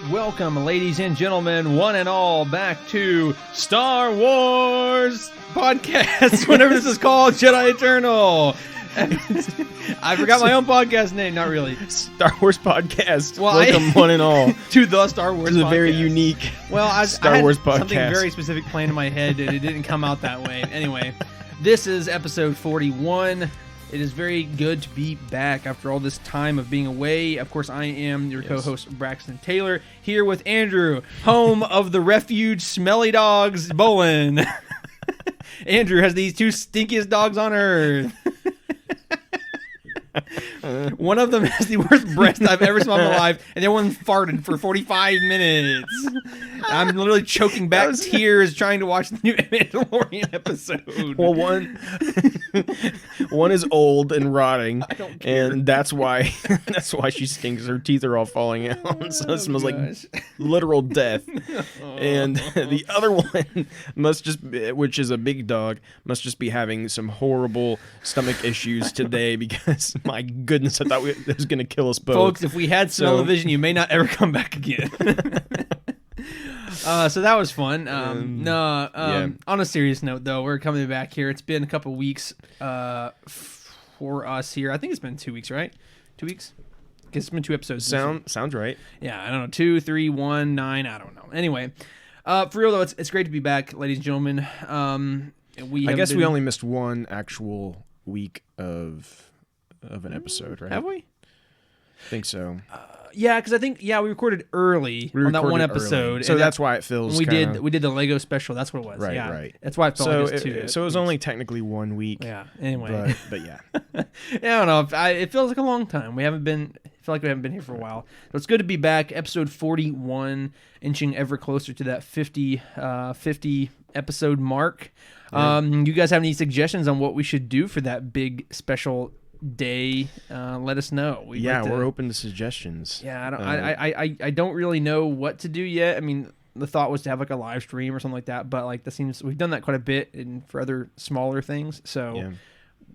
Welcome, ladies and gentlemen, one and all, back to Star Wars Podcast, whatever this is called, Jedi Eternal. I forgot my own podcast name, not really. Star Wars Podcast. Well, Welcome, one and all. To the Star Wars This is a Podcast. very unique Star Wars podcast. Something very specific planned in my head, and it didn't come out that way. Anyway, this is episode 41. It is very good to be back after all this time of being away. Of course, I am your co-host, Braxton Taylor, here with Andrew, home of the refuge smelly dogs, Bolin. Andrew has these two stinkiest dogs on Earth. One of them has the worst breath I've ever smelled in my life, and the other one farted for 45 minutes. I'm literally choking back tears trying to watch the new Mandalorian episode. Well, one is old and rotting, and that's why she stinks. Her teeth are all falling out, so it smells like literal death. And the other one must just, which is a big dog, must just be having some horrible stomach issues today because, my goodness, I thought it was going to kill us both. Folks, if we had smell-o-vision, you may not ever come back again. So that was fun. On a serious note, though, we're coming back here. It's been a couple weeks for us here. I think it's been 2 weeks, right? 2 weeks? I guess it's been 2 episodes. Sounds right. Yeah, I don't know. 2, 3, 1, 9. I don't know. Anyway, for real, though, it's great to be back, ladies and gentlemen. I guess we only missed one actual week of an episode, right? Have we? I think so. Yeah, because I think we recorded early on that one episode, early. So that's why it feels. We did the Lego special. That's what it was. Right. That's why it felt like it was 2. So it was only technically 1 week. Yeah. Anyway, but yeah. I don't know. It feels like a long time. I feel like we haven't been here for a while. So it's good to be back. Episode 41, inching ever closer to that 50 episode mark. Yeah. You guys have any suggestions on what we should do for that big special day? Let us know. We're open to suggestions. Yeah, I don't really know what to do yet. I mean, the thought was to have like a live stream or something like that, but like we've done that quite a bit for other smaller things. So yeah.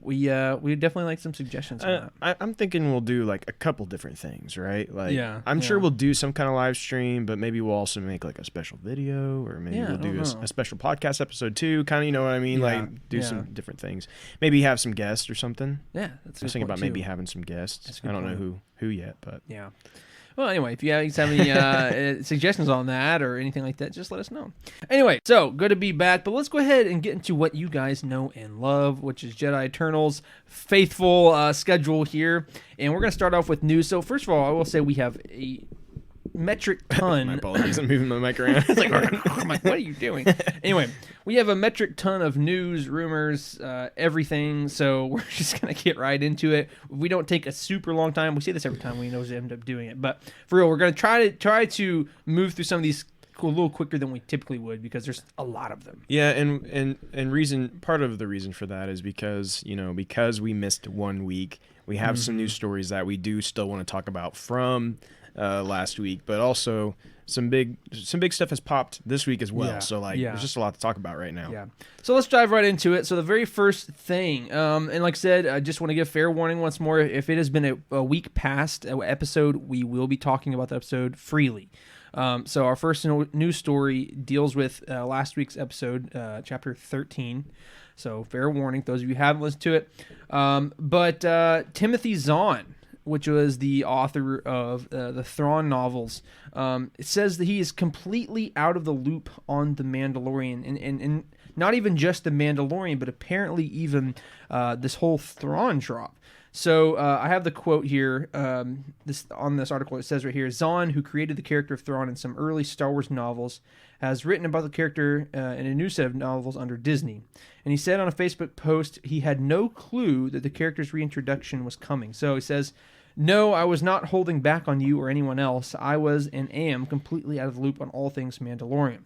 We definitely like some suggestions on that. I'm thinking we'll do like a couple different things, right? Like, I'm sure Yeah. we'll do some kind of live stream, but maybe we'll also make like a special video, or maybe we'll do a special podcast episode too. Kind of, you know what I mean? Yeah. Like do some different things. Maybe have some guests or something. Yeah, that's I was thinking about maybe having some guests. I don't know who yet, but yeah. Well, anyway, if you guys have any suggestions on that or anything like that, just let us know. Anyway, so good to be back, but let's go ahead and get into what you guys know and love, which is Jedi Eternal's faithful schedule here. And we're going to start off with news. So first of all, I will say we have a metric ton. My apologies, I'm moving my mic around. It's like, what are you doing? Anyway, we have a metric ton of news, rumors, everything. So we're just gonna get right into it. We don't take a super long time. We say this every time we end up doing it, but for real, we're gonna try to move through some of these a little quicker than we typically would because there's a lot of them. Yeah, and part of the reason for that is because we missed 1 week. We have some news stories that we do still want to talk about from last week, but also some big stuff has popped this week as well. Yeah. So there's just a lot to talk about right now. Yeah. So let's dive right into it. So the very first thing, and like I said, I just want to give fair warning once more. If it has been a week past an episode, we will be talking about the episode freely. So our first news story deals with last week's episode, chapter 13. So fair warning, those of you who haven't listened to it. But Timothy Zahn, which was the author of the Thrawn novels, it says that he is completely out of the loop on The Mandalorian, and not even just The Mandalorian, but apparently even this whole Thrawn drop. So I have the quote here. On this article, it says right here: Zahn, who created the character of Thrawn in some early Star Wars novels, has written about the character in a new set of novels under Disney. And he said on a Facebook post he had no clue that the character's reintroduction was coming. So he says, "No, I was not holding back on you or anyone else. I was and am completely out of the loop on all things Mandalorian.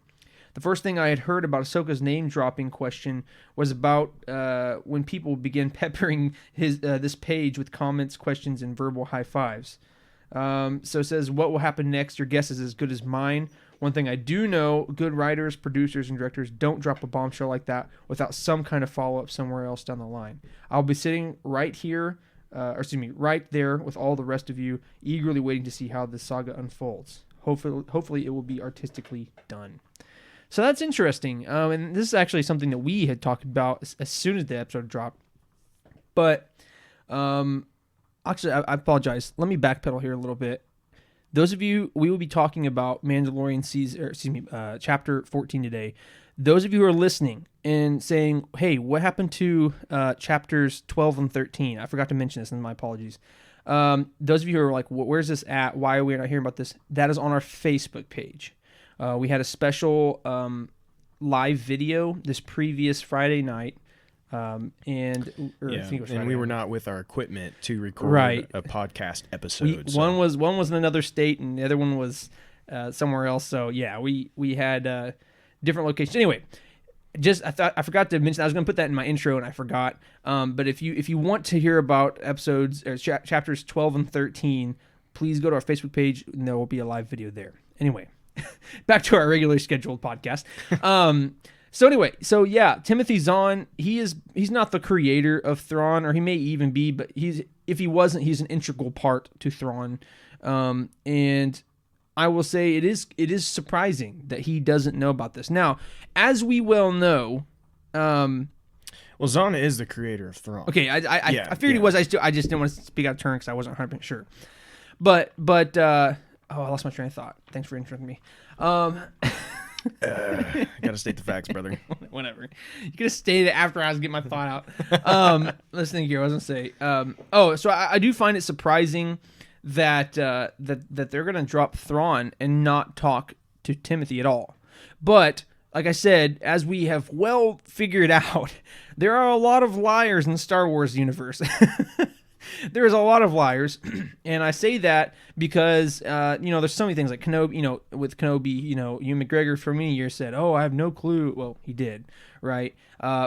The first thing I had heard about Ahsoka's name-dropping question was about when people began peppering this page with comments, questions, and verbal high-fives. So it says, what will happen next? Your guess is as good as mine. One thing I do know, good writers, producers, and directors don't drop a bombshell like that without some kind of follow-up somewhere else down the line. I'll be sitting right there with all the rest of you, eagerly waiting to see how this saga unfolds. hopefully it will be artistically done. So that's interesting. And this is actually something that we had talked about as soon as the episode dropped. But actually, I apologize. Let me backpedal here a little bit. Those of you, we will be talking about Mandalorian chapter 14 today. Those of you who are listening and saying, hey, what happened to chapters 12 and 13? I forgot to mention this, and my apologies. Those of you who are like, where's this at? Why are we not hearing about this? That is on our Facebook page. We had a special live video this previous Friday night. I think it was and we were not with our equipment to record a podcast episode. One was in another state, and the other one was somewhere else. So yeah, we had different locations. Anyway, I forgot to mention. I was going to put that in my intro, and I forgot. But if you want to hear about episodes or chapters 12 and 13, please go to our Facebook page, and there will be a live video there. Anyway, back to our regularly scheduled podcast. So yeah, Timothy Zahn, he's not the creator of Thrawn, or he may even be, but if he wasn't, he's an integral part to Thrawn. And I will say it is surprising that he doesn't know about this. Now, as we well know, well, Zahn is the creator of Thrawn. Okay, I figured he was. I just didn't want to speak out of turn because I wasn't 100% sure. But I lost my train of thought. Thanks for interrupting me. Gotta state the facts, brother. Whatever. You could have stayed after I was getting my thought out. Let's think here. I was gonna say. So I do find it surprising that they're gonna drop Thrawn and not talk to Timothy at all. But like I said, as we have well figured out, there are a lot of liars in the Star Wars universe. There's a lot of liars, and I say that because there's so many things like Kenobi. With Kenobi, Ewan McGregor for many years said, "Oh, I have no clue." Well, he did, right?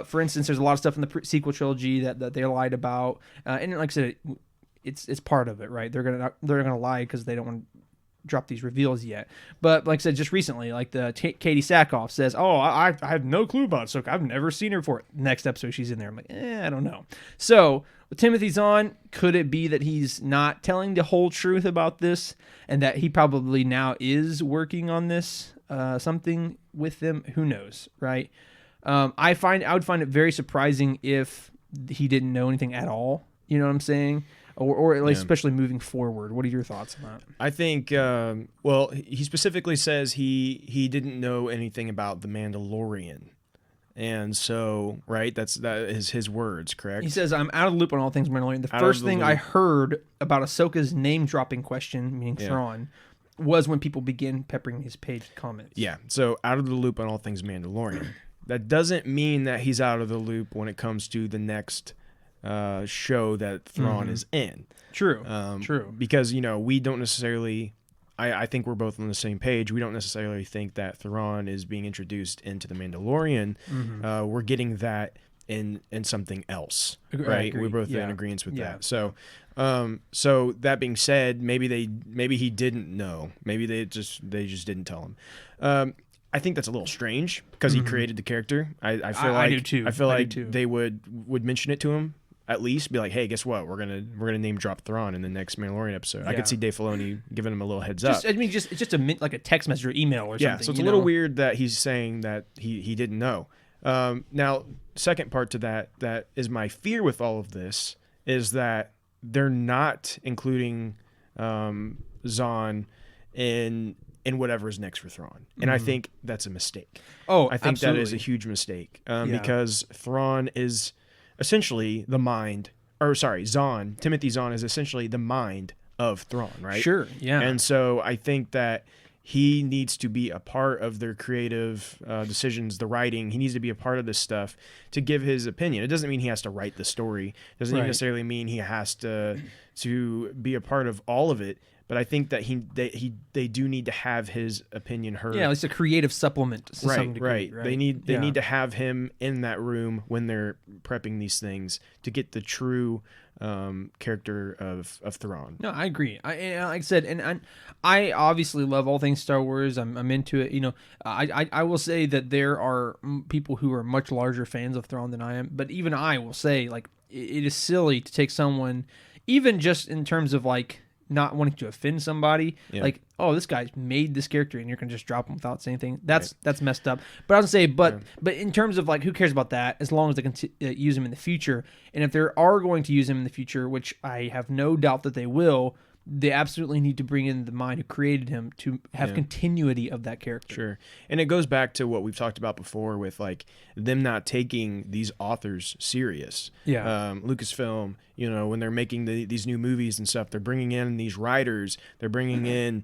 For instance, there's a lot of stuff in the sequel trilogy that they lied about, and like I said, it's part of it, right? They're gonna lie because they don't want to drop these reveals yet. But like I said, just recently, like Katie Sackhoff says, "Oh, I have no clue about Ahsoka. I've never seen her before." Next episode, she's in there. I'm like, I don't know. So with Timothy Zahn, could it be that he's not telling the whole truth about this, and that he probably now is working on this something with them? Who knows, right? I would find it very surprising if he didn't know anything at all. You know what I'm saying? Or at least especially moving forward. What are your thoughts on that? I think, he specifically says he didn't know anything about the Mandalorian. And so, right, that is his words, correct? He says, I'm out of the loop on all things Mandalorian. The first thing I heard about Ahsoka's name-dropping question, meaning Thrawn, was when people begin peppering his page comments. Yeah, so out of the loop on all things Mandalorian. That doesn't mean that he's out of the loop when it comes to the next show that Thrawn is in. True. True. Because, we don't necessarily... I think we're both on the same page. We don't necessarily think that Thrawn is being introduced into the Mandalorian. We're getting that in something else, right? We're both in agreement with that. So, so that being said, maybe he didn't know. Maybe they just didn't tell him. I think that's a little strange because he created the character. I feel like I do too. I feel like they would mention it to him. At least be like, hey, guess what? We're gonna name drop Thrawn in the next Mandalorian episode. I could see Dave Filoni giving him a little heads up. It's just like a text message or email or something. Yeah, so it's a little weird that he's saying that he didn't know. Now, second part to that is my fear with all of this is that they're not including Zahn in whatever is next for Thrawn, and I think that's a mistake. Oh, I think absolutely. that is a huge mistake because Thrawn is essentially the mind, Zahn, Timothy Zahn is essentially the mind of Thrawn, right? Sure, yeah. And so I think that he needs to be a part of their creative decisions, the writing. He needs to be a part of this stuff to give his opinion. It doesn't mean he has to write the story. It doesn't even necessarily mean he has to be a part of all of it. But I think that they do need to have his opinion heard. Yeah, it's a creative supplement to some degree. Right. They need to have him in that room when they're prepping these things to get the true character of Thrawn. No, I agree. Like I said, and I obviously love all things Star Wars. I'm into it. I will say that there are people who are much larger fans of Thrawn than I am. But even I will say, like, it is silly to take someone, even just in terms of like not wanting to offend somebody, like, oh, this guy made this character and you're gonna just drop him without saying anything. That's messed up. But I was gonna say, but in terms of like, who cares about that? As long as they can use him in the future, and if they are going to use him in the future, which I have no doubt that they will. They absolutely need to bring in the mind who created him to have continuity of that character. Sure. And it goes back to what we've talked about before with like them not taking these authors serious. Yeah. Lucasfilm, when they're making these new movies and stuff, they're bringing in these writers, they're bringing in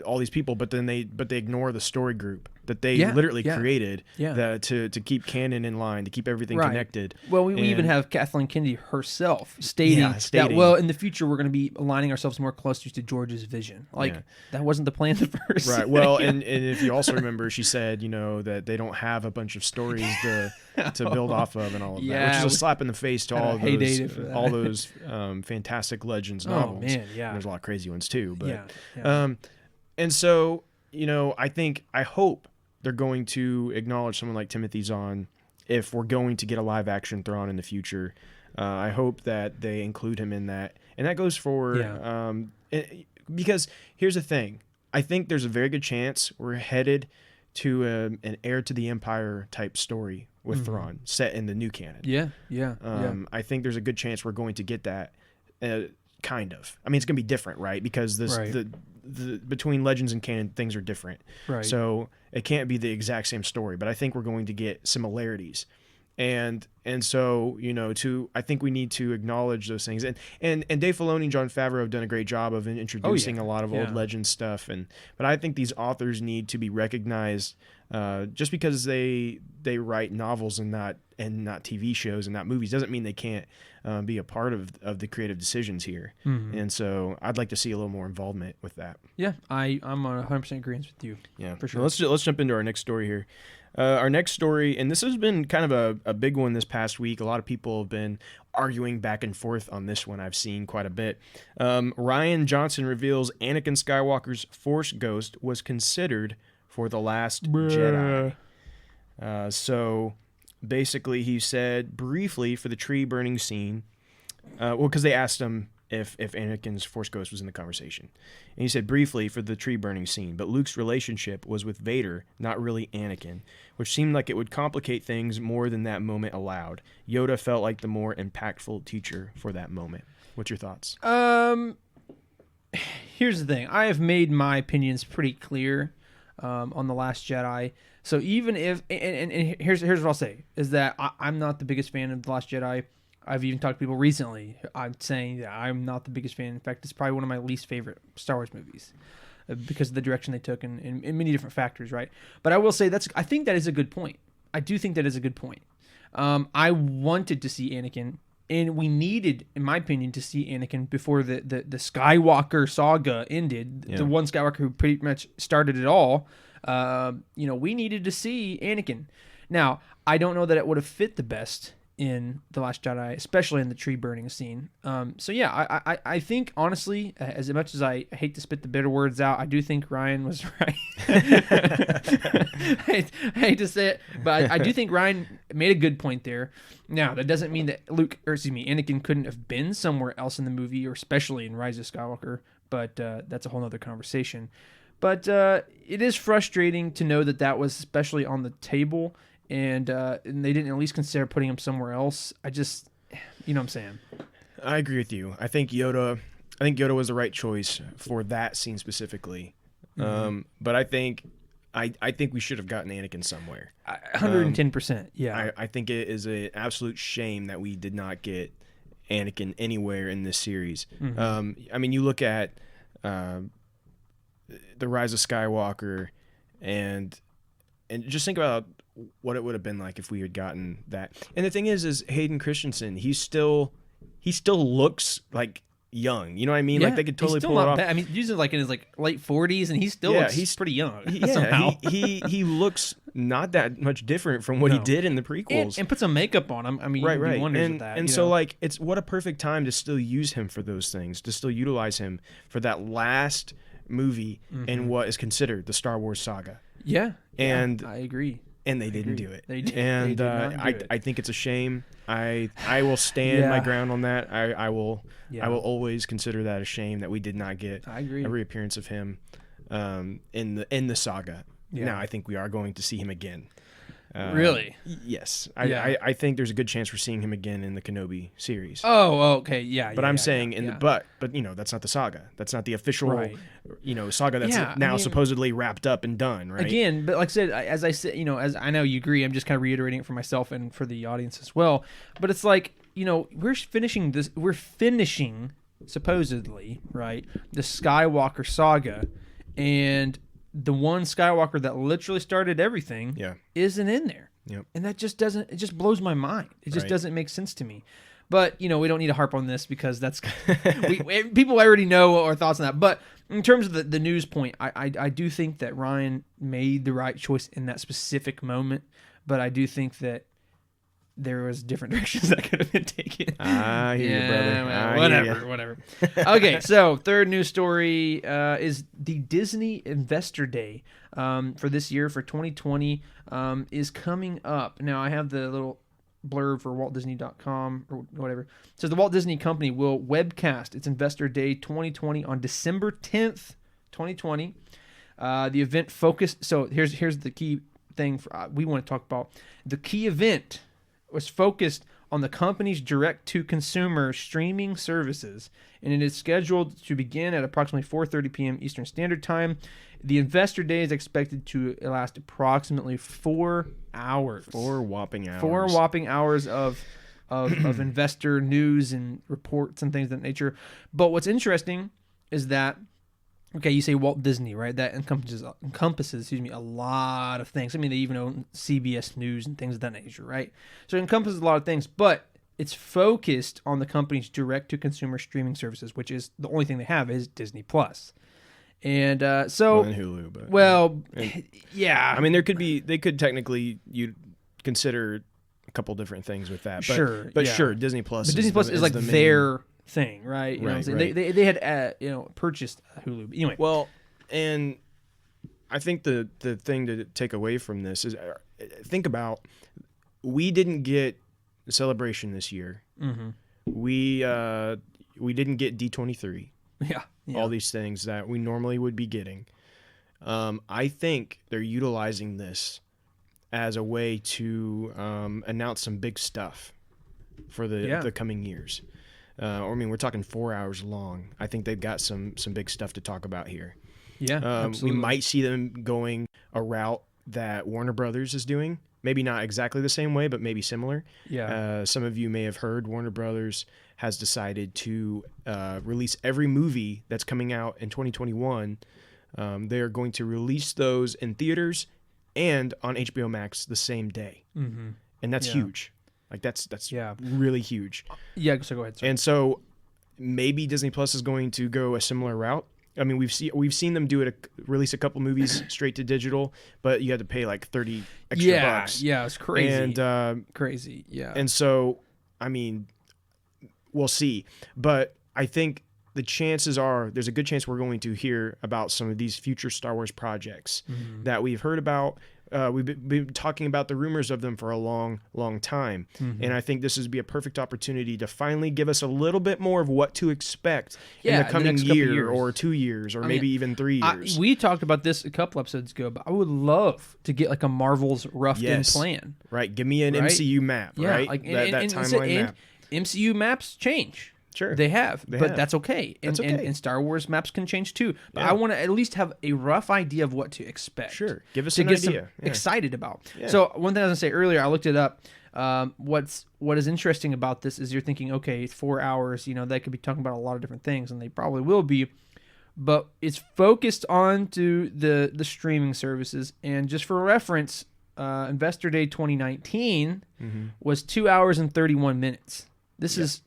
all these people, but they ignore the story group that they literally created to keep canon in line, to keep everything connected. Well, we even have Kathleen Kennedy herself stating that, well, in the future, we're going to be aligning ourselves more closely to George's vision. That wasn't the plan at first. Right. Well, and if you also remember, she said, that they don't have a bunch of stories to build off of and all of that, which is a slap in the face to all those fantastic Legends novels. Oh, man, yeah. And there's a lot of crazy ones, too. But, and so, I hope they're going to acknowledge someone like Timothy Zahn if we're going to get a live action Thrawn in the future. I hope that they include him in that. And that goes for, because here's the thing. I think there's a very good chance we're headed to an Heir to the Empire type story with Thrawn set in the new canon. Yeah. I think there's a good chance we're going to get that. Kind of. I mean, it's going to be different, right? Because the between Legends and canon, things are different. Right. So it can't be the exact same story, but I think we're going to get similarities. And so, I think we need to acknowledge those things. And Dave Filoni and Jon Favreau have done a great job of introducing a lot of old Legends stuff. But I think these authors need to be recognized just because they write novels and not TV shows and not movies doesn't mean they can't be a part of the creative decisions here. Mm-hmm. And so I'd like to see a little more involvement with that. Yeah, I'm on 100% agreement with you. Yeah, for sure. Well, let's jump into our next story here. Our next story, and this has been kind of a big one this past week. A lot of people have been arguing back and forth on this one. I've seen quite a bit. Rian Johnson reveals Anakin Skywalker's Force ghost was considered for The Last Jedi. So basically he said briefly for the tree burning scene, because they asked him if Anakin's Force ghost was in the conversation. And he said briefly for the tree burning scene, but Luke's relationship was with Vader, not really Anakin, which seemed like it would complicate things more than that moment allowed. Yoda felt like the more impactful teacher for that moment. What's your thoughts? Here's the thing. I have made my opinions pretty clear on The Last Jedi. So even if, and here's what I'll say, is that I'm not the biggest fan of The Last Jedi. I've even talked to people recently. I'm saying that I'm not the biggest fan. In fact, it's probably one of my least favorite Star Wars movies because of the direction they took and many different factors, right? But I will say I think that is a good point. I do think that is a good point. I wanted to see Anakin, and we needed, in my opinion, to see Anakin before the Skywalker saga ended. Yeah. The one Skywalker who pretty much started it all. We needed to see Anakin. Now, I don't know that it would have fit the best in The Last Jedi, especially in the tree burning scene. I think, honestly, as much as I hate to spit the bitter words out, I do think Ryan was right. I hate to say it, but I do think Ryan made a good point there. Now, that doesn't mean that Anakin couldn't have been somewhere else in the movie, or especially in Rise of Skywalker, but that's a whole other conversation. But it is frustrating to know that was especially on the table, and they didn't at least consider putting him somewhere else. I just, you know what I'm saying? I agree with you. I think Yoda was the right choice for that scene specifically. Mm-hmm. But I think we should have gotten Anakin somewhere. 110%. Yeah. I think it is an absolute shame that we did not get Anakin anywhere in this series. Mm-hmm. You look at The Rise of Skywalker and just think about what it would have been like if we had gotten that. And the thing is Hayden Christensen, he still looks like young. You know what I mean? Yeah, like they could totally pull it off. Bad. He's like in his late 40s, and he still looks pretty young. Somehow. he looks not that much different from what he did in the prequels. And put some makeup on him. Right. Wonders with that. And so it's what a perfect time to still use him for those things, to still utilize him for that last movie in what is considered the Star Wars saga. Yeah. And I agree. and they didn't do it. They did And not do it. I think it's a shame. I will stand my ground on that. I will always consider that a shame that we did not get I agree. a reappearance of him in the saga. Yeah. Now I think we are going to see him again. Really? Yes. Yeah. I think there's a good chance we're seeing him again in the Kenobi series. Oh, okay, yeah. But I'm saying but that's not the saga. That's not the official saga that's now supposedly wrapped up and done, right? Again, but like I said, as I said, as I know you agree, I'm just kind of reiterating it for myself and for the audience as well. But it's like, we're finishing supposedly, right, the Skywalker saga, and the one Skywalker that literally started everything isn't in there. Yep. And that just doesn't, it just blows my mind. It just doesn't make sense to me. But, we don't need to harp on this because that's, people already know our thoughts on that. But in terms of the news point, I do think that Ryan made the right choice in that specific moment. But I do think that there was different directions that could have been taken. I hear you, brother. Whatever. Okay, so third news story is the Disney Investor Day for this year, for 2020, is coming up. Now, I have the little blurb for WaltDisney.com or whatever. It says the Walt Disney Company will webcast its Investor Day 2020 on December 10th, 2020. The event focused. So here's the key thing we want to talk about. The key event was focused on the company's direct-to-consumer streaming services, and it is scheduled to begin at approximately 4:30 p.m. Eastern Standard Time. The Investor Day is expected to last approximately 4 hours. 4 whopping hours. 4 whopping hours of investor news and reports and things of that nature. But what's interesting is that, okay, you say Walt Disney, right? That encompasses, a lot of things. I mean, they even own CBS News and things of that nature, right? So it encompasses a lot of things, but it's focused on the company's direct-to-consumer streaming services, which is the only thing they have is Disney Plus. And so, and Hulu, but yeah. I mean, they could technically you'd consider a couple different things with that. But sure, Disney Plus. But Disney Plus is like their thing, right? You know what I'm saying? Right. They had purchased Hulu. But anyway, well, and I think the thing to take away from this is think about, we didn't get the Celebration this year. Mm-hmm. We didn't get D23. Yeah. All these things that we normally would be getting. I think they're utilizing this as a way to announce some big stuff for the coming years. I mean, we're talking 4 hours long. I think they've got some big stuff to talk about here. Yeah, absolutely. We might see them going a route that Warner Brothers is doing. Maybe not exactly the same way, but maybe similar. Yeah. Some of you may have heard Warner Brothers has decided to release every movie that's coming out in 2021. They are going to release those in theaters and on HBO Max the same day. Mm-hmm. And that's huge. Like that's really huge. Yeah, so go ahead. Sorry. And so maybe Disney Plus is going to go a similar route. I mean, we've seen them do it, release a couple movies straight to digital, but you had to pay like 30 extra bucks. Yeah, it's crazy. And crazy. Yeah. And so, I mean, we'll see. But I think the chances are there's a good chance we're going to hear about some of these future Star Wars projects that we've heard about. We've been talking about the rumors of them for a long, long time. Mm-hmm. And I think this would be a perfect opportunity to finally give us a little bit more of what to expect in the coming year or 2 years or maybe even 3 years. We talked about this a couple episodes ago, but I would love to get like a Marvel's roughed-in plan. Right. Give me an MCU map, right? Like, that timeline map. MCU maps change. Sure. They have, but that's okay. And Star Wars maps can change too. But I want to at least have a rough idea of what to expect. Sure. Give us an idea. Excited about. Yeah. So one thing I was going to say earlier, I looked it up. What is interesting about this is you're thinking, okay, 4 hours, they could be talking about a lot of different things, and they probably will be. But it's focused on to the streaming services. And just for reference, Investor Day 2019 was 2 hours and 31 minutes. This is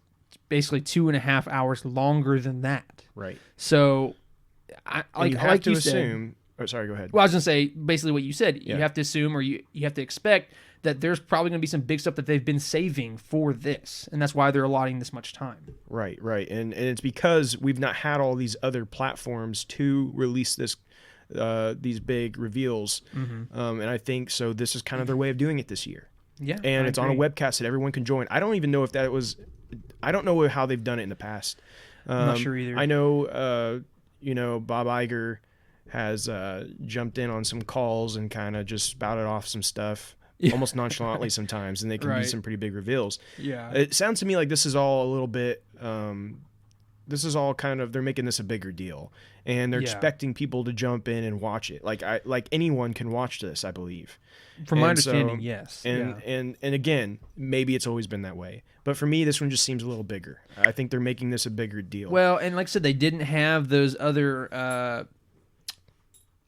basically 2.5 hours longer than that. Right. So, you have to assume. Oh, sorry, go ahead. Well, I was going to say basically what you said. You have to assume, or you have to expect that there's probably going to be some big stuff that they've been saving for this, and that's why they're allotting this much time. Right, and it's because we've not had all these other platforms to release these big reveals. And I think so. This is kind of their way of doing it this year. Yeah, and I it's agree. on a webcast that everyone can join. I don't even know if that was. I don't know how they've done it in the past. I'm not sure either. I know, Bob Iger has jumped in on some calls and kind of just spouted off some stuff, almost nonchalantly sometimes, and they can be some pretty big reveals. Yeah. It sounds to me like this is all a little bit. This is all kind of, they're making this a bigger deal, and they're expecting people to jump in and watch it. Like anyone can watch this, I believe. From my understanding, yes. And again, maybe it's always been that way. But for me, this one just seems a little bigger. I think they're making this a bigger deal. Well, and like I said, they didn't have those other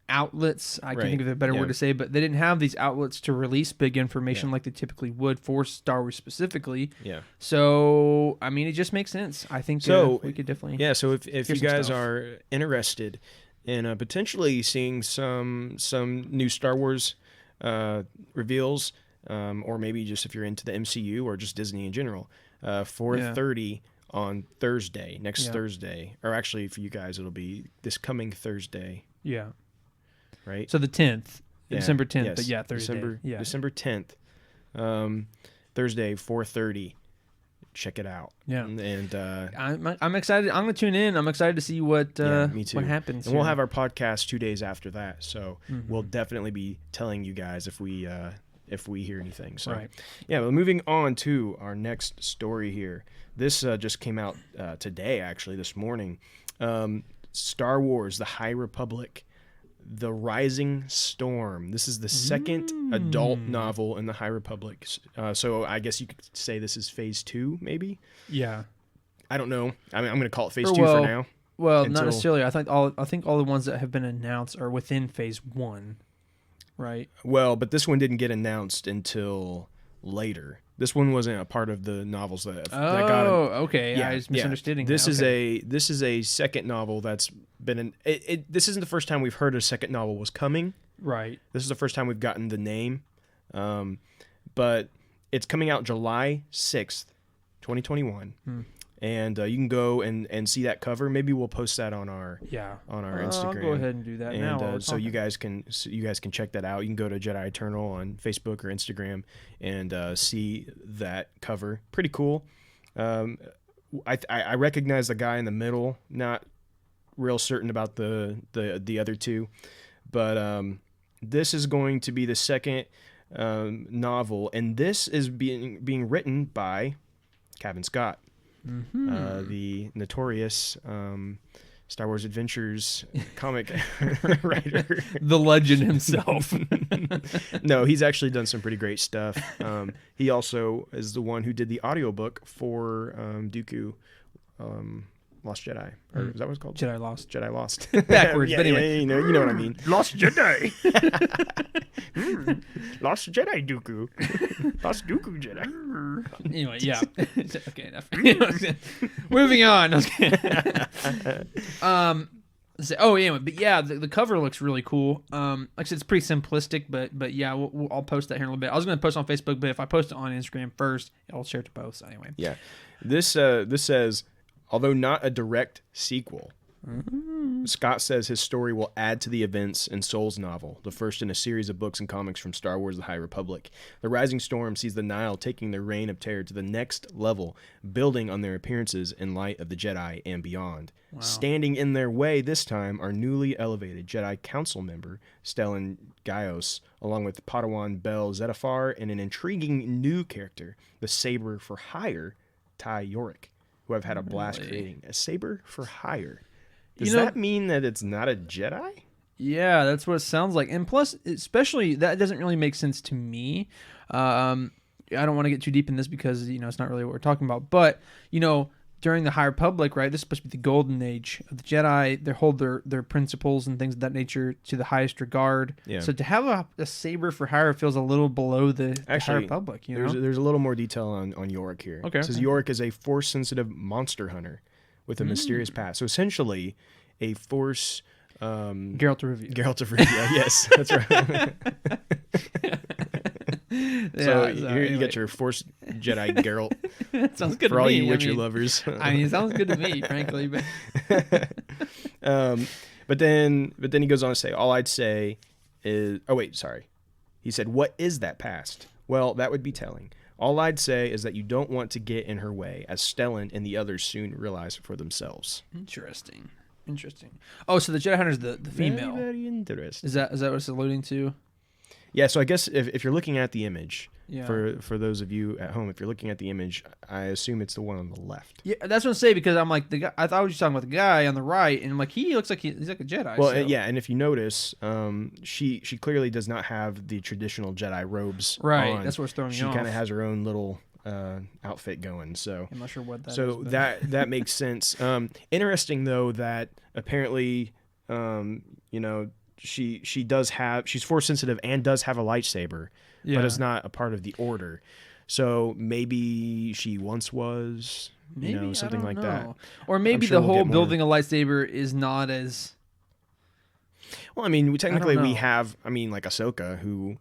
outlets. I can think of a better word to say, but they didn't have these outlets to release big information like they typically would for Star Wars specifically. Yeah. So, I mean, it just makes sense. I think we could definitely. Yeah. So if you guys are interested in potentially seeing some new Star Wars reveals, or maybe just if you're into the MCU or just Disney in general, 4:30 on Thursday, next Thursday, or actually for you guys it'll be this coming Thursday. Yeah. Right. So the 10th, December 10th, yes. but Thursday. December 10th, Thursday, 4:30. Check it out. Yeah. And I'm excited. I'm gonna tune in. I'm excited to see what me too. what happens. And we'll have our podcast 2 days after that, so we'll definitely be telling you guys if we hear anything. So yeah. But moving on to our next story here. This just came out today, actually, this morning. Star Wars: The High Republic. The Rising Storm. This is the second adult novel in the High Republic. So I guess you could say this is phase 2, maybe? Yeah. I don't know. I mean, I'm going to call it phase 2 for now. Well, not necessarily. I think all the ones that have been announced are within phase 1, right? Well, but this one didn't get announced until later. This one wasn't a part of the novels that got it. Okay. I was misunderstanding. This is a second novel that's been this isn't the first time we've heard a second novel was coming. Right. This is the first time we've gotten the name. But it's coming out July 6th, 2021. And you can go and see that cover. Maybe we'll post that on our Instagram. I'll go ahead and do that now. So you guys can check that out. You can go to Jedi Eternal on Facebook or Instagram and see that cover. Pretty cool. I recognize the guy in the middle. Not real certain about the other two, but this is going to be the second novel, and this is being written by Kevin Scott. The notorious Star Wars Adventures comic writer. The legend himself. No, he's actually done some pretty great stuff. He also is the one who did the audiobook for Dooku, Lost Jedi. Or is that what it's called? Jedi Lost. Jedi Lost. Backwards, but anyway. You know what I mean. Lost Jedi. Lost Jedi Dooku. Lost Dooku Jedi. Anyway, yeah. Okay, enough. Moving on. Anyway, but yeah, the cover looks really cool. Like I said, it's pretty simplistic, but yeah, I'll post that here in a little bit. I was going to post on Facebook, but if I post it on Instagram first, I'll share it to both. So anyway. Yeah. This says, although not a direct sequel, Scott says his story will add to the events in Soul's novel, the first in a series of books and comics from Star Wars: The High Republic. The Rising Storm sees the Nile taking their reign of terror to the next level, building on their appearances in Light of the Jedi and beyond. Wow. Standing in their way this time are newly elevated Jedi Council member Stellan Gaios, along with Padawan Bell Zettifar and an intriguing new character, the Saber for Hire, Ty Yorick, who I've had a blast creating. A Saber for Hire. Does that mean that it's not a Jedi? Yeah, that's what it sounds like. And plus, especially, that doesn't really make sense to me. I don't want to get too deep in this because, it's not really what we're talking about. But, during the High Republic, right, this is supposed to be the golden age of the Jedi. They hold their principles and things of that nature to the highest regard. Yeah. So to have a saber for hire feels a little below the High Republic. There's a little more detail on Yorick here. Okay. It says Yorick is a Force-sensitive monster hunter with a mysterious past. So essentially, a Force... Geralt of Rivia. Geralt of Rivia, yes. That's right. So here you get your Force Jedi Geralt. That sounds good for to all me. you Witcher lovers. It sounds good to me, frankly. But then he goes on to say, all I'd say is, oh wait, sorry. He said, what is that past? Well, that would be telling. All I'd say is that you don't want to get in her way, as Stellan and the others soon realize for themselves. Interesting. Oh, so the Jedi Hunter's the female. Very, very interesting. Is that what it's alluding to? Yeah, so I guess if you're looking at the image, Yeah. for those of you at home, if you're looking at the image, I assume it's the one on the left. Yeah, that's what I'm saying, because I'm like, the guy, I thought I was just talking about the guy on the right, and I'm like, he looks like he's like a Jedi. Well, so. yeah, and if you notice, she clearly does not have the traditional Jedi robes Right, on. that's what's throwing me She off. kind of has her own little outfit going, so I'm not sure what that is. so But. that makes sense. Interesting though that apparently, she's force sensitive and does have a lightsaber, but is not a part of the Order. So maybe she once was, Maybe, something I don't like know. that. Or maybe I'm sure the we'll whole get more. building a lightsaber is not as. Well, I mean, technically know. we have, like Ahsoka, who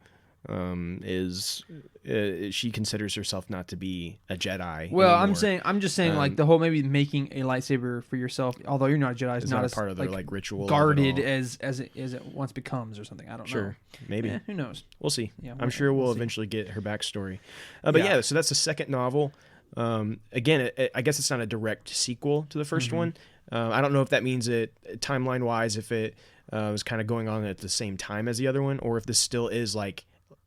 she considers herself not to be a Jedi. Well, anymore. I'm just saying, like the whole maybe making a lightsaber for yourself, although you're not a Jedi, is It's not not as a part of their ritual of it guarded all. as it once becomes or something. I don't know. Sure, maybe. Who knows? We'll see. Yeah, I'm sure we'll see. eventually get her backstory. But Yeah. so that's the second novel. Again, I guess it's not a direct sequel to the first Mm-hmm. one. I don't know if that means it timeline-wise, if it was kind of going on at the same time as the other one, or if this still is like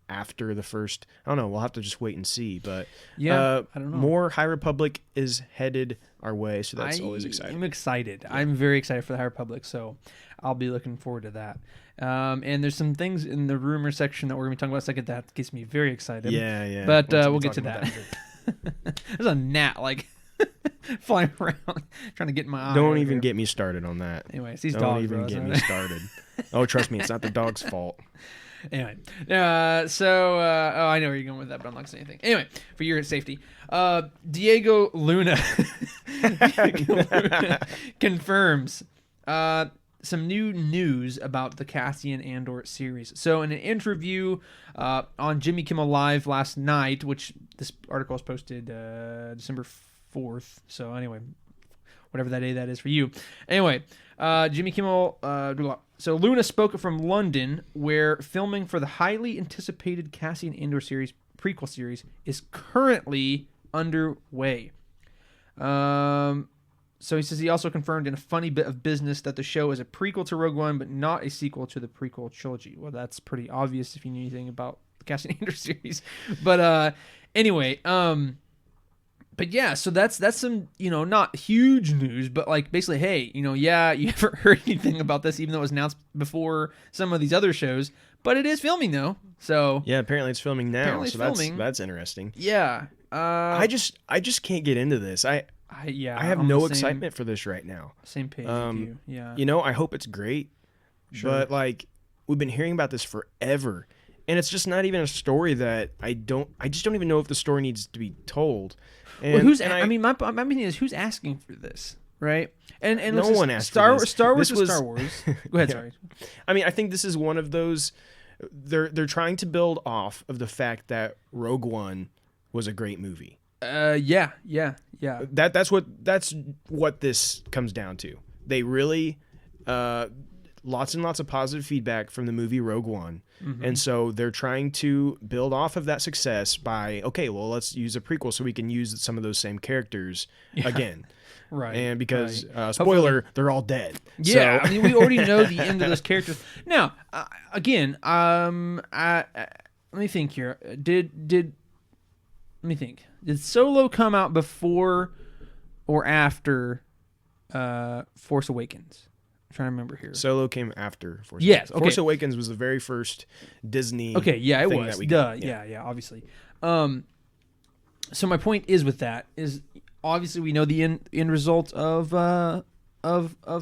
after the first. I don't know. We'll have to just wait and see. But Yeah, I don't know. More High Republic is headed our way, so that's always exciting. I'm excited. Yeah. I'm very excited for the High Republic, so I'll be looking forward to that. And there's some things in the rumor section that we're going to be talking about in a second that gets me very excited. Yeah. But We'll we'll be get to talking that. about There's a gnat flying around trying to get in my eye. Don't over even here. get me started on that. Anyways, these Don't dogs. even bro, get isn't me it? started. Oh, trust me, it's not the dog's fault. Anyway, I know where you're going with that, but I'm not going to say anything. Anyway, for your safety, Diego Luna, confirms some new news about the Cassian Andor series. So in an interview on Jimmy Kimmel Live last night, which this article was posted December 4th. So anyway, whatever that day that is for you. Anyway, Jimmy Kimmel. So Luna spoke from London, where filming for the highly anticipated Cassian Andor series prequel series is currently underway. So he says he also confirmed in a funny bit of business that the show is a prequel to Rogue One, but not a sequel to the prequel trilogy. Well, that's pretty obvious if you knew anything about the Cassian Andor series. But anyway, but yeah, so that's some, not huge news, but like basically, hey, you haven't heard anything about this, even though it was announced before some of these other shows, but it is filming though. So Yeah, apparently it's filming now. Apparently So it's filming. that's interesting. yeah, I just can't get into this. I have I'm no the same- excitement for this right now. Same page Um, with you. Yeah. I hope it's great, Sure. but like we've been hearing about this forever, and it's just not even a story that I just don't even know if the story needs to be told. And, my opinion is who's asking for this, right? And No listen, one asked Star for this. Star Wars This is was- Star Wars. Go ahead, Yeah. sorry. I mean, I think this is one of those. They're trying to build off of the fact that Rogue One was a great movie. Yeah. That's what this comes down to. They really lots and lots of positive feedback from the movie Rogue One. Mm-hmm. And so they're trying to build off of that success by, okay, well, let's use a prequel so we can use some of those same characters again. Right. And because, right. spoiler, they're all dead. Yeah, So, I mean, we already know the end of those characters. Now, again, let me think here. Let me think. Did Solo come out before or after Force Awakens? I'm trying to remember here. Solo came after Force Yes, Awakens. okay. Force Awakens was the very first Disney Okay, yeah, it thing was. that we Duh, got. yeah, obviously. So my point is with that is obviously we know the end result of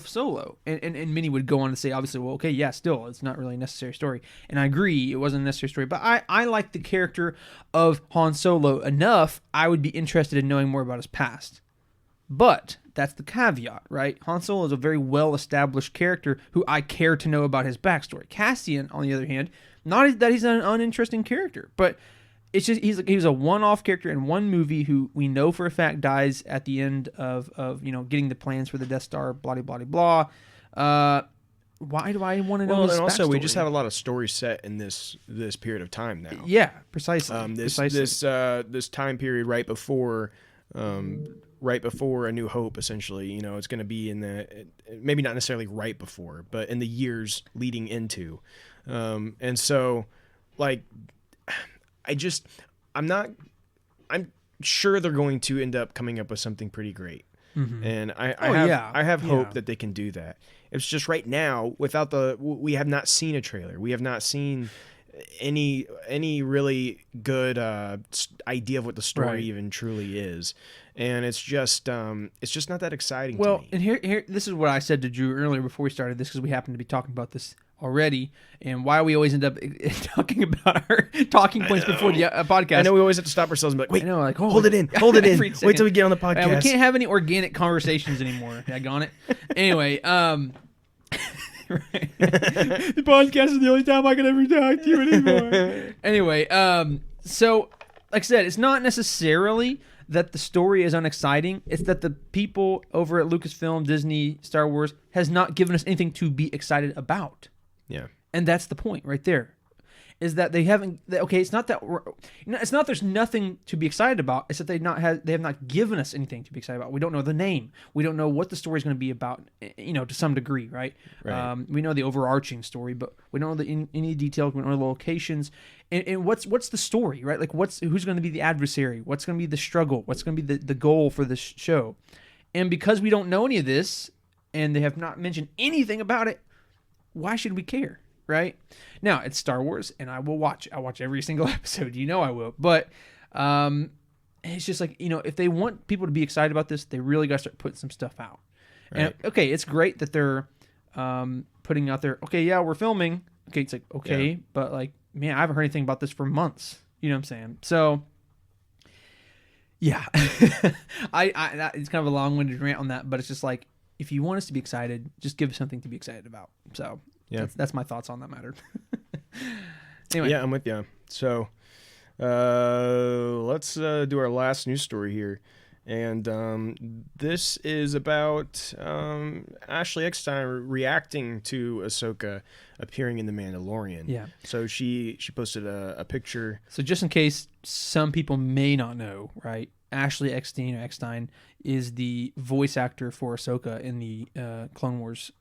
Solo, and many would go on to say obviously, well, okay, yeah, still it's not really a necessary story, and I agree it wasn't a necessary story, but I like the character of Han Solo enough. I would be interested in knowing more about his past. But that's the caveat, right? Han Solo is a very well-established character who I care to know about his backstory. Cassian, on the other hand, not that he's an uninteresting character, but it's just he's a one-off character in one movie who we know for a fact dies at the end of getting the plans for the Death Star, blah blah blah blah. why do I want to know? Well, his and also we backstory? just have a lot of stories set in this period of time now. Yeah, precisely. This time period right before A New Hope, essentially. You know, it's going to be in the maybe not necessarily right before, but in the years leading into, and so like I'm sure they're going to end up coming up with something pretty great. Mm-hmm. And I have hope that they can do that. It's just right now we have not seen a trailer. We have not seen any really good idea of what the story even truly is. And it's just not that exciting to me. And here this is what I said to Drew earlier before we started this, because we happened to be talking about this already, and why we always end up talking about our talking points before the podcast. I know we always have to stop ourselves and be like, wait, I know, like, hold it in. Wait till we get on the podcast. We can't have any organic conversations anymore. Daggone it. Anyway, right. The podcast is the only time I can ever talk to you anymore. Anyway, so like I said, it's not necessarily that the story is unexciting. It's that the people over at Lucasfilm, Disney, Star Wars has not given us anything to be excited about. Yeah. And that's the point right there. Is that they haven't? Okay, it's not that it's not there's nothing to be excited about. It's that they have not given us anything to be excited about. We don't know the name. We don't know what the story is going to be about. You know, to some degree, right? We know the overarching story, but we don't know any details. We don't know the locations. And what's the story, right? Like who's going to be the adversary? What's going to be the struggle? What's going to be the goal for this show? And because we don't know any of this, and they have not mentioned anything about it, why should we care? Right now, it's Star Wars, and I will watch. I watch every single episode. You know I will. But it's just like, you know, if they want people to be excited about this, they really got to start putting some stuff out. Right. And okay, it's great that they're putting out there. Okay, yeah, we're filming. Okay, it's like okay, but like, man, I haven't heard anything about this for months. You know what I'm saying? So yeah, it's kind of a long-winded rant on that, but it's just like, if you want us to be excited, just give us something to be excited about. So. Yeah, that's my thoughts on that matter. Anyway. Yeah, I'm with you. So let's do our last news story here. And this is about Ashley Eckstein reacting to Ahsoka appearing in The Mandalorian. Yeah. So she posted a picture. So just in case some people may not know, right? Ashley Eckstein is the voice actor for Ahsoka in the Clone Wars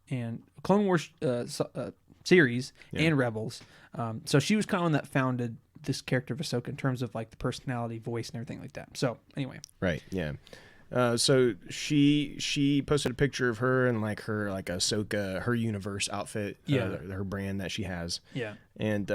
series and Rebels. So she was kind of one that founded this character of Ahsoka in terms of like the personality, voice, and everything like that. So anyway, right, yeah. So she posted a picture of her in like her Ahsoka, her universe outfit, her brand that she has. Yeah. And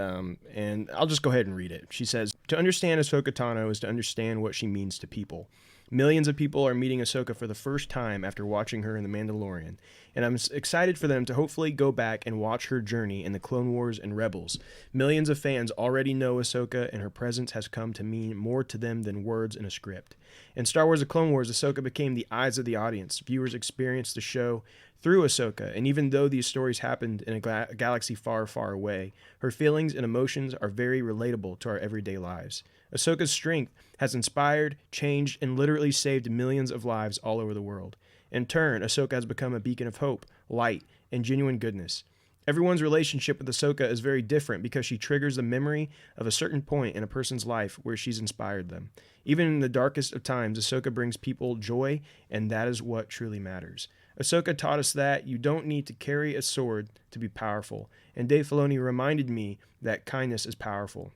I'll just go ahead and read it. She says, "To understand Ahsoka Tano is to understand what she means to people. Millions of people are meeting Ahsoka for the first time after watching her in The Mandalorian, and I'm excited for them to hopefully go back and watch her journey in the Clone Wars and Rebels. Millions of fans already know Ahsoka, and her presence has come to mean more to them than words in a script. In Star Wars: The Clone Wars, Ahsoka became the eyes of the audience. Viewers experienced the show through Ahsoka, and even though these stories happened in a galaxy far, far away, her feelings and emotions are very relatable to our everyday lives. Ahsoka's strength has inspired, changed, and literally saved millions of lives all over the world. In turn, Ahsoka has become a beacon of hope, light, and genuine goodness. Everyone's relationship with Ahsoka is very different because she triggers the memory of a certain point in a person's life where she's inspired them. Even in the darkest of times, Ahsoka brings people joy, and that is what truly matters. Ahsoka taught us that you don't need to carry a sword to be powerful, and Dave Filoni reminded me that kindness is powerful.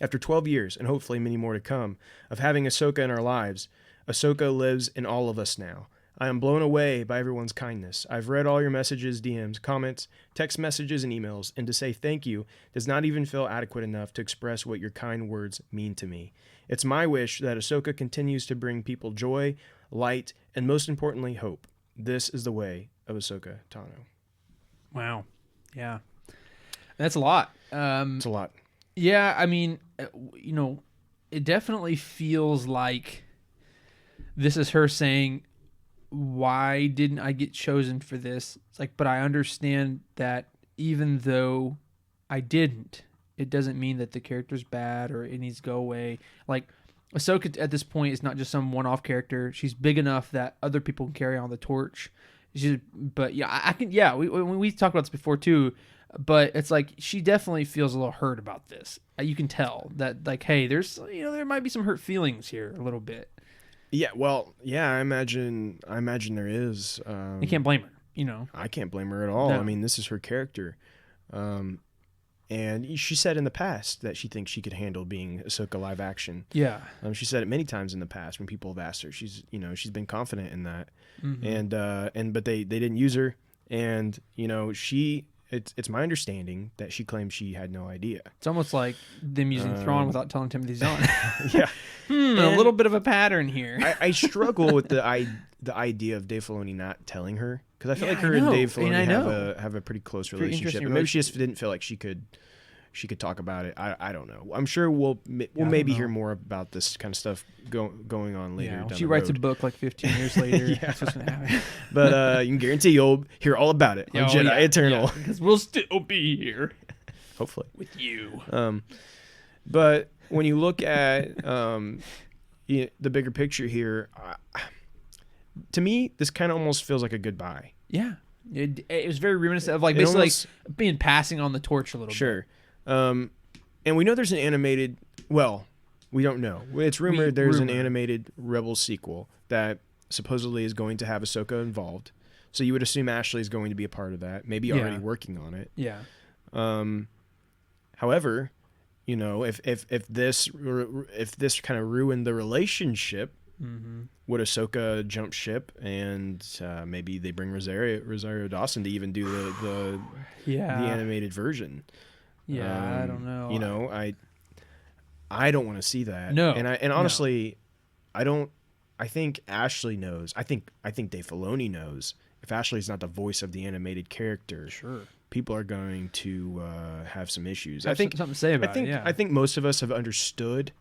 After 12 years, and hopefully many more to come, of having Ahsoka in our lives, Ahsoka lives in all of us now. I am blown away by everyone's kindness. I've read all your messages, DMs, comments, text messages, and emails, and to say thank you does not even feel adequate enough to express what your kind words mean to me. It's my wish that Ahsoka continues to bring people joy, light, and most importantly, hope. This is the way of Ahsoka Tano." Wow. Yeah. That's a lot. It's a lot. Yeah, I mean, you know, it definitely feels like this is her saying, why didn't I get chosen for this? It's like, but I understand that even though I didn't, it doesn't mean that the character's bad or it needs to go away. Like, Ahsoka at this point is not just some one-off character. She's big enough that other people can carry on the torch. But yeah, I can. Yeah, we talked about this before too. But it's like she definitely feels a little hurt about this. You can tell that, like, hey, there's there might be some hurt feelings here a little bit. Yeah, well, yeah, I imagine there is. You can't blame her. I can't blame her at all. No. I mean, this is her character. And she said in the past that she thinks she could handle being Ahsoka live action. Yeah. She said it many times in the past when people have asked her. She's been confident in that. Mm-hmm. But they didn't use her, and it's my understanding that she claimed she had no idea. It's almost like them using Thrawn without telling Timothy Zahn. Yeah. A little bit of a pattern here. I struggle with the idea of Dave Filoni not telling her, because I feel like her and Dave Filoni have a pretty close relationship. But maybe she just didn't feel like she could talk about it. I don't know. I'm sure we'll maybe hear more about this kind of stuff going on later. Yeah, down she the writes road. a book like 15 years later. Yeah. That's what's gonna happen. But you can guarantee you'll hear all about it on Jedi Eternal. Because we'll still be here. Hopefully. With you. But when you look at the bigger picture here, to me, this kind of almost feels like a goodbye. Yeah. It was very reminiscent of basically like being passing on the torch a little bit. Sure. And we know there's an animated, well, we don't know. It's rumored there's an animated Rebels sequel that supposedly is going to have Ahsoka involved. So you would assume Ashley is going to be a part of that, maybe already working on it. Yeah. However, if this kind of ruined the relationship, would Ahsoka jump ship and maybe they bring Rosario Dawson to even do the animated version? Yeah, I don't know. I don't want to see that. No, and honestly, I don't. I think Ashley knows. I think Dave Filoni knows. If Ashley's not the voice of the animated character, sure, people are going to have some issues. I think something to say about it. Yeah. I think most of us have understood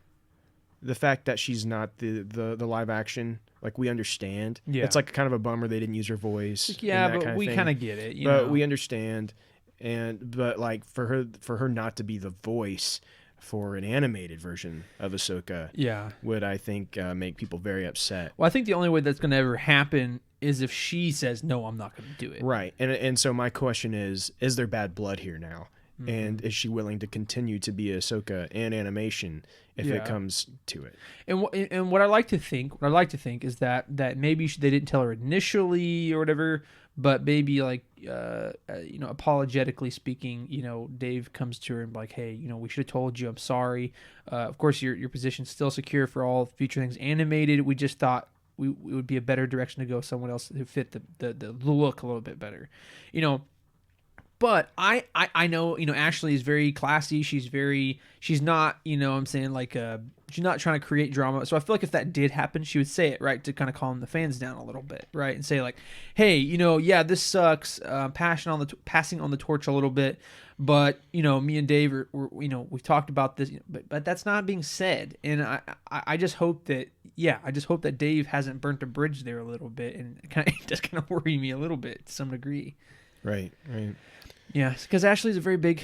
the fact that she's not the live action. Like, we understand. Yeah. It's like kind of a bummer they didn't use her voice. Yeah, but we kind of get it. But we understand. But like for her not to be the voice for an animated version of Ahsoka, would, I think, make people very upset. Well, I think the only way that's going to ever happen is if she says, no, I'm not going to do it. Right. And so my question is there bad blood here now? Mm-hmm. And is she willing to continue to be Ahsoka in animation if it comes to it? And what I like to think is that maybe they didn't tell her initially or whatever, but maybe apologetically speaking, Dave comes to her and like, hey, we should have told you. I'm sorry. Of course, your position's still secure for all future things animated. We just thought it would be a better direction to go. Someone else who fit the look a little bit better, But I know, Ashley is very classy. She's not, I'm saying, she's not trying to create drama. So I feel like if that did happen, she would say it, right, to kind of calm the fans down a little bit, right, and say like, hey, this sucks, passing on the torch a little bit, but me and Dave we've talked about this, but that's not being said, and I just hope that Dave hasn't burnt a bridge there a little bit, and it does kind of worry me a little bit to some degree. Right. Yeah, because Ashley's a very big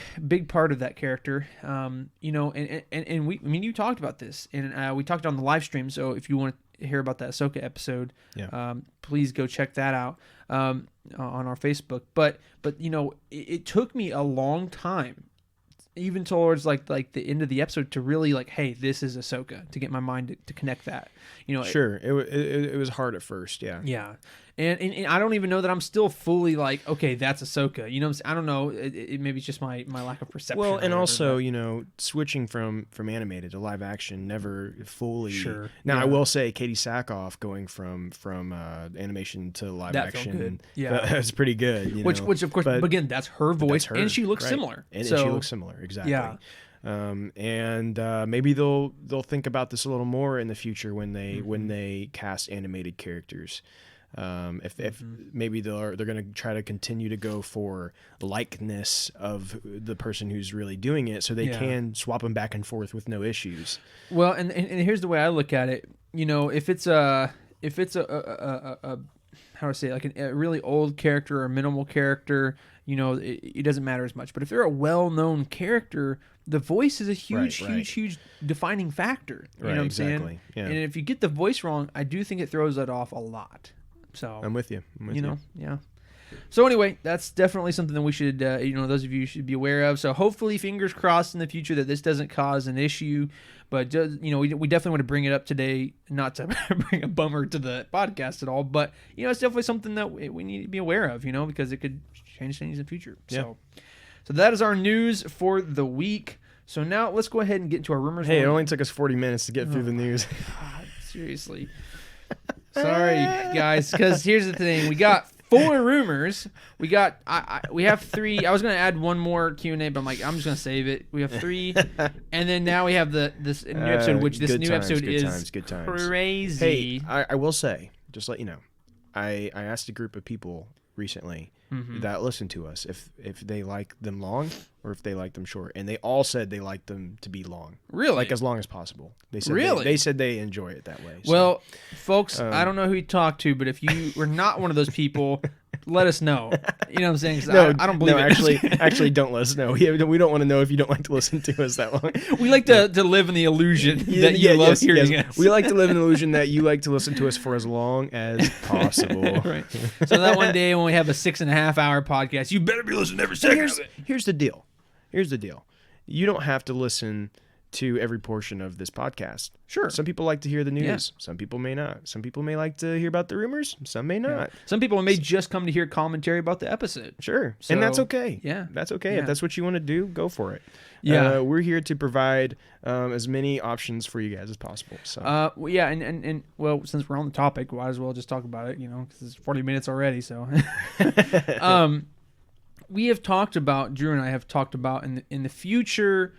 part of that character, and you talked about this, and we talked on the live stream. So if you want to hear about that Ahsoka episode, please go check that out on our Facebook. But it took me a long time, even towards like the end of the episode, to really hey, this is Ahsoka, to get my mind to connect that. Sure, it was hard at first. Yeah. And I don't even know that I'm still fully okay, that's Ahsoka. I don't know. It maybe it's just my lack of perception. Well, and also, switching from animated to live action never fully. Sure. Now, I will say, Katie Sackhoff going from animation to live action. Felt good. Yeah, that's pretty good. Which of course, but again, that's her voice, and she looks similar. And she looks similar, exactly. Yeah. And maybe they'll think about this a little more in the future when they cast animated characters. If maybe they're going to try to continue to go for likeness of the person who's really doing it, so they can swap them back and forth with no issues. Well, and here's the way I look at it. If it's a how do I say it, like a really old character or a minimal character, it doesn't matter as much. But if they're a well-known character, the voice is a huge defining factor. You know what I'm saying? Yeah. And if you get the voice wrong, I do think it throws that off a lot. So I'm with you. Yeah. So anyway, that's definitely something that we should, those of you should be aware of. So hopefully, fingers crossed in the future that this doesn't cause an issue. But we definitely want to bring it up today, not to bring a bummer to the podcast at all. But it's definitely something that we need to be aware of, because it could change things in the future. Yeah. So that is our news for the week. So now let's go ahead and get into our rumors. Hey, it only took us 40 minutes to get through the news. God, seriously. Sorry, guys, because here's the thing: we got 4 rumors. We have 3. I was gonna add one more Q&A, but I'm just gonna save it. We have 3, and then now we have this new episode, which this new episode is good times. Crazy. Hey, I will say, just let you know, I asked a group of people recently that listen to us if they like them long or if they like them short, and they all said they like them to be long. Really? Like as long as possible. They said really? They said they enjoy it that way. So. Well, folks, I don't know who you talk to, but if you were not one of those people, let us know. You know what I'm saying? 'Cause I don't believe it. Actually, don't let us know. We don't want to know if you don't like to listen to us that long. We like to live in the illusion that you love hearing us. We like to live in the illusion that you like to listen to us for as long as possible. Right. So that one day when we have a 6.5-hour podcast, you better be listening every second of it. Here's the deal. You don't have to listen to every portion of this podcast. Sure. Some people like to hear the news. Yeah. Some people may not. Some people may like to hear about the rumors. Some may not. Yeah. Some people may just come to hear commentary about the episode. Sure. So, and that's okay. Yeah. That's okay. Yeah. If that's what you want to do, go for it. Yeah. We're here to provide as many options for you guys as possible. So. And since we're on the topic, might as well just talk about it, because it's 40 minutes already. So, we have talked about, Drew and I have talked about in the future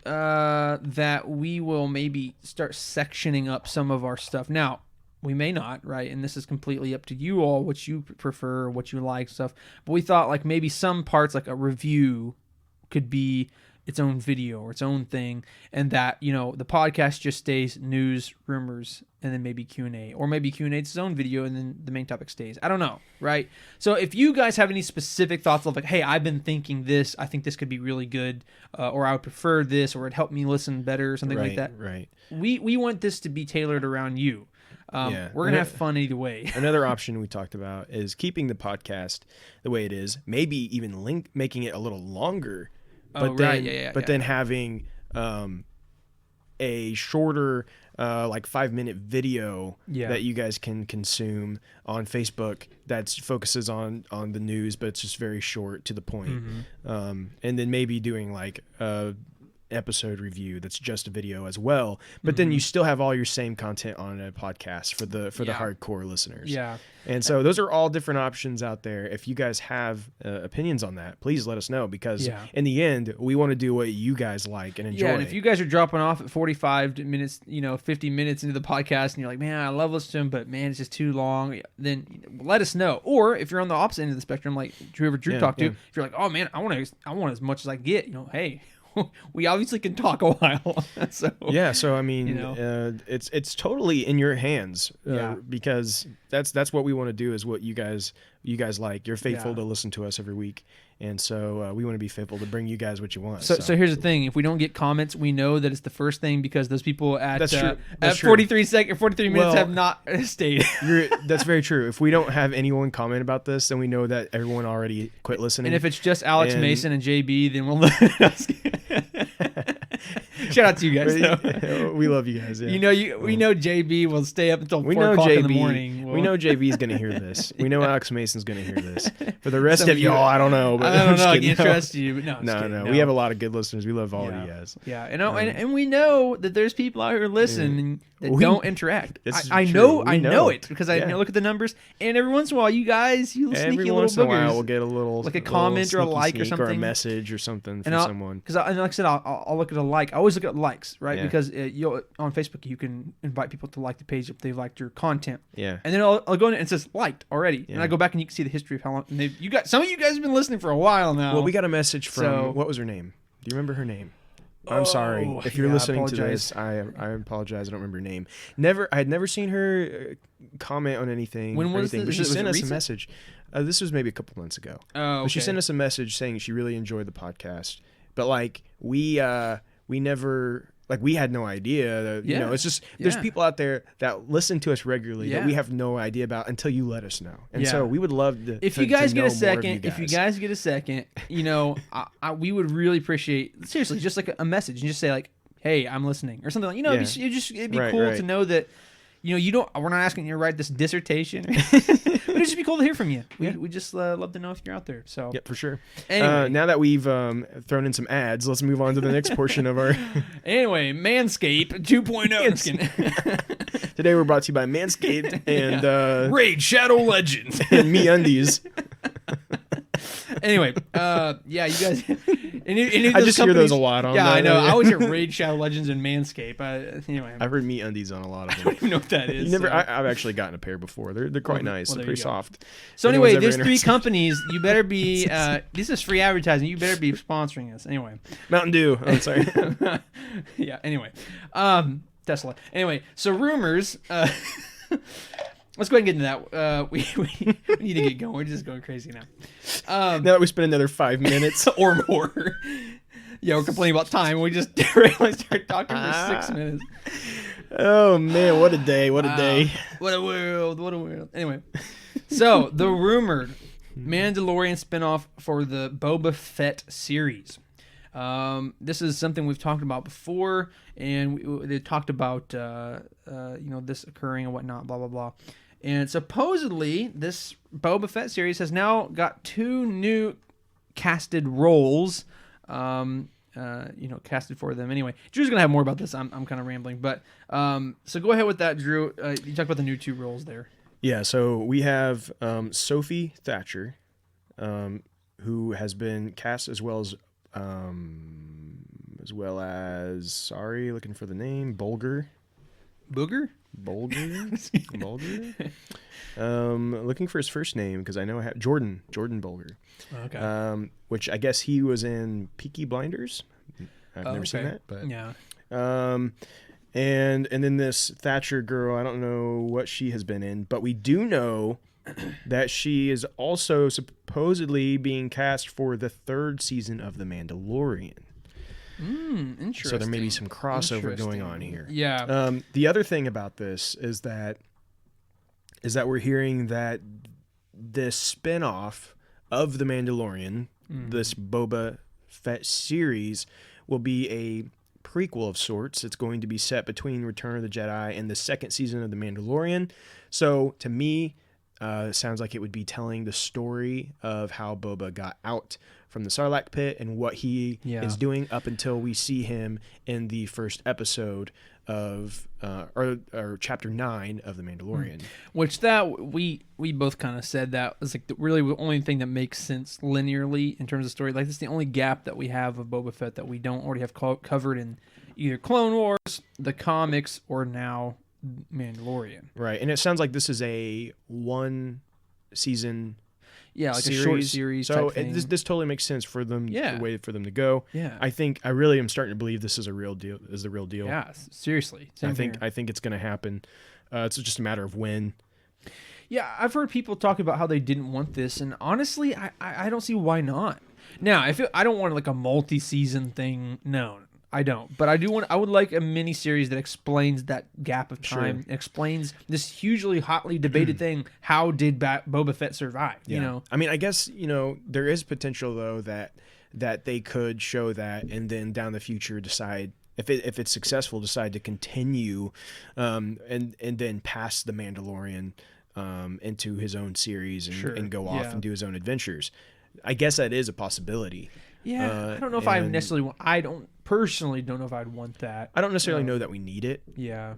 that we will maybe start sectioning up some of our stuff. Now, we may not, right? And this is completely up to you all, what you prefer, what you like, stuff. But we thought like maybe some parts, like a review, could be its own video or its own thing, and that the podcast just stays news, rumors, and then maybe Q&A, or maybe Q&A its own video and then the main topic stays. I don't know, right? So if you guys have any specific thoughts of like, hey, I've been thinking this, I think this could be really good, or I would prefer this, or it'd help me listen better, or something like that. Right. We want this to be tailored around you. We're gonna have fun either way. Another option we talked about is keeping the podcast the way it is, maybe even making it a little longer. But then having a shorter, like 5-minute video that you guys can consume on Facebook that focuses on the news, but it's just very short to the point. And then maybe doing like a episode review that's just a video as well. But then you still have all your same content on a podcast for the hardcore listeners. Yeah. And so those are all different options out there. If you guys have opinions on that, please let us know, because in the end, we want to do what you guys like and enjoy. Yeah, and if you guys are dropping off at 45 minutes, 50 minutes into the podcast, and you're like, man, I love listening to them, but man, it's just too long, then let us know. Or if you're on the opposite end of the spectrum, like Drew talked to, if you're like, oh man, I want as much as I get, hey, we obviously can talk a while. So I mean, it's totally in your hands, because that's what we want to do, is what you guys like. You're faithful to listen to us every week, and so we want to be faithful to bring you guys what you want. So here's the thing: if we don't get comments, we know that it's the first thing, because those people at 43 minutes have not stayed. That's very true. If we don't have anyone comment about this, then we know that everyone already quit listening. And if it's just Alex Mason and JB, then we'll let us. Shout out to you guys. We love you guys. Yeah. We know JB will stay up until 4 o'clock in the morning. We know JB's going to hear this. We know Alex Mason's going to hear this. For the rest of y'all, I don't know. But I don't know. I can't trust you. But no. We have a lot of good listeners. We love all of you guys. Yeah, and we know that there's people out here listening that don't interact. I know it because I look at the numbers, and every once in a while, you guys, you sneaky little boogers. Every once in a while, we'll get a little, like a comment or a like or something, or a message or something from someone. Because like I said, I'll look at a like. I always look at likes, right? Because on Facebook, you can invite people to like the page if they've liked your content. Yeah. And then I'll go in and it says liked already, and I go back and you can see the history of how long. And some of you guys have been listening for a while now. Well, we got a message from what was her name? Do you remember her name? I'm sorry if you're listening to this. I apologize. I don't remember her name. I had never seen her comment on anything. When was this? But she sent us a message. This was maybe a couple months ago. Oh, okay. But she sent us a message saying she really enjoyed the podcast. But like we never like we had no idea that, you know, it's just there's people out there that listen to us regularly that we have no idea about until you let us know. And so we would love to if you guys get a second, you know, we would really appreciate, seriously, just like a message and just say like, hey, I'm listening or something like, you know, it'd be cool to know that, you know, we're not asking you to write this dissertation. But it'd just be cool to hear from you. We just love to know if you're out there. So yeah, for sure. Anyway. Now that we've thrown in some ads, let's move on to the next portion of our... Anyway, Manscaped 2.0. Today we're brought to you by Manscaped and... Raid Shadow Legends. And MeUndies. Anyway, you guys... I just hear those a lot on I know. I always hear Raid Shadow Legends and Manscaped. Anyway. I've heard MeUndies on a lot of them. I don't even know what that is. I've actually gotten a pair before. They're quite nice. They're pretty soft. So anyway, there's 3 companies. You better be... this is free advertising. You better be sponsoring us. Anyway. Mountain Dew. I'm sorry. Yeah, anyway. Tesla. Anyway, so rumors... let's go ahead and get into that. We need to get going. We're just going crazy now. Now that we spend another 5 minutes or more. Yeah, we're complaining about time. We just randomly start talking for 6 minutes. Oh man, what a day! What a day! What a world! What a world! Anyway, so the rumored Mandalorian spinoff for the Boba Fett series. This is something we've talked about before, and they talked about this occurring and whatnot, blah blah blah. And supposedly, this Boba Fett series has now got 2 new casted roles. Casted for them anyway. Drew's gonna have more about this. I'm kind of rambling, but so go ahead with that, Drew. You talk about the new 2 roles there. Yeah, so we have Sophie Thatcher, who has been cast as well as looking for the name, Bulger. Booger? Bulger? Looking for his first name because I know I have Jordan Bulger. Okay. Which I guess he was in Peaky Blinders. I've never seen that, but yeah. And then this Thatcher girl, I don't know what she has been in, but we do know that she is also supposedly being cast for the 3rd season of The Mandalorian. Interesting. So there may be some crossover going on here. Yeah. The other thing about this is that we're hearing that this spin-off of The Mandalorian, this Boba Fett series, will be a prequel of sorts. It's going to be set between Return of the Jedi and the 2nd season of The Mandalorian. So to me, sounds like it would be telling the story of how Boba got out from the Sarlacc pit and what he is doing up until we see him in the first episode of or chapter 9 of The Mandalorian. Which that we both kind of said that was like really the only thing that makes sense linearly in terms of story. Like, this is the only gap that we have of Boba Fett that we don't already have covered in either Clone Wars, the comics, or now Mandalorian. Right, and it sounds like this is a 1 season like series. a short series. So type thing. This totally makes sense for them. The way for them to go. Yeah, I really am starting to believe this is a real deal. Is the real deal? Yeah, seriously. I think it's going to happen. It's just a matter of when. Yeah, I've heard people talk about how they didn't want this, and honestly, I don't see why not. Now, I don't want like a multi-season thing. No, I don't. But I would like a mini series that explains that gap of time, explains this hugely hotly debated thing. How did Boba Fett survive? Yeah. You know, I mean, I guess, there is potential though that they could show that, and then down the future decide if it's successful, decide to continue, and then pass the Mandalorian into his own series and go off and do his own adventures. I guess that is a possibility. Yeah, I don't know if I necessarily want... I don't personally don't know if I'd want that. I don't necessarily know that we need it. Yeah.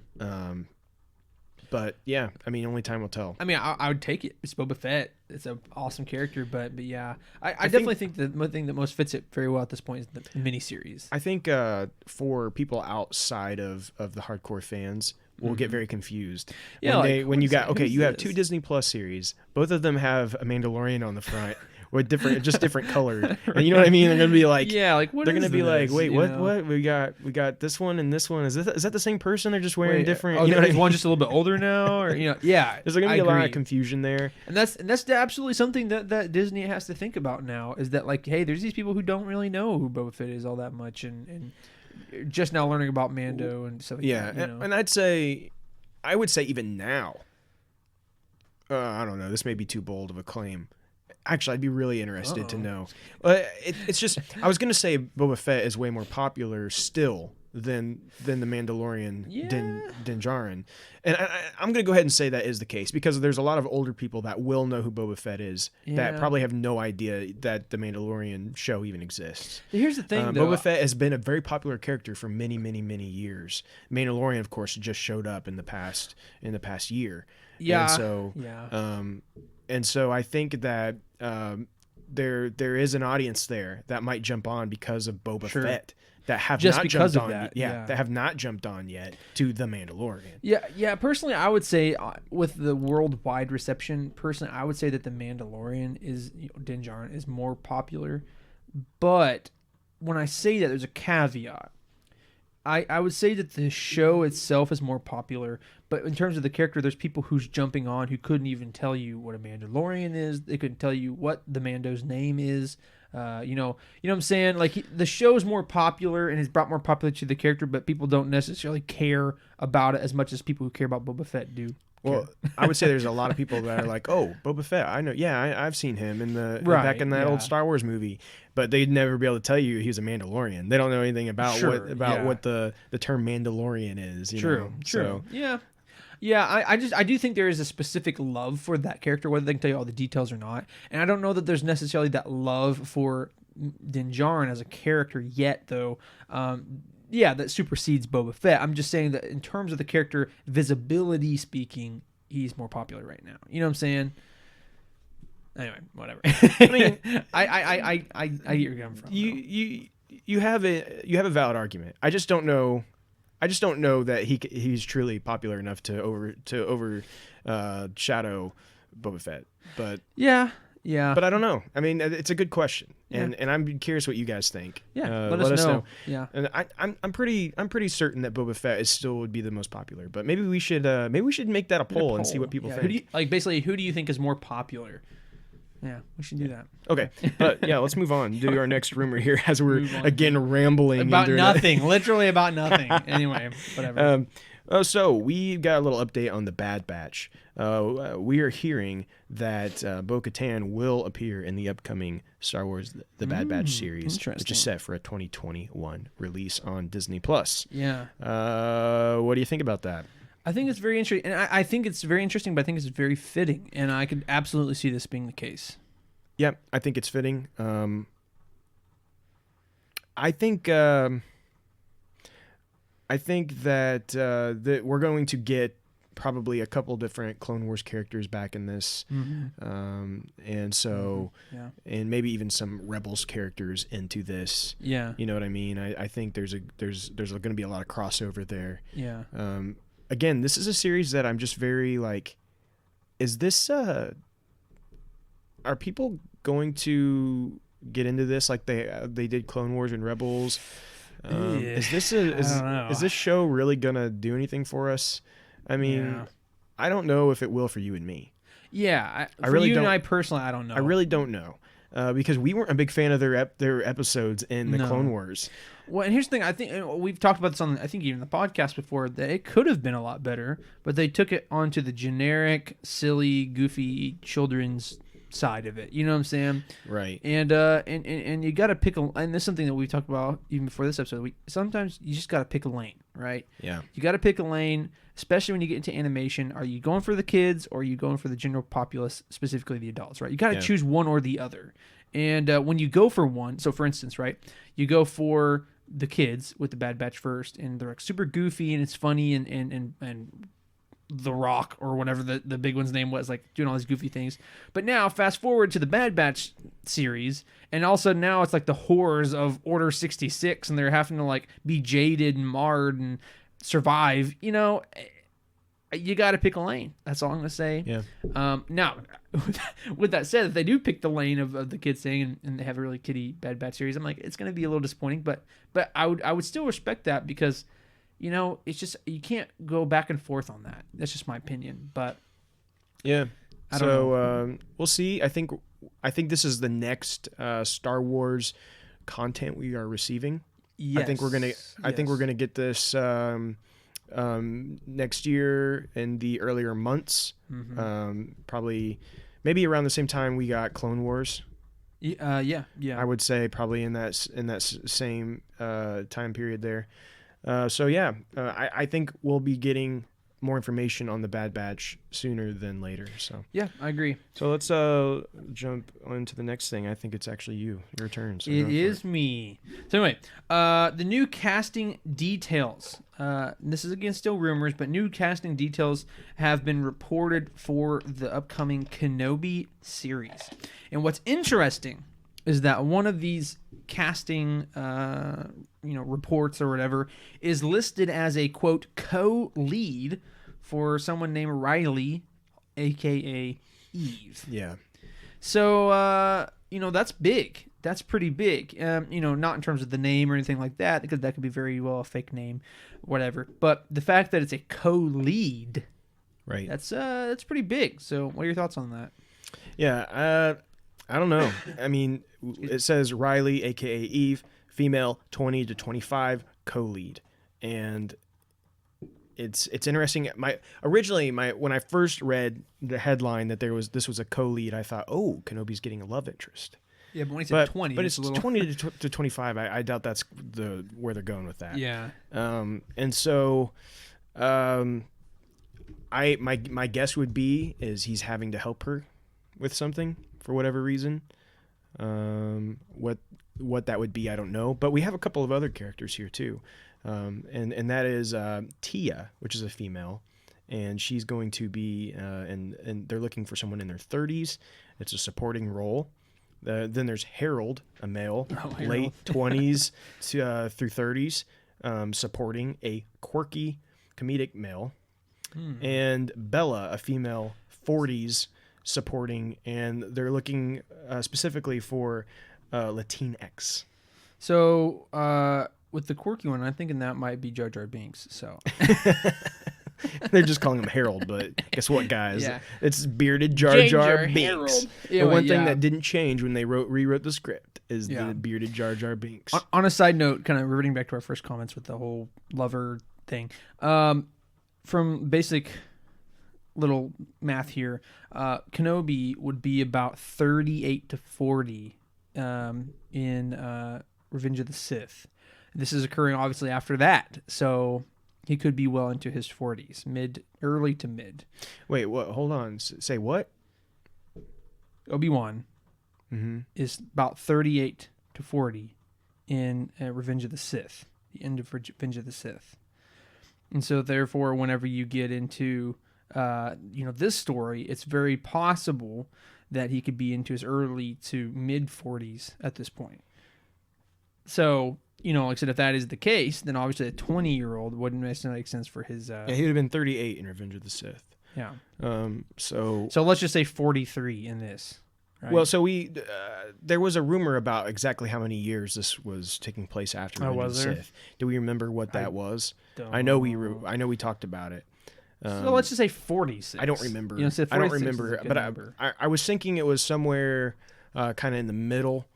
But yeah, I mean, only time will tell. I mean, I would take it. It's Boba Fett. It's an awesome character, but yeah, I definitely think the thing that most fits it very well at this point is the miniseries. I think for people outside of the hardcore fans, will get very confused. Yeah, when you have 2 Disney Plus series, both of them have a Mandalorian on the front. With different color, and you know what I mean. They're gonna be like, what they're gonna be this? like, wait, what? We got this one and this one. Is that the same person? They're just wearing different. You know, what I mean? One just a little bit older now, or there's gonna be a lot of confusion there, and that's absolutely something that Disney has to think about now. Is that like, hey, there's these people who don't really know who Boba Fett is all that much, and just now learning about Mando and stuff like Yeah, that. You know? and I would say even now, I don't know, this may be too bold of a claim. Actually, I'd be really interested to know. It's just, I was going to say Boba Fett is way more popular still than the Mandalorian Din Djarin. And I'm going to go ahead and say that is the case because there's a lot of older people that will know who Boba Fett is that probably have no idea that the Mandalorian show even exists. Here's the thing, though. Boba Fett has been a very popular character for many, many, many years. Mandalorian, of course, just showed up in the past year. Yeah. And so I think that there is an audience there that might jump on because of Boba Fett that have just not because jumped of on that, that have not jumped on yet to the Mandalorian. Yeah. Personally, I would say with the worldwide reception, I would say that the Mandalorian Din Djarin is more popular. But when I say that, there's a caveat. I would say that the show itself is more popular, but in terms of the character, there's people who's jumping on who couldn't even tell you what a Mandalorian is. They couldn't tell you what the Mando's name is. You know what I'm saying? Like the show's more popular and has brought more popularity to the character, but people don't necessarily care about it as much as people who care about Boba Fett do. Well, I would say there's a lot of people that are like, "Oh, Boba Fett, I know. Yeah, I've seen him in back in that old Star Wars movie," but they'd never be able to tell you he was a Mandalorian. They don't know anything about what the term Mandalorian is. True. So, yeah. I do think there is a specific love for that character, whether they can tell you all the details or not. And I don't know that there's necessarily that love for Din Djarin as a character yet, though. That supersedes Boba Fett. I'm just saying that in terms of the character visibility speaking, he's more popular right now. You know what I'm saying? Anyway, whatever. I mean, I get where you're coming from. You have a valid argument. I just don't know that he's truly popular enough to overshadow Boba Fett. But yeah. But I don't know. I mean, it's a good question, and I'm curious what you guys think. Yeah, let us know. Yeah, and I'm pretty certain that Boba Fett still would be the most popular. But maybe we should make that a poll and see what people think. Who do you think is more popular? Yeah, we should do that. Okay, but let's move on. Do our next rumor here as we're again rambling about nothing, literally about nothing. Anyway, whatever. So we got a little update on the Bad Batch. We are hearing that Bo-Katan will appear in the upcoming Star Wars The Bad Batch series, which is set for a 2021 release on Disney+. Yeah. What do you think about that? I think it's very interesting, and I think it's very interesting, but I think it's very fitting, and I could absolutely see this being the case. Yeah, I think it's fitting. I think that we're going to get probably a couple different Clone Wars characters back in this, and so and maybe even some Rebels characters into this. Yeah, you know what I mean. I think there's going to be a lot of crossover there. Yeah. Again, this is a series that I'm just very like, is this are people going to get into this like they did Clone Wars and Rebels? Is this show really gonna do anything for us? I mean, I don't know if it will for you and me. Yeah, I really don't. And I personally, I don't know. I really don't know because we weren't a big fan of their episodes in the Clone Wars. Well, and here's the thing. I think we've talked about this on, I think, even the podcast before, that it could have been a lot better, but they took it onto the generic, silly, goofy children's side of it. You know what I'm saying? Right. And you got to pick and this is something that we've talked about even before this episode. Sometimes you just got to pick a lane, right? Yeah. You got to pick a lane, especially when you get into animation. Are you going for the kids or are you going for the general populace, specifically the adults, right? You got to choose one or the other. And when you go for one, so for instance, right, you go for the kids with the Bad Batch first, and they're like super goofy and it's funny and The Rock or whatever the big one's name was, like doing all these goofy things. But now fast forward to the Bad Batch series, and also now it's like the horrors of Order 66, and they're having to like be jaded and marred and survive. You know, you got to pick a lane. That's all I'm gonna say. Yeah. Now, with that said, if they do pick the lane of the kids thing and they have a really kiddie Bad Batch series, I'm like, it's gonna be a little disappointing. But I would still respect that because, you know, it's just you can't go back and forth on that. That's just my opinion. But yeah, I don't know. We'll see. I think this is the next Star Wars content we are receiving. Yes. I think we're gonna get this next year in the earlier months. Probably maybe around the same time we got Clone Wars. Yeah. I would say probably in that same time period there. I think we'll be getting more information on the Bad Batch sooner than later. So yeah, I agree. So let's jump on to the next thing. I think it's actually your turn. So it is me. So anyway, the new casting details. This is again still rumors, but new casting details have been reported for the upcoming Kenobi series. And what's interesting is that one of these casting, reports or whatever is listed as a quote co-lead for someone named Riley, aka Eve. Yeah. So that's big. That's pretty big. Not in terms of the name or anything like that, because that could be very well a fake name, whatever. But the fact that it's a co-lead, right? That's pretty big. So, what are your thoughts on that? Yeah. I don't know. I mean, it says Riley, aka Eve, female, 20 to 25, co-lead, and it's interesting. When I first read the headline that this was a co-lead, I thought, oh, Kenobi's getting a love interest. Yeah, but when he said 20, but it's 20 to 25. I doubt that's where they're going with that. Yeah. And so, my guess would be is he's having to help her with something for whatever reason. What that would be, I don't know. But we have a couple of other characters here too, and that is Tia, which is a female, and she's going to be and they're looking for someone in their 30s. It's a supporting role. Then there's Harold, a male, late 20s through 30s, supporting a quirky comedic male, and Bella, a female, 40s, supporting, and they're looking specifically for Latinx. So with the quirky one, I'm thinking that might be Jar Jar Binks. So they're just calling him Harold, but guess what, guys? Yeah. It's bearded Jar Jar Binks. Harold. Yeah, the one thing that didn't change when they rewrote the script is Yeah. the bearded Jar Jar Binks. On a side note, kind of reverting back to our first comments with the whole lover thing, from basic little math here, Kenobi would be about 38 to 40 in Revenge of the Sith. This is occurring obviously after that, so he could be well into his 40s, early to mid. Wait, what? Hold on. Say what? Obi-Wan is about 38 to 40 in Revenge of the Sith, the end of Revenge of the Sith. And so therefore, whenever you get into this story, it's very possible that he could be into his early to mid 40s at this point. So, like I said, if that is the case, then obviously a 20-year-old wouldn't necessarily make sense for his... Yeah, he would have been 38 in Revenge of the Sith. Yeah. So let's just say 43 in this. Right? Well, so there was a rumor about exactly how many years this was taking place after Revenge of the Sith. Do we remember what that was? I know we talked about it. So let's just say 46. I don't remember. I don't remember, but I was thinking it was somewhere kind of in the middle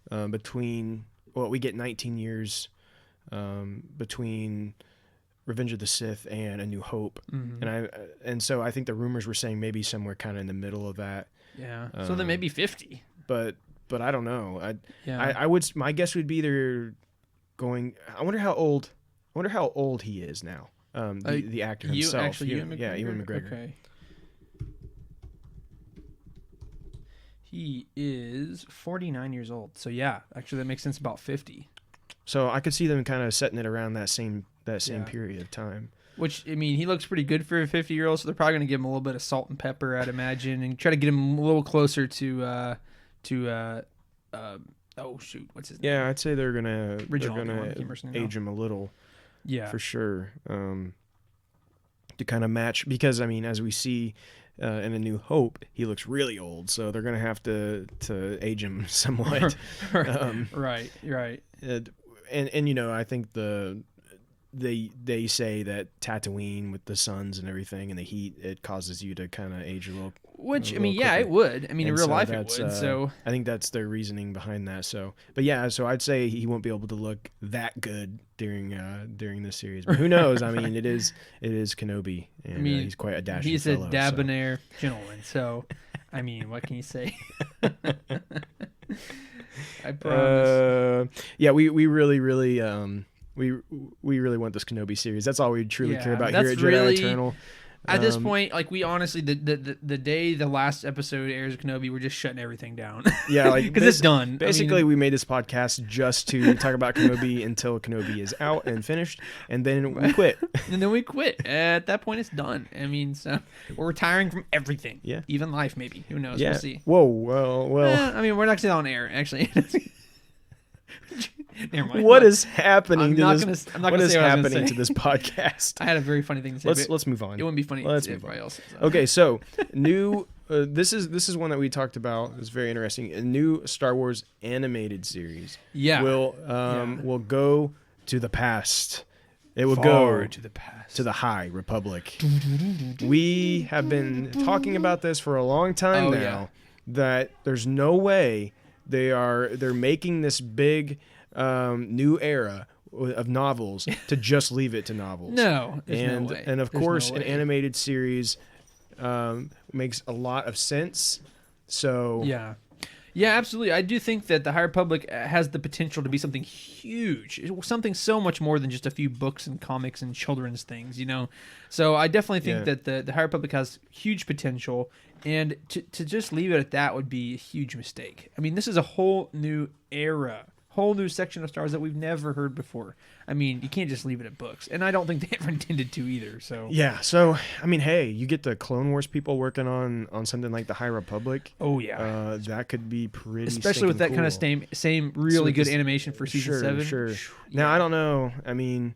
between. Well, we get 19 years between Revenge of the Sith and A New Hope, and so I think the rumors were saying maybe somewhere kind of in the middle of that. Yeah. So then maybe 50. But I don't know. I would. My guess would be they're going. I wonder how old he is now. The actor himself. Ewan McGregor. Okay. He is 49 years old. So yeah, actually that makes sense, about 50. So I could see them kind of setting it around that same period of time. Which, I mean, he looks pretty good for a 50-year-old, so they're probably going to give him a little bit of salt and pepper, I'd imagine, and try to get him a little closer to what's his name? Yeah, I'd say they're gonna Original age him a little. Yeah, for sure. To kind of match, because I mean, as we see in A New Hope, he looks really old, so they're gonna have to age him somewhat. Right. And I think they say that Tatooine with the suns and everything and the heat, it causes you to kind of age a little. Which, a I mean, little yeah, quicker. it would. I mean, in And real so life, it that's, would. So I think that's their reasoning behind that. So, but yeah, so I'd say he won't be able to look that good during this series. But who knows? I mean, it is Kenobi, and I mean, he's quite a dashing he's a fellow. debonair gentleman. So, I mean, what can you say? I promise. Yeah, we really we really want this Kenobi series. That's all we truly care about here at Jedi Eternal. At this point, like, we honestly, the day the last episode airs of Kenobi, we're just shutting everything down. Yeah, like because it's done. Basically, we made this podcast just to talk about Kenobi until Kenobi is out and finished, and then we quit. And then we quit. At that point, it's done. I mean, so we're retiring from everything. Yeah, even life, maybe. Who knows? Yeah. We'll see. Whoa, well. I mean, we're not saying on air, actually. Never mind. What is happening to what this podcast? I had a very funny thing to say. Let's move on. It wouldn't be funny Let's to move everybody on. else. So. Okay, so new. This is one that we talked about. It's very interesting. A new Star Wars animated series. Yeah. Will go to the past. It will Far go to the past, to the High Republic. We have been talking about this for a long time now. Yeah. That there's no way they're making this big new era of novels to just leave it to novels. No, there's no way. And of There's course, no an way. animated series makes a lot of sense. So yeah, absolutely. I do think that the High Republic has the potential to be something huge, something so much more than just a few books and comics and children's things, you know. So I definitely think that the High Republic has huge potential, and to just leave it at that would be a huge mistake. I mean, this is a whole new era, whole new section of Star Wars that we've never heard before. I mean, you can't just leave it at books, and I don't think they ever intended to either. So yeah, so I mean, hey, you get the Clone Wars people working on something like the High Republic. Oh yeah, that could be pretty, especially with that cool. kind of same really good animation for season 7. Sure. Yeah. Now I don't know. I mean,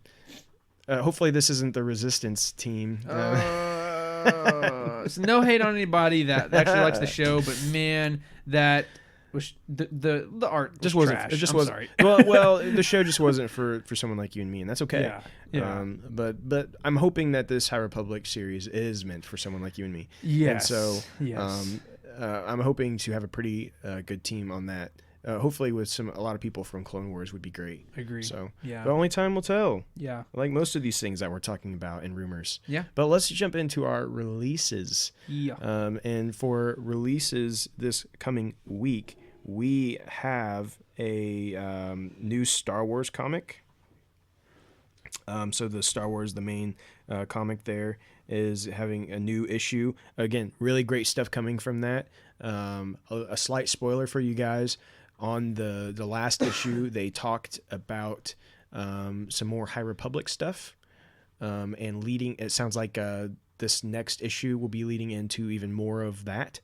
hopefully this isn't the Resistance team. So no hate on anybody that actually likes the show, but man, that was the art just was wasn't. trash. It just I'm wasn't. sorry. well, the show just wasn't for someone like you and me, and that's okay. Yeah. But I'm hoping that this High Republic series is meant for someone like you and me. Yes. And so, yes. I'm hoping to have a pretty good team on that. Hopefully, with a lot of people from Clone Wars would be great. Agree. So, yeah. but only time will tell. Yeah. Like most of these things that we're talking about in rumors. Yeah. But let's jump into our releases. Yeah. And for releases this coming week, we have a new Star Wars comic. So the Star Wars, the main comic there, is having a new issue. Again, really great stuff coming from that. A slight spoiler for you guys. On the last issue, they talked about some more High Republic stuff. And it sounds like this next issue will be leading into even more of that.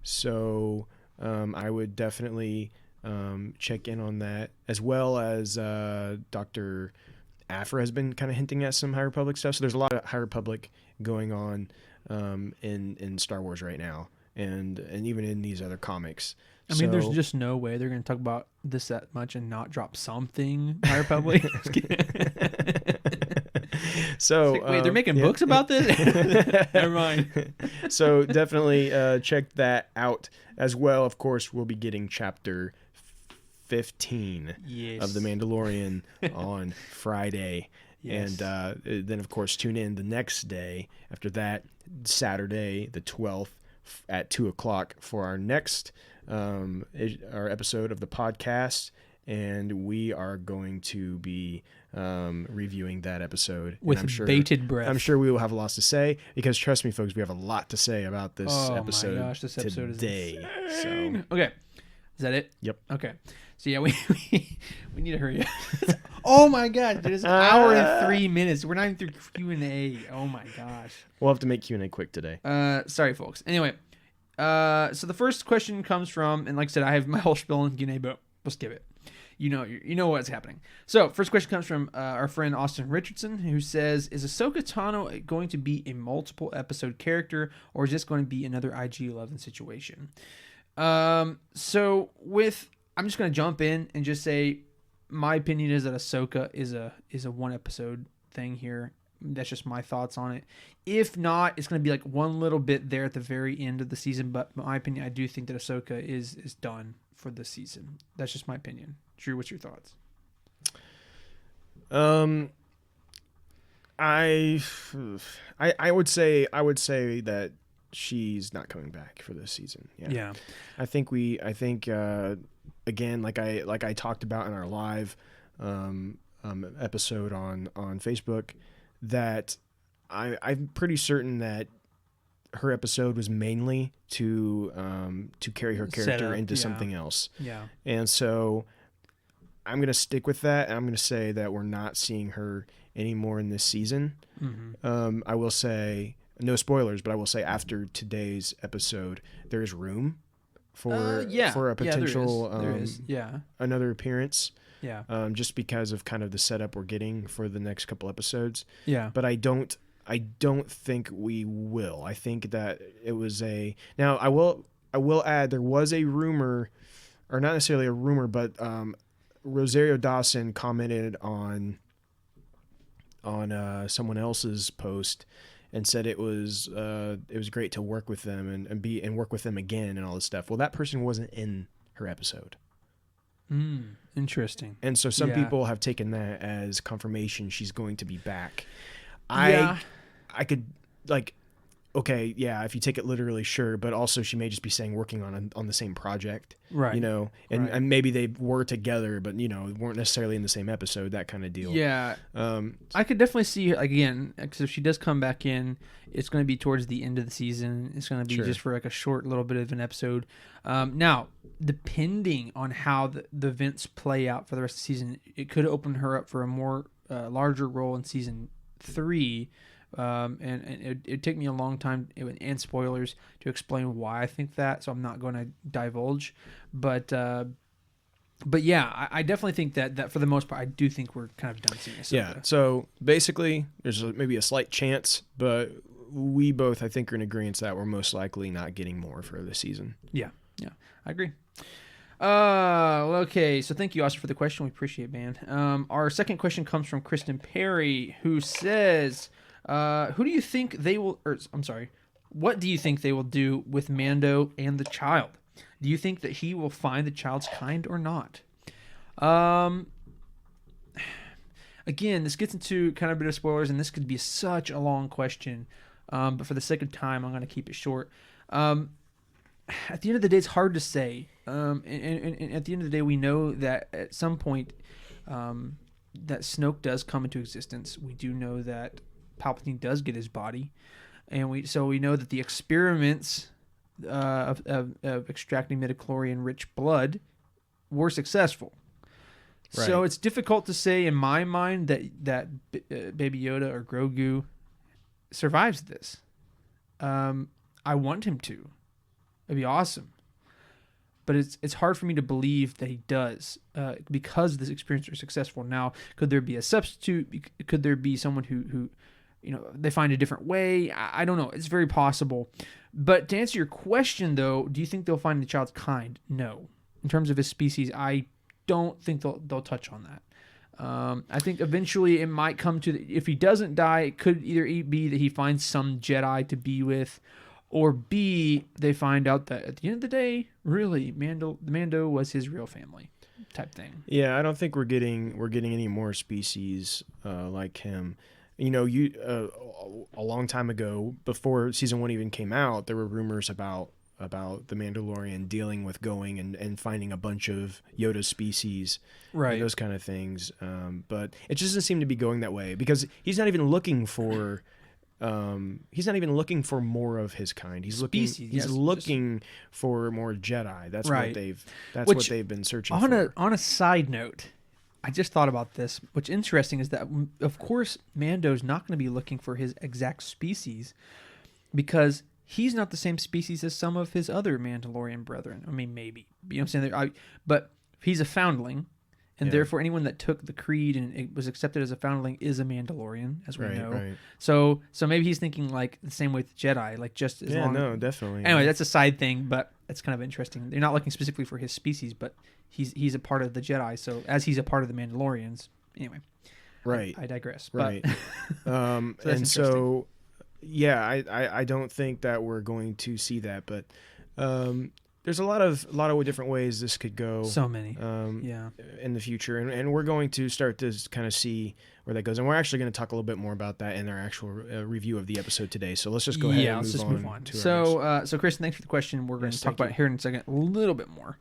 So I would definitely check in on that, as well as Dr. Afra has been kind of hinting at some High Republic stuff. So there's a lot of High Republic going on in Star Wars right now, and even in these other comics. I mean, there's just no way they're going to talk about this that much and not drop something High Republic. So like, wait, they're making books about this? Never mind. So definitely check that out as well. Of course, we'll be getting chapter 15 of The Mandalorian on Friday. Yes. And then, of course, tune in the next day after that, Saturday, the 12th at 2 o'clock for our next our episode of the podcast. And we are going to be reviewing that episode with bated breath. I'm sure we will have a lot to say, because trust me, folks, we have a lot to say about this episode. Oh my gosh, this episode today. Is insane. Okay, is that it? Yep. Okay, so yeah, we need to hurry up. Oh my gosh, dude, it's an hour and 3 minutes. We're not even through Q&A. Oh my gosh. We'll have to make Q&A quick today. Sorry, folks. Anyway, so the first question comes from, and like I said, I have my whole spiel in Q&A, but we'll skip it. You know what's happening. So, first question comes from our friend Austin Richardson, who says, is Ahsoka Tano going to be a multiple episode character, or is this going to be another IG-11 situation? I'm just going to jump in and just say, my opinion is that Ahsoka is a one episode thing here. That's just my thoughts on it. If not, it's going to be like one little bit there at the very end of the season. But in my opinion, I do think that Ahsoka is done for this season. That's just my opinion. Drew, what's your thoughts? I would say that she's not coming back for this season. Yeah. I think again, like I talked about in our live episode on Facebook, that I'm pretty certain that her episode was mainly to carry her character into something else. Yeah. And so I'm going to stick with that. And I'm going to say that we're not seeing her anymore in this season. Mm-hmm. I will say, no spoilers, but I will say after today's episode, there is room for a potential there is. another appearance. Yeah. Just because of kind of the setup we're getting for the next couple episodes. Yeah. But I don't think we will. I think that it was now I will add, there was a rumor, or not necessarily a rumor, but Rosario Dawson commented on someone else's post and said it was great to work with them and work with them again and all this stuff. Well, that person wasn't in her episode. Interesting. And so some people have taken that as confirmation she's going to be back. Yeah. I could, like, okay, yeah, if you take it literally, sure, but also she may just be saying working on the same project, right? You know, and maybe they were together, but weren't necessarily in the same episode, that kind of deal. Yeah. I could definitely see, again, because if she does come back in, it's going to be towards the end of the season. It's going to be just for like a short little bit of an episode. Now, depending on how the events play out for the rest of the season, it could open her up for a more larger role in season 3. And it'd take me a long time and spoilers to explain why I think that, so I'm not going to divulge. But yeah, I definitely think that for the most part, I do think we're kind of done seeing Ahsoka. Yeah. So basically, there's maybe a slight chance, but we both, I think, are in agreement that we're most likely not getting more for this season. Yeah, I agree. Okay, so thank you, Austin, for the question. We appreciate it, man. Our second question comes from Kristen Perry, who says, who do you think they will, what do you think they will do with Mando and the child? Do you think that he will find the child's kind or not? Again, this gets into kind of a bit of spoilers, and this could be such a long question. But for the sake of time, I'm going to keep it short. At the end of the day, it's hard to say. And at the end of the day, we know that at some point, that Snoke does come into existence. We do know that Palpatine does get his body, and we know that the experiments of extracting midichlorian rich blood were successful. Right. So it's difficult to say in my mind that Baby Yoda or Grogu survives this. I want him to. It'd be awesome. But it's hard for me to believe that he does because this experience are successful. Now, could there be a substitute? Could there be someone who they find a different way? I don't know. It's very possible. But to answer your question, though, do you think they'll find the child's kind? No. In terms of his species, I don't think they'll touch on that. I think eventually it might come to if he doesn't die, it could either be that he finds some Jedi to be with, or B, they find out that at the end of the day, really, Mando was his real family, type thing. Yeah, I don't think we're getting any more species like him. A long time ago, before season 1 even came out, there were rumors about the Mandalorian dealing with going and finding a bunch of Yoda species, right? Those kind of things. But it just doesn't seem to be going that way because he's not even looking for. He's not even looking for more of his kind. He's looking for more Jedi. That's right. what they've been searching for. On a side note, I just thought about this. What's interesting is that, of course, Mando's not going to be looking for his exact species because he's not the same species as some of his other Mandalorian brethren. I mean, maybe. You know what I'm saying? But he's a foundling. And therefore, anyone that took the creed and it was accepted as a foundling is a Mandalorian, as we know. Right. So maybe he's thinking like the same with Jedi, like just as long. Yeah, no, definitely. Anyway, that's a side thing, but it's kind of interesting. They're not looking specifically for his species, but he's a part of the Jedi. So as he's a part of the Mandalorians, anyway. Right. I digress. Right. But, and so, yeah, I don't think that we're going to see that, but there's a lot of different ways this could go. So many. In the future, and we're going to start to kind of see where that goes, and we're actually going to talk a little bit more about that in our actual review of the episode today. So let's just go ahead and move on. So Kristen, thanks for the question. We're going to talk about it here in a second a little bit more.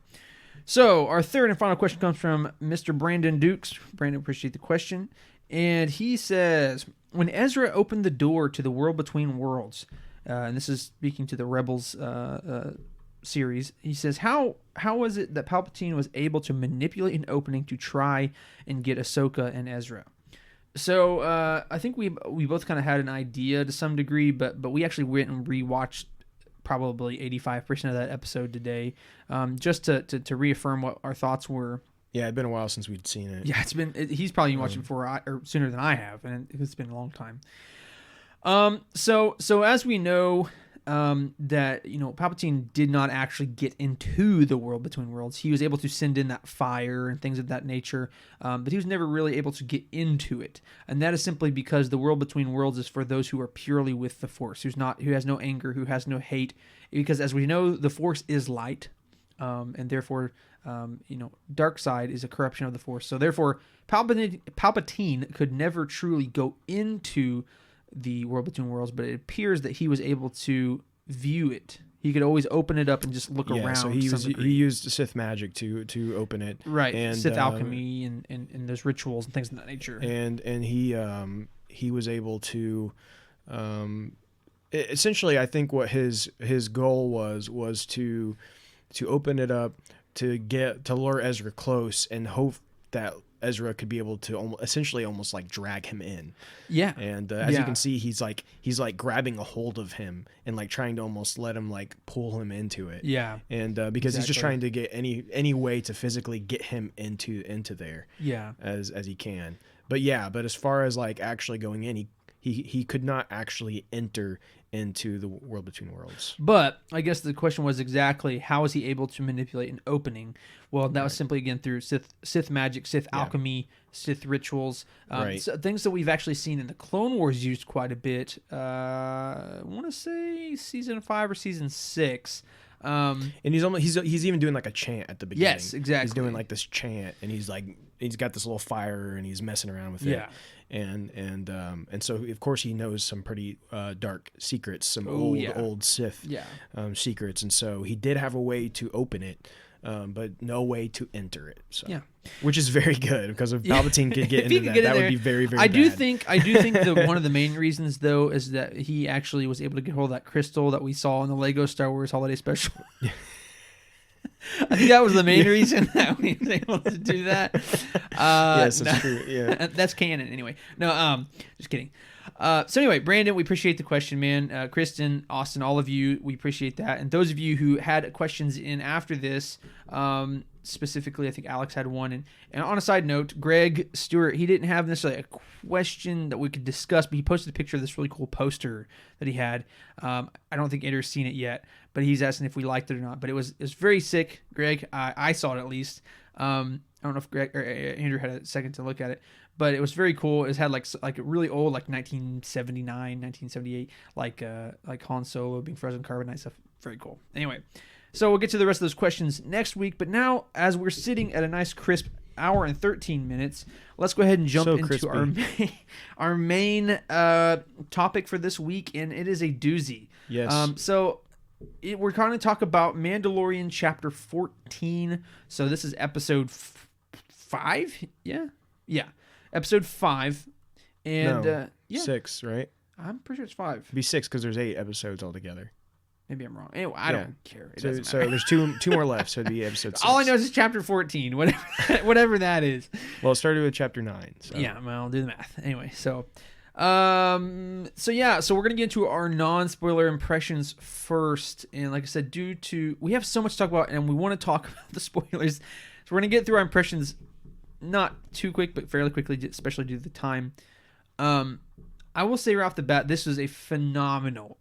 So our third and final question comes from Mr. Brandon Dukes. Brandon, appreciate the question. And he says, when Ezra opened the door to the world between worlds, and this is speaking to the Rebels series, he says, how was it that Palpatine was able to manipulate an opening to try and get Ahsoka and Ezra? So I think we both kind of had an idea to some degree, but we actually went and rewatched probably 85% of that episode today, just to reaffirm what our thoughts were. Yeah, it's been a while since we'd seen it. Yeah, he's probably been watching before or sooner than I have, and it's been a long time. So as we know, that Palpatine did not actually get into the world between worlds. He was able to send in that fire and things of that nature, but he was never really able to get into it. And that is simply because the world between worlds is for those who are purely with the Force, who has no anger, who has no hate. Because as we know, the Force is light, and therefore, dark side is a corruption of the Force. So therefore, Palpatine could never truly go into the world between worlds, but it appears that he was able to view it. He could always open it up and just look around. So he used Sith magic to open it, right? And Sith alchemy and those rituals and things of that nature. And he was able to, essentially, I think what his goal was to open it up to lure Ezra close and hope that Ezra could be able to essentially almost like drag him in. Yeah. And as you can see, he's like grabbing a hold of him and like trying to almost let him like pull him into it. Yeah. And because he's just trying to get any way to physically get him into there. Yeah. As he can. But as far as like actually going in, he could not actually enter into the world between worlds. But I guess the question was exactly how was he able to manipulate an opening? Well, that was simply again through Sith magic, Sith alchemy, Sith rituals, so things that we've actually seen in the Clone Wars used quite a bit. I want to say season 5 or season 6. And he's even doing like a chant at the beginning. Yes, exactly. He's doing like this chant, and he's got this little fire, and he's messing around with it. Yeah. And so of course he knows some pretty dark secrets, some old Sith secrets, and so he did have a way to open it, but no way to enter it. So which is very good, because if Palpatine could get into that would be very, very I do bad. think that one of the main reasons though is that he actually was able to get hold of that crystal that we saw in the Lego Star Wars Holiday Special. I think that was the main reason that we was able to do that. Yes, that's true. Yeah, that's canon anyway. No, just kidding. So anyway, Brandon, we appreciate the question, man. Kristen, Austin, all of you, we appreciate that. And those of you who had questions in after this, specifically, I think Alex had one. And on a side note, Greg Stewart, he didn't have necessarily a question that we could discuss, but he posted a picture of this really cool poster that he had. I don't think Andrew's seen it yet, but he's asking if we liked it or not. But it was very sick, Greg. I saw it at least. I don't know if Greg or Andrew had a second to look at it, but it was very cool. It had like a really old, like 1979, 1978, like Han Solo being frozen carbonite stuff. Very cool. Anyway, so we'll get to the rest of those questions next week. But now, as we're sitting at a nice crisp hour and 13 minutes, let's go ahead and jump into our main topic for this week, and it is a doozy. Yes. We're going to talk about Mandalorian Chapter 14. So this is episode 5? Yeah. Episode 5. And 6, right? I'm pretty sure it's 5. It'd be 6 because there's 8 episodes altogether. Maybe I'm wrong. Anyway, I don't care. It doesn't so matter. there's two more left, so it'd be episode 6. All I know is it's Chapter 14, whatever that is. Well, it started with Chapter 9. So. Yeah, well, I'll do the math. Anyway, so we're gonna get into our non-spoiler impressions first, and like I said, we have so much to talk about, and we want to talk about the spoilers, so we're gonna get through our impressions not too quick, but fairly quickly, especially due to the time. I will say right off the bat, this was a phenomenal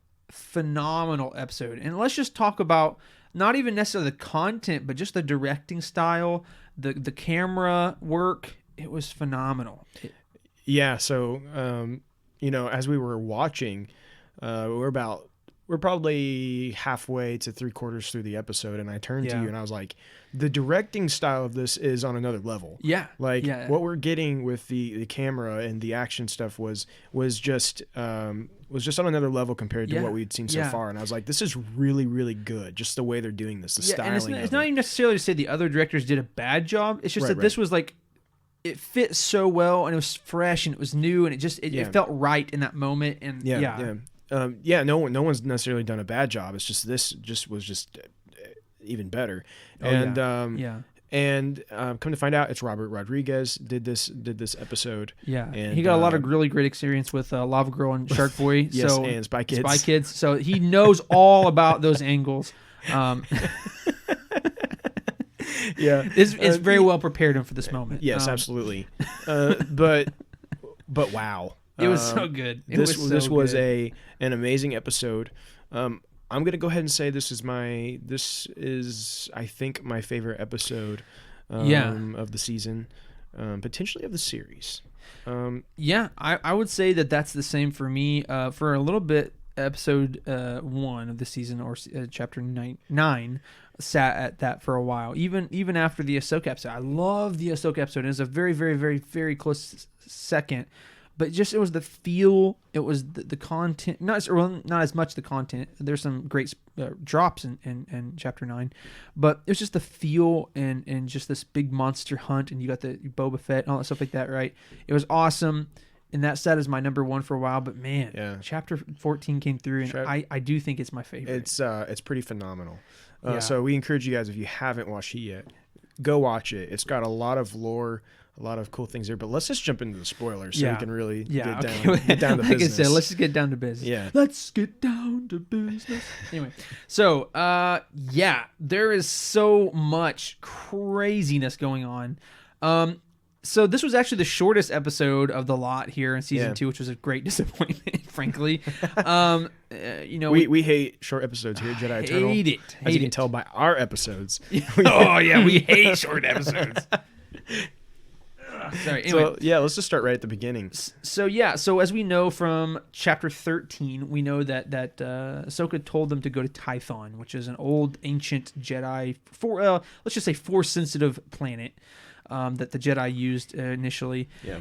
episode, and let's just talk about not even necessarily the content, but just the directing style, the camera work. It was phenomenal. Yeah. So, as we were watching, we're probably halfway to 3/4 through the episode, and I turned to you and I was like, the directing style of this is on another level. Yeah. Like what we're getting with the camera and the action stuff was just on another level compared to what we'd seen so far. And I was like, this is really, really good. Just the way they're doing this, the styling. And it's not even necessarily to say the other directors did a bad job. It's just that this was like, it fit so well, and it was fresh, and it was new, and it felt right in that moment. And no one's necessarily done a bad job. It's just this was even better. And come to find out, it's Robert Rodriguez did this episode. Yeah, and he got a lot of really great experience with Lava Girl and Shark Boy. Yes, so, and Spy Kids. So he knows all about those angles. Yeah, it's very well prepared him for this moment. Yes, absolutely. But wow, it was so good. This was an amazing episode. I'm gonna go ahead and say this is I think my favorite episode of the season, potentially of the series. I would say that's the same for me. For a little bit, episode 1 of the season, or chapter 9 sat at that for a while. Even after the Ahsoka episode, I love the Ahsoka episode. It was a very, very, very, very close second. But just it was the feel, it was the content, not as much the content. There's some great drops in chapter 9, but it was just the feel and just this big monster hunt, and you got the Boba Fett and all that stuff like that, right? It was awesome, and that set is my number 1 for a while. But man, chapter 14 came through, and I do think it's my favorite. It's pretty phenomenal. So we encourage you guys, if you haven't watched it yet, go watch it. It's got a lot of lore, a lot of cool things there, but let's just jump into the spoilers so we can really get down to business. Like I said, let's just get down to business. Yeah. Let's get down to business. Anyway, so, there is so much craziness going on. So this was actually the shortest episode of the lot here in season 2, which was a great disappointment, frankly. We hate short episodes here, Jedi Eternal. Hate it. As you can tell by our episodes. We hate short episodes. Sorry. Anyway. So let's just start right at the beginning. So as we know from chapter 13, we know that Ahsoka told them to go to Tython, which is an old ancient Jedi let's just say Force-sensitive planet that the Jedi used initially. Yeah.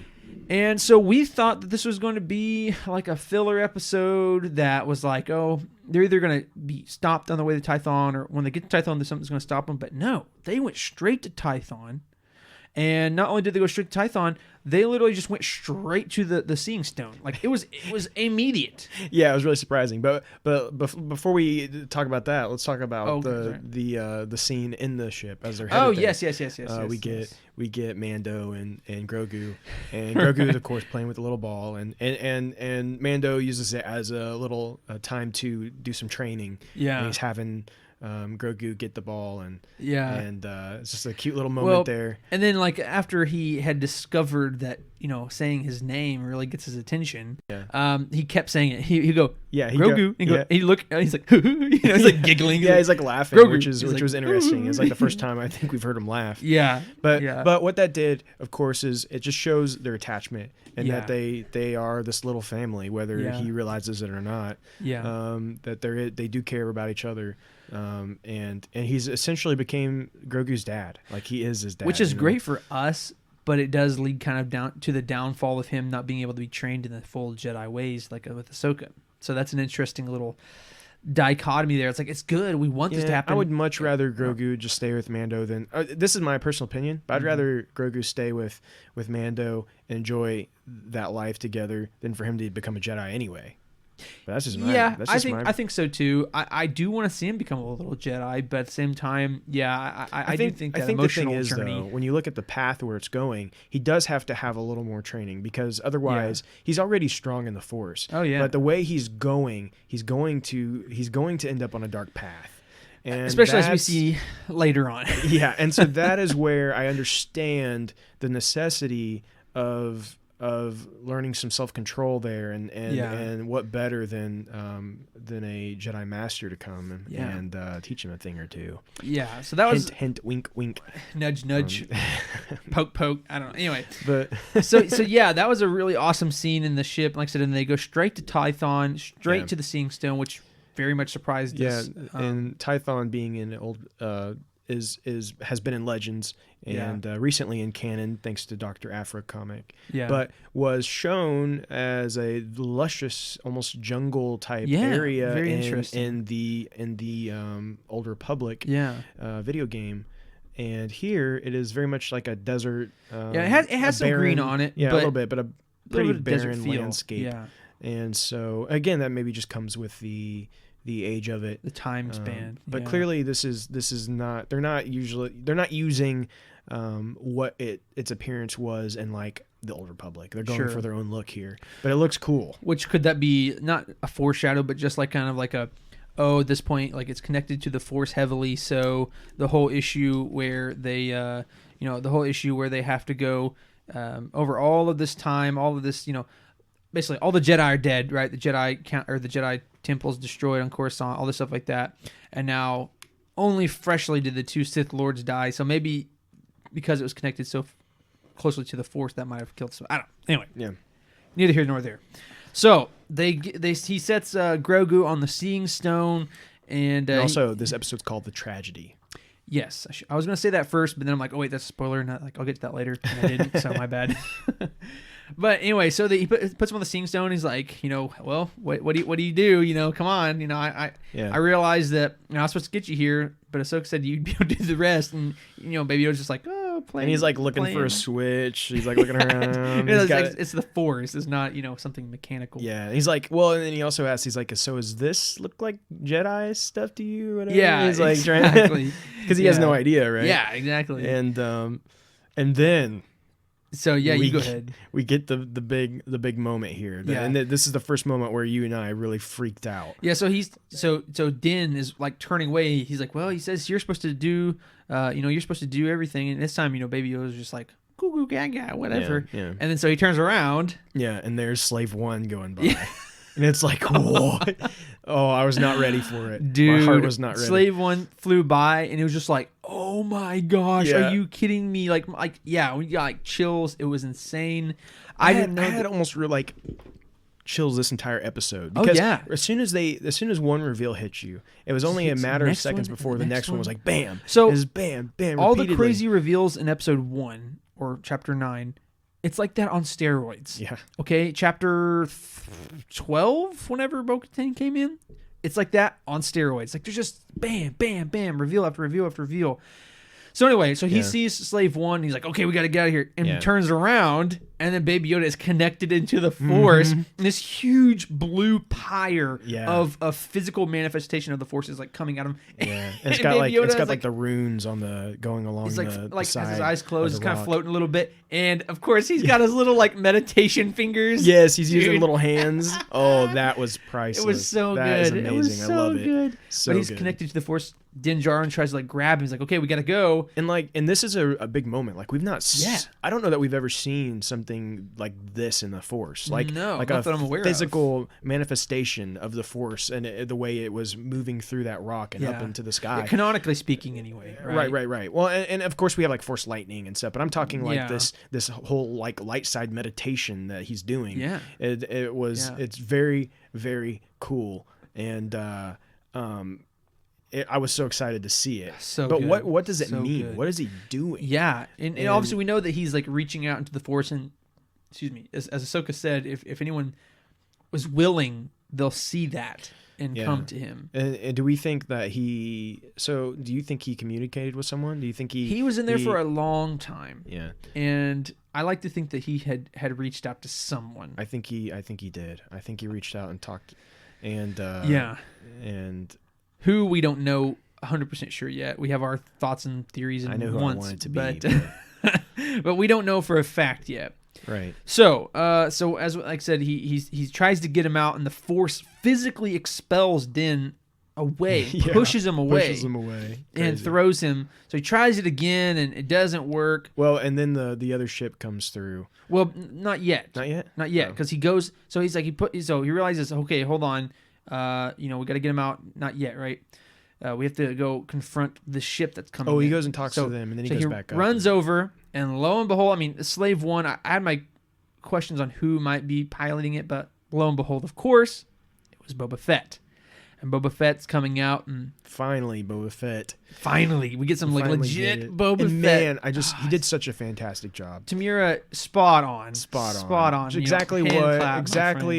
And so we thought that this was going to be like a filler episode that was like, they're either going to be stopped on the way to Tython, or when they get to Tython, something's going to stop them. But no, they went straight to Tython. And not only did they go straight to Tython, they literally just went straight to the Seeing Stone. Like it was immediate. Yeah, it was really surprising. But before we talk about that, let's talk about the scene in the ship as they're headed there. Yes. We get Mando and Grogu, and Grogu is of course playing with the little ball, and Mando uses it as a little time to do some training. Yeah, and he's having Grogu get the ball, and it's just a cute little moment there. And then like after he had discovered that saying his name really gets his attention, he kept saying it. He'd go Grogu, he'd look, he's like he's like giggling, he's like laughing, Grogu. which was interesting. It's like the first time I think we've heard him laugh. But what that did, of course, is it just shows their attachment, and that they are this little family, whether he realizes it or not. That they do care about each other. And he's essentially became Grogu's dad. Like he is his dad, which is great for us, but it does lead kind of down to the downfall of him not being able to be trained in the full Jedi ways, like with Ahsoka. So that's an interesting little dichotomy there. It's like, it's good. We want this to happen. I would much rather Grogu just stay with Mando than this is my personal opinion, but I'd rather Grogu stay with Mando and enjoy that life together than for him to become a Jedi anyway. But that's just my, I think so too. I do want to see him become a little Jedi, but at the same time, I do think that emotional the thing journey. Is, though, when you look at the path where it's going, he does have to have a little more training, because otherwise he's already strong in the Force. Oh yeah. But the way he's going to end up on a dark path. And especially as we see later on. And so that is where I understand the necessity of of learning some self-control there, and what better than a Jedi Master to come and teach him a thing or two. Yeah, so that was hint, wink, wink, nudge, nudge, poke, poke. I don't know. Anyway, but so yeah, that was a really awesome scene in the ship. Like I said, and they go straight to Tython, straight to the Seeing Stone, which very much surprised us. And Tython being in old has been in Legends and recently in canon thanks to Dr. Aphra comic. Yeah. But was shown as a luscious, almost jungle type area very interesting. in the Old Republic video game. And here it is very much like a desert. It has some green on it. Yeah, a little bit, but a pretty barren landscape. Yeah. And so again, that maybe just comes with the age of it, the time span. But clearly, this is not. They're not using what its appearance was in like the Old Republic. They're going for their own look here, but it looks cool. Which could that be not a foreshadow, but just like kind of like at this point, like it's connected to the Force heavily. So the whole issue where they, they have to go over all of this time, all of this, basically all the Jedi are dead, right? The Jedi temple's destroyed on Coruscant, all this stuff like that. And now only freshly did the 2 Sith Lords die. So maybe because it was connected so closely to the Force, that might have killed some. I don't know. Anyway. Yeah. Neither here nor there. So he sets Grogu on the Seeing Stone. And also, this episode's called The Tragedy. Yes. I was going to say that first, but then I'm like, oh, wait, that's a spoiler. And I'll get to that later. And I didn't, so my bad. But anyway, so he puts him on the Seeing Stone. He's like, well, what do you do? Come on, I realize that I was supposed to get you here, but Ahsoka said you'd be able to do the rest, and Baby Yoda's just like, oh, playing. And he's like looking for a switch. He's like looking around. It's the Force. It's not something mechanical. Yeah, he's like, well, and then he also asks, he's like, so is this look like Jedi stuff to you? Or whatever? Yeah, he's like, exactly, because he has no idea, right? Yeah, exactly. And then. So you go ahead. We get the big moment here, and this is the first moment where you and I really freaked out. Yeah. So Din is like turning away. He's like, well, he says you're supposed to do, you're supposed to do everything, and this time, Baby Yoda's just like, goo goo gaga, whatever. Yeah. And then so he turns around. Yeah, and there's Slave One going by. And it's like, whoa. Oh, I was not ready for it. Dude, my heart was not ready. Slave One flew by, and it was just like, oh my gosh, are you kidding me? Like, yeah, we got like chills. It was insane. I had almost like chills this entire episode. Because as soon as one reveal hits you, it was only a matter of seconds before the next one was like, bam. So it was bam, bam. All repeatedly. The crazy reveals in episode 1 or chapter 9. It's like that on steroids. Yeah. Okay, chapter 12, whenever Bo-Katan came in, it's like that on steroids. Like, there's just bam, bam, bam, reveal after reveal after reveal. So anyway, he sees Slave One. He's like, okay, we got to get out of here. And he turns around, and then Baby Yoda is connected into the Force. And this huge blue pyre of a physical manifestation of the Force is like coming at him. Yeah, and it's got like the runes on the going along he's the side. Has his eyes closed, he's kind of floating a little bit. And of course, he's got his little like meditation fingers. Yes, he's using little hands. Oh, that was priceless. It was so that good. Is amazing. It was so I love good. It. So but he's good. connected to the Force. Din Djarin tries to like grab him. He's like, okay, we got to go. And this is a big moment. Like we've not. I don't know that we've ever seen something like this in the Force. Like not a that I'm aware physical manifestation of the Force and the way it was moving through that rock and up into the sky. Yeah, canonically speaking, anyway. Right. Well, and of course we have like Force lightning and stuff. But I'm talking like this whole like light side meditation that he's doing. Yeah. It's very, very cool. And I was so excited to see it. What does it mean? Good. What is he doing? Yeah, and obviously we know that he's like reaching out into the Force. And as Ahsoka said, if anyone was willing, they'll see that and come to him. And do we think that he? So do you think he communicated with someone? Do you think he was in there for a long time? Yeah, and I like to think that he had reached out to someone. I think he did. I think he reached out and talked. And and. Who we don't know 100% sure yet. We have our thoughts and theories. I know who I want it to be, but we don't know for a fact yet. Right. So as like I said, he tries to get him out, and the Force physically expels Din away, Yeah, pushes him away, and and throws him. So he tries it again, and it doesn't work. Well, and then the other ship comes through. Well, not yet. Not yet? Not yet, because he goes. So he's like So he realizes, okay, hold on. We got to get him out. Not yet, right? We have to go confront the ship that's coming. Oh, he in. goes and talks to them, and then he goes back up. Runs over, and lo and behold, I mean, Slave One. I had my questions on who might be piloting it, but lo and behold, of course, it was Boba Fett. And Boba Fett's coming out, and finally, Boba Fett. Finally, we get some like legit Boba Fett. Man, he did such a fantastic job. Tamira, spot on. Exactly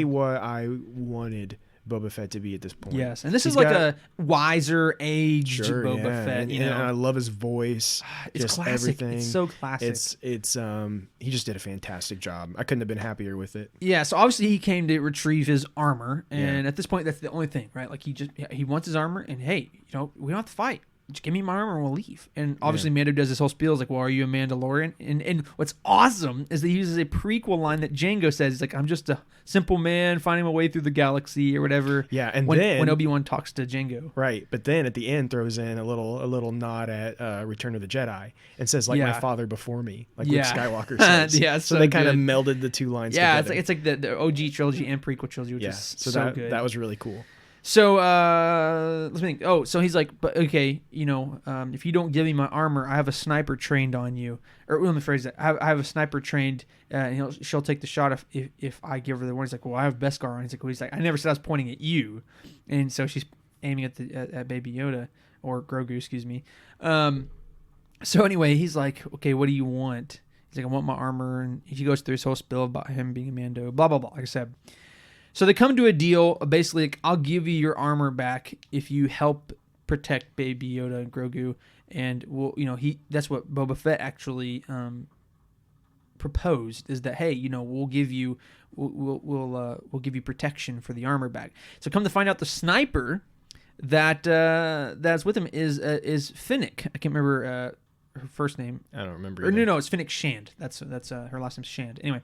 what I wanted Boba Fett to be at this point. Yes, and this is like a wiser, aged Boba Fett. And I love his voice. It's just classic. Everything. It's so classic. It's he just did a fantastic job. I couldn't have been happier with it. Yeah, so obviously he came to retrieve his armor, and at this point that's the only thing, right? Like he wants his armor, and hey, we don't have to fight. Just give me my armor and we'll leave. And obviously Mando does this whole spiel. He's like, well, are you a Mandalorian? And what's awesome is that he uses a prequel line that Jango says. He's like, I'm just a simple man finding my way through the galaxy or whatever. Yeah, and when Obi-Wan talks to Jango. Right, but then at the end throws in a little nod at Return of the Jedi and says, like my father before me, like Luke Skywalker says. Yeah, so they kind of melded the two lines together. Yeah, it's like the OG trilogy and prequel trilogy, which is so good. That was really cool. So let's think. Oh, so he's like, but okay, if you don't give me my armor, I have a sniper trained on you. Or let me phrase that. I have a sniper trained, and she'll take the shot if I give her the one. He's like, well, I have Beskar on. He's like, I never said I was pointing at you, and so she's aiming at Baby Yoda or Grogu, excuse me. So anyway, he's like, okay, what do you want? He's like, I want my armor, and he goes through his whole spiel about him being a Mando, blah blah blah. Like I said. So they come to a deal, basically, like, I'll give you your armor back if you help protect Baby Yoda and Grogu, and that's what Boba Fett actually proposed, is that, hey, we'll give you protection for the armor back. So come to find out, the sniper that's with him is Finnick. I can't remember her first name. I don't remember. Or no, it's Finnick Shand. That's her last name's Shand. Anyway,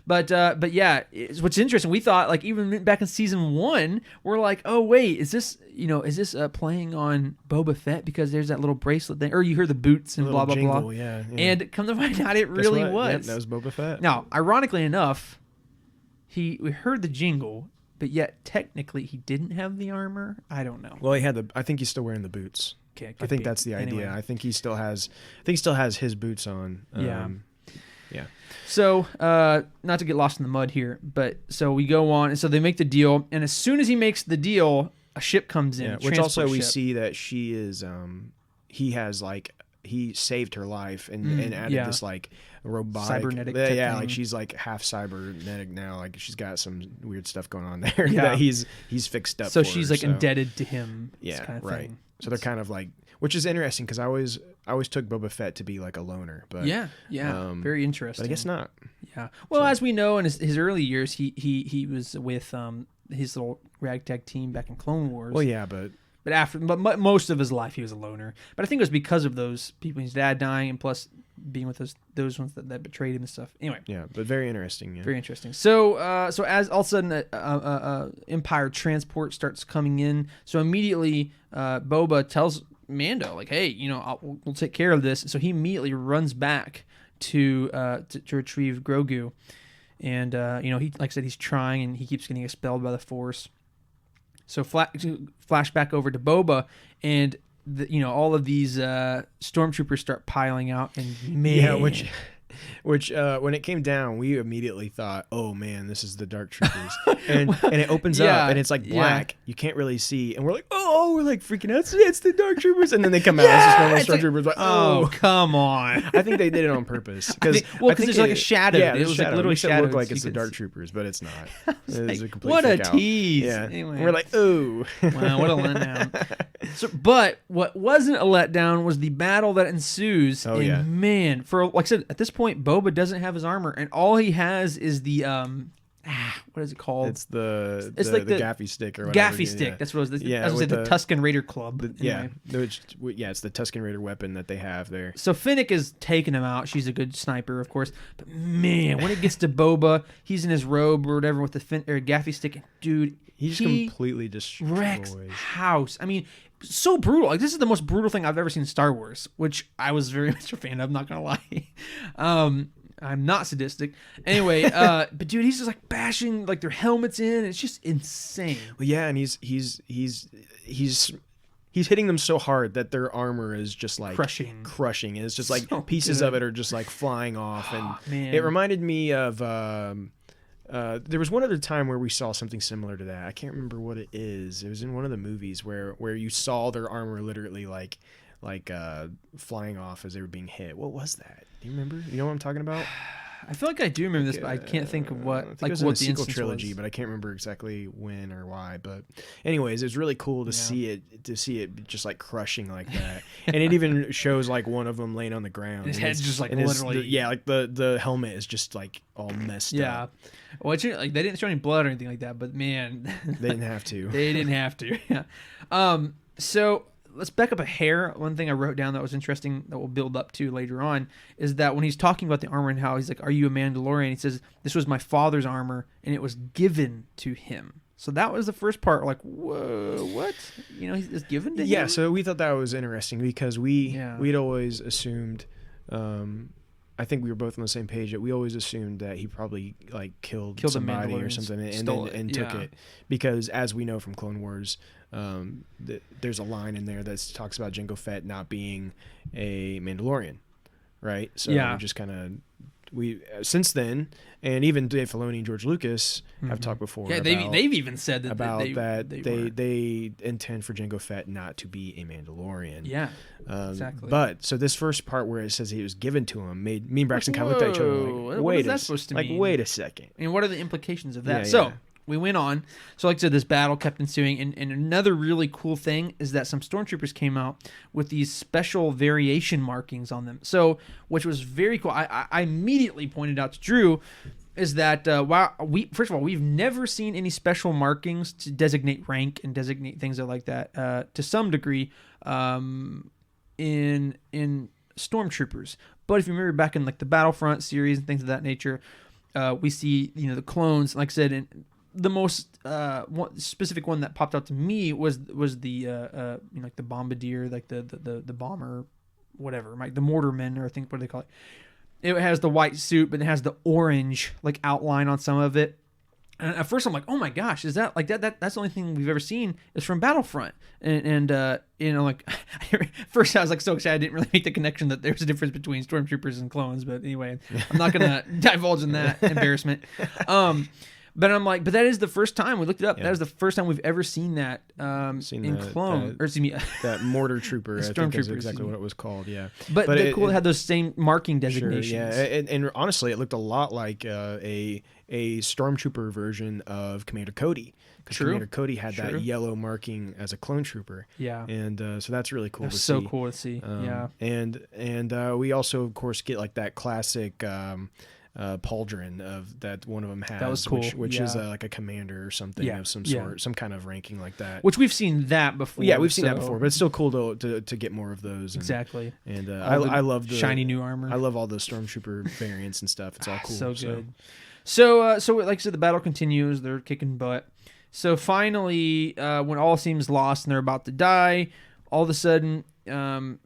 but yeah, what's interesting, we thought, like, even back in season 1, we're like, oh wait, is this playing on Boba Fett because there's that little bracelet thing, or you hear the boots and blah blah jingle, blah. Yeah. And come to find out, it really was. Yep, that was Boba Fett. Now, ironically enough, we heard the jingle, but yet technically he didn't have the armor. I don't know. Well, I think he's still wearing the boots. Okay, I think that's the idea. Anyway. I think he still has his boots on. Yeah. Yeah. So, not to get lost in the mud here, but so we go on, and so they make the deal, and as soon as he makes the deal, a ship comes in. Yeah, which also we see that she is, he saved her life and added this like robotic cybernetic thing. like she's like half cybernetic now. Like she's got some weird stuff going on there that he's fixed up. So for she's her, like indebted to him. Yeah, kind of right. Thing. So they're kind of like, which is interesting because I always took Boba Fett to be like a loner, but very interesting. But I guess not. Yeah. Well, as we know, in his early years, he was with his little ragtag team back in Clone Wars. Well, yeah, but most of his life he was a loner. But I think it was because of those people, his dad dying, and plus being with those ones that betrayed him and stuff. Anyway. Yeah, but very interesting. Yeah. Very interesting. So as all of a sudden Empire transport starts coming in, so immediately Boba tells Mando, like, hey, we'll take care of this. So he immediately runs back to retrieve Grogu, and he, like I said, he's trying, and he keeps getting expelled by the Force. So flash back over to Boba, and all of these stormtroopers start piling out, and which when it came down, we immediately thought, oh man, this is the Dark Troopers, and it opens up and it's like black, you can't really see, and we're like, we're like freaking out, it's the Dark Troopers, and then they come out as just normal stormtroopers, like, oh come on. I think they did it on purpose because there's like a shadow. Yeah, it was like literally shadow. It looked like it's the Dark Troopers, but it's not. It was a complete what a fake out. tease. Yeah, anyway. We're like, ooh, wow, what a letdown. But what wasn't a letdown was the battle that ensues. Man, for like I said, at this point, Boba doesn't have his armor, and all he has is the what is it called? It's the like the gaffy stick or whatever. Gaffy stick. That's what it was. Yeah, I was gonna say the Tusken Raider Club. Anyway. It's the Tusken Raider weapon that they have there. So Finnick is taking him out. She's a good sniper, of course. But man, when it gets to Boba, he's in his robe or whatever with the gaffy stick. And dude, he completely destroys wrecks house. I mean, so brutal. Like, this is the most brutal thing I've ever seen in Star Wars, which I was very much a fan of. I'm not gonna lie. I'm not sadistic. Anyway, but dude, he's just like bashing like their helmets in. It's just insane. Well, yeah, and he's hitting them so hard that their armor is just like crushing. And it's just like pieces of it are just like flying off. And it reminded me of there was one other time where we saw something similar to that. I can't remember what it is. It was in one of the movies where you saw their armor literally like flying off as they were being hit. What was that? Do you remember? You know what I'm talking about? I feel like I do remember this, but I can't think of what. I think it was in the sequel trilogy, but I can't remember exactly when or why. But anyways, it was really cool to see it just like crushing like that. And it even shows like one of them laying on the ground. His head's just like literally. Like the helmet is just like all messed up. Yeah. Well, like they didn't show any blood or anything like that, but man, they didn't have to. They didn't have to. Yeah. So let's back up a hair. One thing I wrote down that was interesting that we'll build up to later on is that when he's talking about the armor and how he's like, "Are you a Mandalorian?" He says, "This was my father's armor, and it was given to him." So that was the first part. Like, whoa, what? You know, it's given to him. Yeah. So we thought that was interesting because we'd always assumed. I think we were both on the same page that we always assumed that he probably like killed somebody or something and took it, because as we know from Clone Wars, there's a line in there that talks about Jango Fett not being a Mandalorian, right? So we just kind of since then, and even Dave Filoni and George Lucas have talked before. Yeah, they've even said that they intend for Jango Fett not to be a Mandalorian. Yeah, exactly. But so this first part where it says he was given to him made me and Braxton kind of looked at each other like, what is that supposed to mean? Wait a second. And what are the implications of that? We went on. So like I said, this battle kept ensuing. And another really cool thing is that some stormtroopers came out with these special variation markings on them. So, which was very cool. I immediately pointed out to Drew is that first of all, we've never seen any special markings to designate rank and designate things like that to some degree in stormtroopers. But if you remember back in like the Battlefront series and things of that nature, we see the clones. Like I said, the most specific one that popped out to me was the like the bombardier, like the bomber, whatever, like the mortarmen, or I think what do they call it. It has the white suit, but it has the orange like outline on some of it. And at first I'm like, oh my gosh, is that like that? That's the only thing we've ever seen is from Battlefront. And like first I was like so excited I didn't really make the connection that there's a difference between stormtroopers and clones. But anyway, I'm not gonna divulge in that embarrassment. But I'm like, but that is the first time we looked it up. Yeah. That is the first time we've ever seen that in clone, or excuse me, that mortar trooper. I think is exactly what it was called. Yeah, but it had those same marking designations. Sure, yeah, and honestly, it looked a lot like a stormtrooper version of Commander Cody. Because Commander Cody had that yellow marking as a clone trooper. Yeah, and so that's really cool to see. So cool to see. Yeah, and we also of course get like that classic. Pauldron of that one of them has, that was cool. which is like a commander or something of some sort, some kind of ranking like that. Which we've seen that before. Yeah, we've seen that before, but it's still cool to get more of those. Exactly. And I love the shiny new armor. I love all the stormtrooper variants and stuff. It's all cool. So good. So like I said, the battle continues. They're kicking butt. So finally, when all seems lost and they're about to die, all of a sudden, Din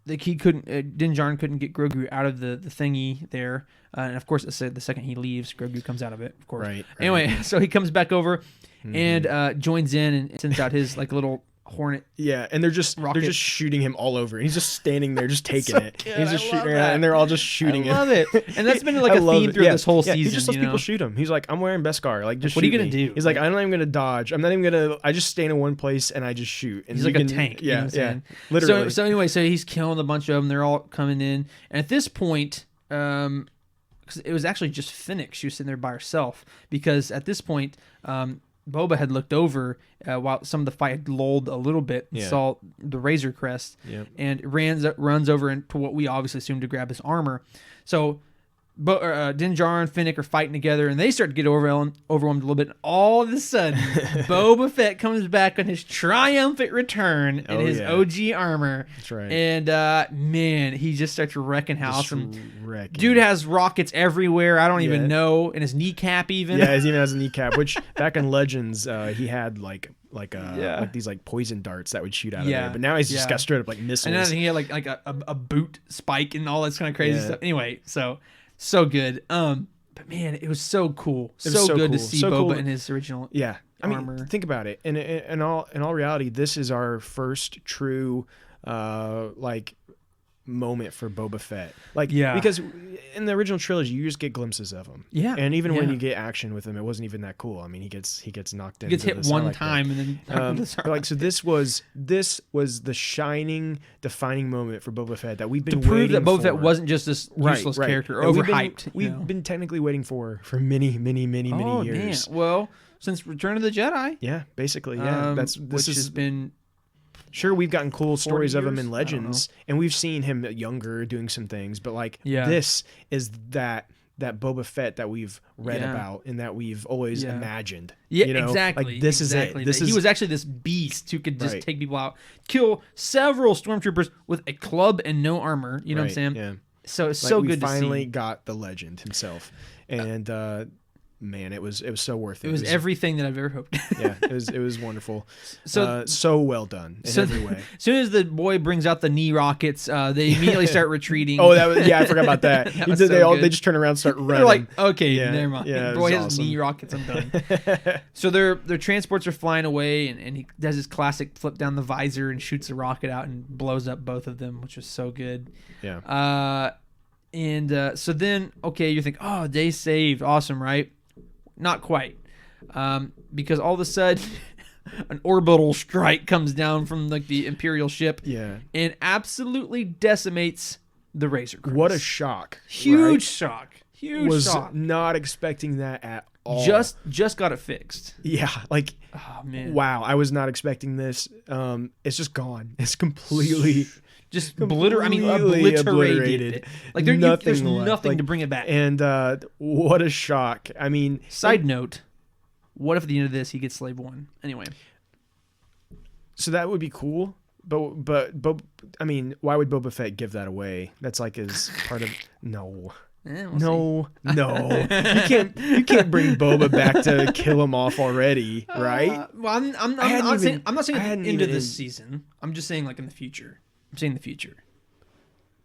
Djarin couldn't get Grogu out of the thingy there. And of course, the second he leaves, Grogu comes out of it, of course. Right. Anyway, so he comes back over and joins in and sends out his like little hornet. Yeah, and they're just shooting him all over. He's just standing there, just taking it. Good. He's just shooting, and they're all just shooting him. I love it, and that's been like a theme through this whole season. He just lets people shoot him. He's like, I'm wearing Beskar. Like, just what are you gonna me. do? He's like, I'm not even gonna dodge. I'm not even gonna. I just stand in one place and I just shoot. And he's like a tank. Yeah, yeah, literally. So anyway, so he's killing a bunch of them. They're all coming in, and at this point, because it was actually just Finnick. She was sitting there by herself because at this point, Boba had looked over while some of the fight had lulled a little bit and saw the Razor Crest and runs over into what we obviously assumed to grab his armor. So Din Djarin and Finnick are fighting together, and they start to get overwhelmed a little bit. And all of a sudden, Boba Fett comes back on his triumphant return in his OG armor. That's right. And man, he just starts wrecking house. Wrecking. Dude has rockets everywhere. I don't even know, and his kneecap even. Yeah, he even has a kneecap. Which back in Legends, he had like these like poison darts that would shoot out of there. But now he's just got straight up like missiles. And then I think he had like a boot spike and all this kind of crazy stuff. Anyway, so good. But man, it was so cool. So good to see Boba in his original armor. I mean, think about it. In all reality, this is our first true moment for Boba Fett. Because in the original trilogy, you just get glimpses of him. Yeah. And even when you get action with him, it wasn't even that cool. I mean, he gets knocked in. He gets hit one time and then so this was the shining, defining moment for Boba Fett that we've been to prove waiting that Boba for. Fett wasn't just this useless character, overhyped. We've been technically waiting for many years. Man. Well, since Return of the Jedi. Yeah, basically. Yeah, which has been. Sure, we've gotten cool stories of him in Legends, and we've seen him younger doing some things, but this is that Boba Fett that we've read about and that we've always imagined. Yeah, exactly. This is it. He was actually this beast who could just take people out, kill several stormtroopers with a club and no armor. You know what I'm saying? Yeah. So it's so good to see. We finally got the legend himself, and man, it was so worth it. It was everything that I've ever hoped. Yeah, it was wonderful. So well done in every way. As soon as the boy brings out the knee rockets, they immediately start retreating. Oh, I forgot about that. They just turn around and start running. They're like, okay, never mind. Yeah, boy has knee rockets. I'm done. So their transports are flying away, and he does his classic flip down the visor and shoots a rocket out and blows up both of them, which was so good. Yeah. So then, you think, oh, day saved, awesome, right? Not quite, because all of a sudden, an orbital strike comes down from the Imperial ship, and absolutely decimates the Razor Crest. What a shock! Huge shock! Huge shock! Was not expecting that at all. Just got it fixed. Yeah, oh man, wow! I was not expecting this. It's just gone. It's completely. Just obliterated. There's nothing to bring it back. And what a shock. I mean, side note, what if at the end of this he gets Slave 1? Anyway. So that would be cool. But I mean, why would Boba Fett give that away? That's like his part of no. We'll no. You can't bring Boba back to kill him off already, right? Well, I'm not saying at the end of this season. I'm just saying in the future. I'm saying the future.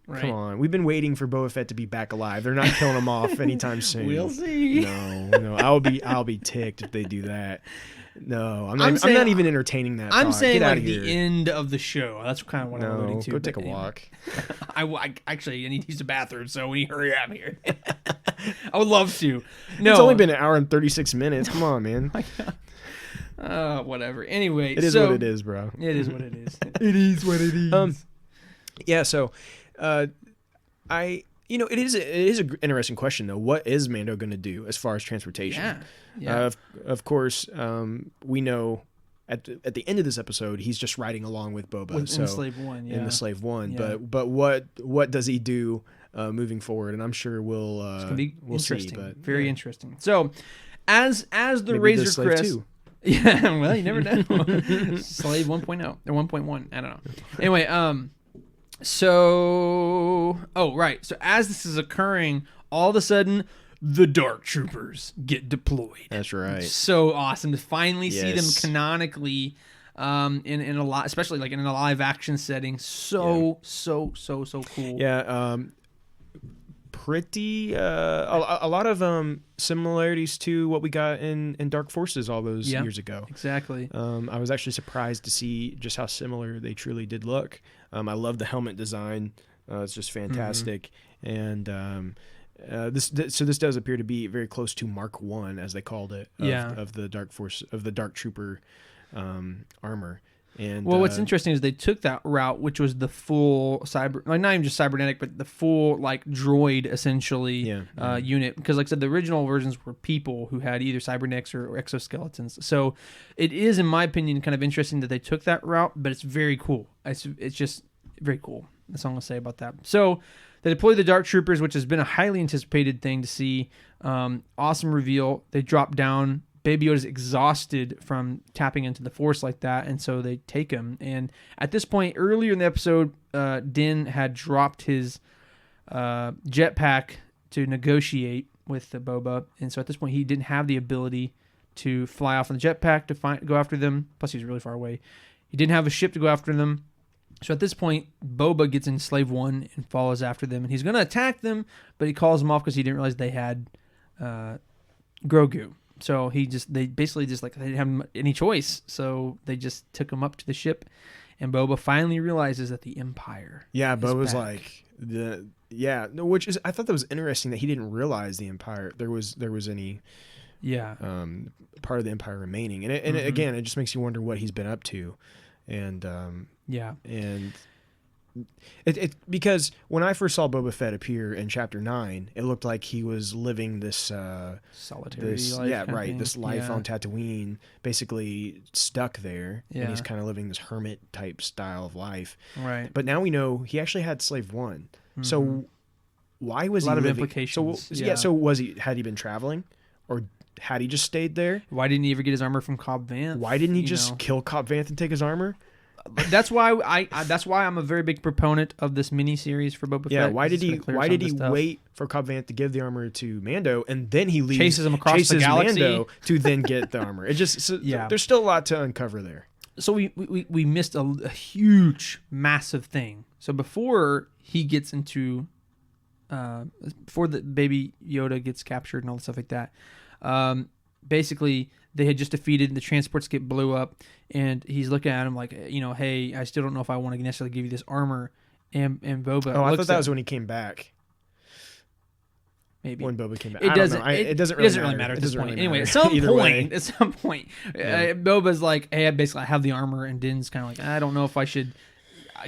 Right? Come on, we've been waiting for Boba Fett to be back alive. They're not killing him off anytime soon. We'll see. No, I'll be ticked if they do that. No, I'm not even entertaining that. I'm saying the end of the show. That's kind of what I'm alluding to. Go take a walk. I actually need to use the bathroom, so we hurry up here. I would love to. No, it's only been an hour and 36 minutes. Come on, man. Whatever. Anyway, it is what it is, bro. It is what it is. It is what it is. Yeah. So, it is an interesting question though. What is Mando going to do as far as transportation? Yeah. Of course, we know at the end of this episode he's just riding along with Boba in Slave 1. Yeah. In the Slave 1. Yeah. But what does he do moving forward? And I'm sure we'll see. But very interesting. So, as the maybe Razor Crest. 2. Yeah, well, you never know. Slave 1.0 or 1.1. I don't know. Anyway, so as this is occurring, all of a sudden the Dark Troopers get deployed. That's right. So awesome to finally see them canonically in a lot, especially in a live action setting. So cool. Yeah. Pretty a lot of similarities to what we got in Dark Forces all those years ago. Exactly. I was actually surprised to see just how similar they truly did look. I love the helmet design. It's just fantastic. Mm-hmm. And this does appear to be very close to Mark 1, as they called it, of the Dark Force, of the Dark Trooper armor. And what's interesting is they took that route, which was the full cyber, not even just cybernetic, but the full droid essentially unit. Because like I said, the original versions were people who had either cybernetics or exoskeletons. So it is, in my opinion, kind of interesting that they took that route, but it's very cool. It's just very cool. That's all I'm gonna say about that. So They deploy the Dark Troopers, which has been a highly anticipated thing to see. Awesome reveal. They drop down. Baby Yoda's exhausted from tapping into the Force like that, and so they take him. And at this point, earlier in the episode, Din had dropped his jetpack to negotiate with the Boba, and so at this point, he didn't have the ability to fly off on the jetpack to go after them. Plus, he's really far away. He didn't have a ship to go after them. So at this point, Boba gets in Slave One and follows after them, and he's going to attack them, but he calls them off because he didn't realize they had Grogu. So they basically they didn't have any choice. So they just took him up to the ship, and Boba finally realizes that the Empire. Yeah, Boba's back. which is, I thought that was interesting that he didn't realize the Empire there was any part of the Empire remaining, and again, it just makes you wonder what he's been up to, and It because when I first saw Boba Fett appear in Chapter 9, it looked like he was living this solitary life. This life on Tatooine, basically stuck there, and he's kind of living this hermit type style of life. Right. But now we know he actually had Slave One. So why was a lot he of living? implications? So had he been traveling, or had he just stayed there? Why didn't he ever get his armor from Cobb Vanth? Why didn't he just kill Cobb Vanth and take his armor? That's why that's why I'm a very big proponent of this mini series for Boba Fett. Yeah, why did he wait for Cobb Vanth to give the armor to Mando, and then he leaves, chases him across the galaxy Mando to then get the armor? It just there's still a lot to uncover there. So we missed a huge, massive thing. So before he gets into before the Baby Yoda gets captured and all the stuff like that, basically they had just defeated, the transports get blew up, and he's looking at him like, hey, I still don't know if I want to necessarily give you this armor. And Boba. Oh, I thought that was when he came back. Maybe when Boba came back. It doesn't. It doesn't really matter at it this doesn't point. really Anyway, matter. at some point, Boba's like, hey, I have the armor, and Din's kind of like, I don't know if I should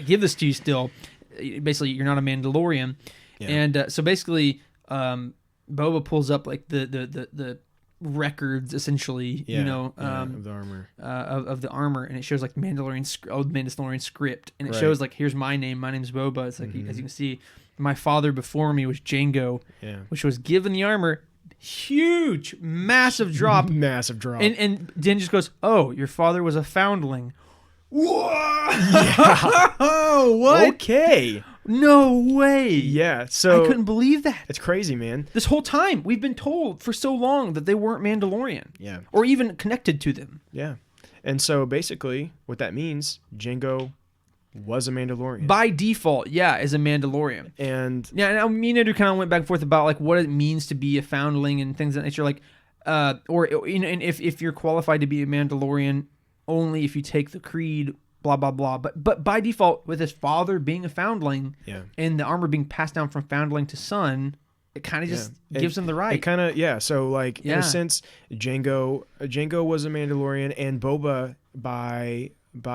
give this to you still. Basically, you're not a Mandalorian. Yeah. And so basically, Boba pulls up like the records, essentially, of the armor, of the armor, and it shows like old Mandalorian script, and it shows like, here's my name. My name's Boba. It's like, as you can see, my father before me was Jango, which was given the armor. Huge, massive drop, and Din just goes, "Oh, your father was a foundling." Whoa! Yeah. What? Okay. No way. Yeah. So I couldn't believe that. It's crazy, man. This whole time we've been told for so long that they weren't Mandalorian. Yeah. Or even connected to them. Yeah. And so basically, what that means, Jango was a Mandalorian by default. Yeah, as a Mandalorian. And me and Andrew kind of went back and forth about like what it means to be a foundling and things of that nature. Like, and if you're qualified to be a Mandalorian, only if you take the creed, blah blah blah. But by default, with his father being a foundling, and the armor being passed down from foundling to son, it kind of just gives him the right. It kind of So like in a sense, Jango was a Mandalorian, and Boba by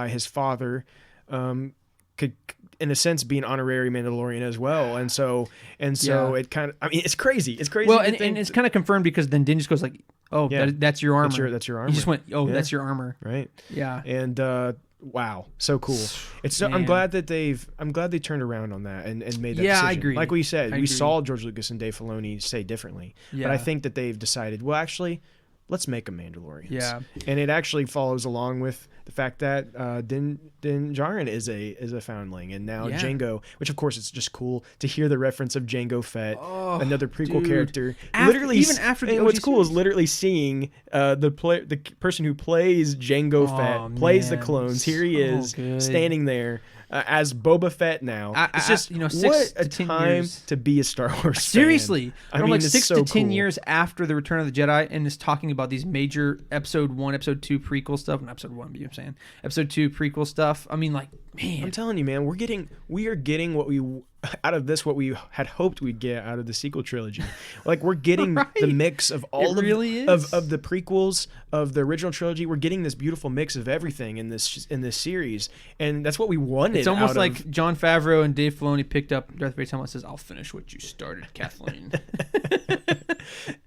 his father, could in a sense be an honorary Mandalorian as well. And so it kind of, I mean, it's crazy. It's crazy. Well, and it's kind of confirmed because then Din just goes like, "Oh, that's your armor. That's your armor." He just went, "Oh, that's your armor." Right. Yeah. And wow, so cool. I'm glad they turned around on that and made that decision. I agree. Like we said, we saw George Lucas and Dave Filoni say differently. Yeah. But I think that they've decided, well, actually, let's make them Mandalorians. Yeah. And it actually follows along with the fact that Din Djarin is a foundling, and now Jango, which of course it's just cool to hear the reference of Jango Fett, another prequel character. What's cool is literally seeing the person who plays Jango Fett plays the clones. Here he is standing there. As Boba Fett now. It's just, what a time to be a Star Wars Seriously. fan. Like 6 to 10 years after the Return of the Jedi, and is talking about these major Episode 1, Episode 2 prequel stuff. Not Episode 1, but you know what I'm saying. Episode 2 prequel stuff. I mean, like, man. I'm telling you, man, we are getting what we out of this, what we had hoped we'd get out of the sequel trilogy. Like, we're getting the mix of all of the prequels of the original trilogy. We're getting this beautiful mix of everything in this series, and that's what we wanted. It's almost like Jon Favreau and Dave Filoni picked up Darth Vader's helmet and says, "I'll finish what you started, Kathleen."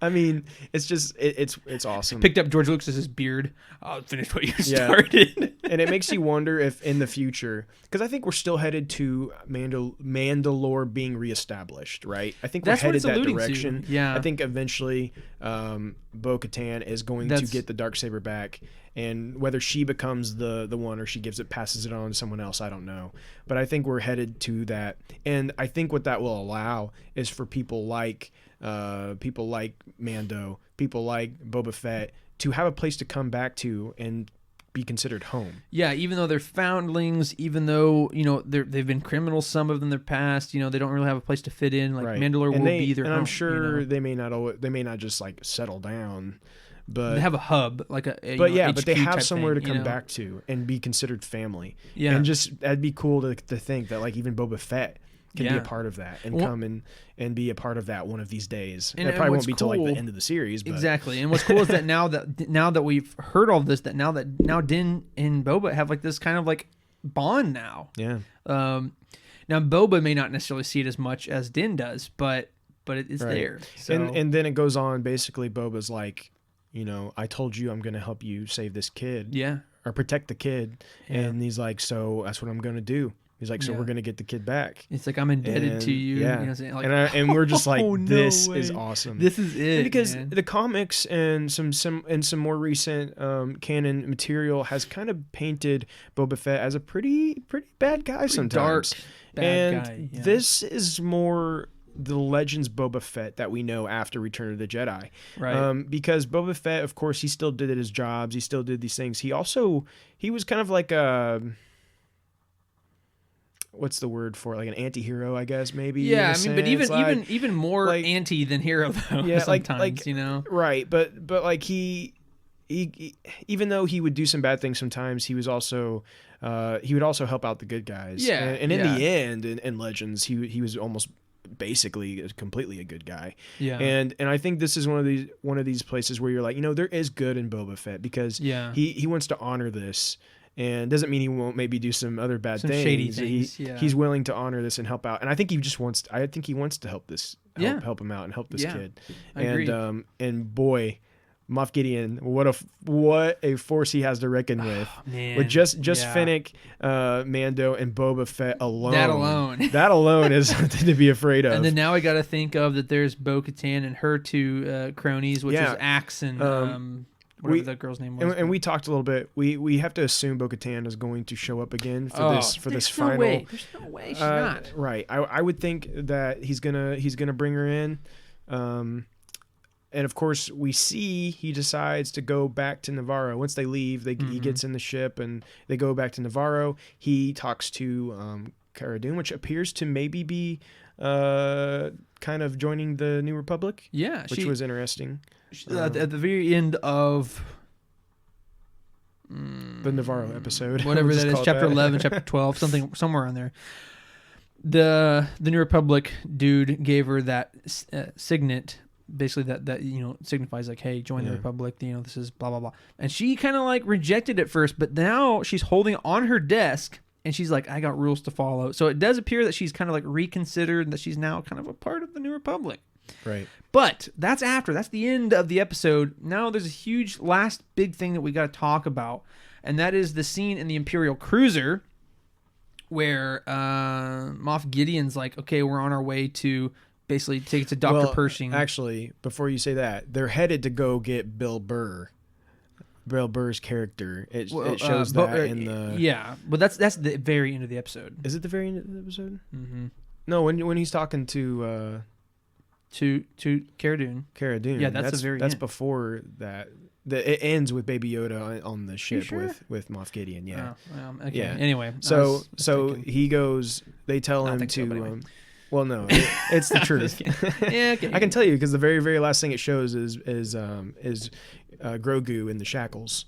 I mean, it's just it's awesome. Picked up George Lucas's beard. "I'll finish what you started." and it makes you wonder if in the future, because I think we're still headed to Mandalore being reestablished, right? I think we're headed that direction. Yeah. I think eventually Bo-Katan is going to get the Darksaber back, and whether she becomes the one or she passes it on to someone else, I don't know. But I think we're headed to that, and I think what that will allow is for people like Mando, people like Boba Fett, to have a place to come back to and be considered home. Yeah, even though they're foundlings, even though, you know, they've been criminals, some of them in their past, you know, they don't really have a place to fit in. Like, Mandalore will be their home. And I'm sure they may not just like settle down, but they have a hub, like a but HQ they have somewhere thing, to come back to and be considered family. Yeah, and just that'd be cool to think that like even Boba Fett can be a part of that and come and be a part of that one of these days. And it probably won't be till like the end of the series. But. Exactly. And what's cool is that now that we've heard all this, that now Din and Boba have like this kind of like bond now. Yeah. Now Boba may not necessarily see it as much as Din does, but it's there. So. And then it goes on. Basically, Boba's like, you know, I told you I'm going to help you save this kid. Yeah. Or protect the kid. Yeah. And he's like, so that's what I'm going to do. He's like, so we're going to get the kid back. It's like, I'm indebted to you. Yeah. You know what I'm like, and we're just like, this is awesome. This is it. And because man. the comics and some more recent canon material has kind of painted Boba Fett as a pretty bad guy sometimes. Dark, bad guy. Yeah. This is more the Legends Boba Fett that we know after Return of the Jedi. Right. Because Boba Fett, of course, he still did his jobs. He still did these things. He was kind of like a... What's the word for it? Like an anti-hero, I guess, maybe. Yeah, I mean, but even more like, anti than hero though. Yeah, sometimes, you know. Right, but like he even though he would do some bad things sometimes, he would also help out the good guys. Yeah, and in the end, in Legends, he was almost basically completely a good guy. Yeah, and I think this is one of these places where you're like, you know, there is good in Boba Fett because he wants to honor this. And doesn't mean he won't maybe do some other bad things. Shady things. He's willing to honor this and help out. And I think he just wants. I think he wants to help help him out and help this kid. I agree. And boy, Moff Gideon, what a force he has to reckon with. Man. With just Fennec, Mando, and Boba Fett alone. That alone is something to be afraid of. And then now I got to think of that. There's Bo-Katan and her two cronies, which is Axe and. Whatever the girl's name was. And we talked a little bit. We have to assume Bo-Katan is going to show up again for this final. There's no way she's not. Right. I would think that he's gonna bring her in. And of course we see he decides to go back to Navarro. Once they leave, he gets in the ship and they go back to Navarro. He talks to Cara Dune, which appears to maybe be kind of joining the New Republic. Yeah, which was interesting. At the very end of the Navarro episode, whatever that is, chapter 11, chapter 12, somewhere on there. The New Republic dude gave her that signet, basically that you know signifies like, hey, join the Republic. You know, this is blah blah blah. And she kind of like rejected it first, but now she's holding it on her desk. And she's like, I got rules to follow. So it does appear that she's kind of like reconsidered and that she's now kind of a part of the New Republic. Right. But that's the end of the episode. Now there's a huge last big thing that we got to talk about. And that is the scene in the Imperial Cruiser where Moff Gideon's like, okay, we're on our way to basically take it to Dr. Pershing. Actually, before you say that, they're headed to go get Bill Burr's character. It shows that in the... Yeah, but that's the very end of the episode. Is it the very end of the episode? Mm-hmm. No, when he's talking to Cara Dune. Cara Dune. Yeah, that's the very That's end. before that. It ends with Baby Yoda on the ship with Moff Gideon. Yeah. Oh, okay. Yeah. Anyway. So he goes... They tell him to... Anyway. Well, no, it's the truth. Yeah, okay. I can tell you because the very, very last thing it shows is Grogu in the shackles,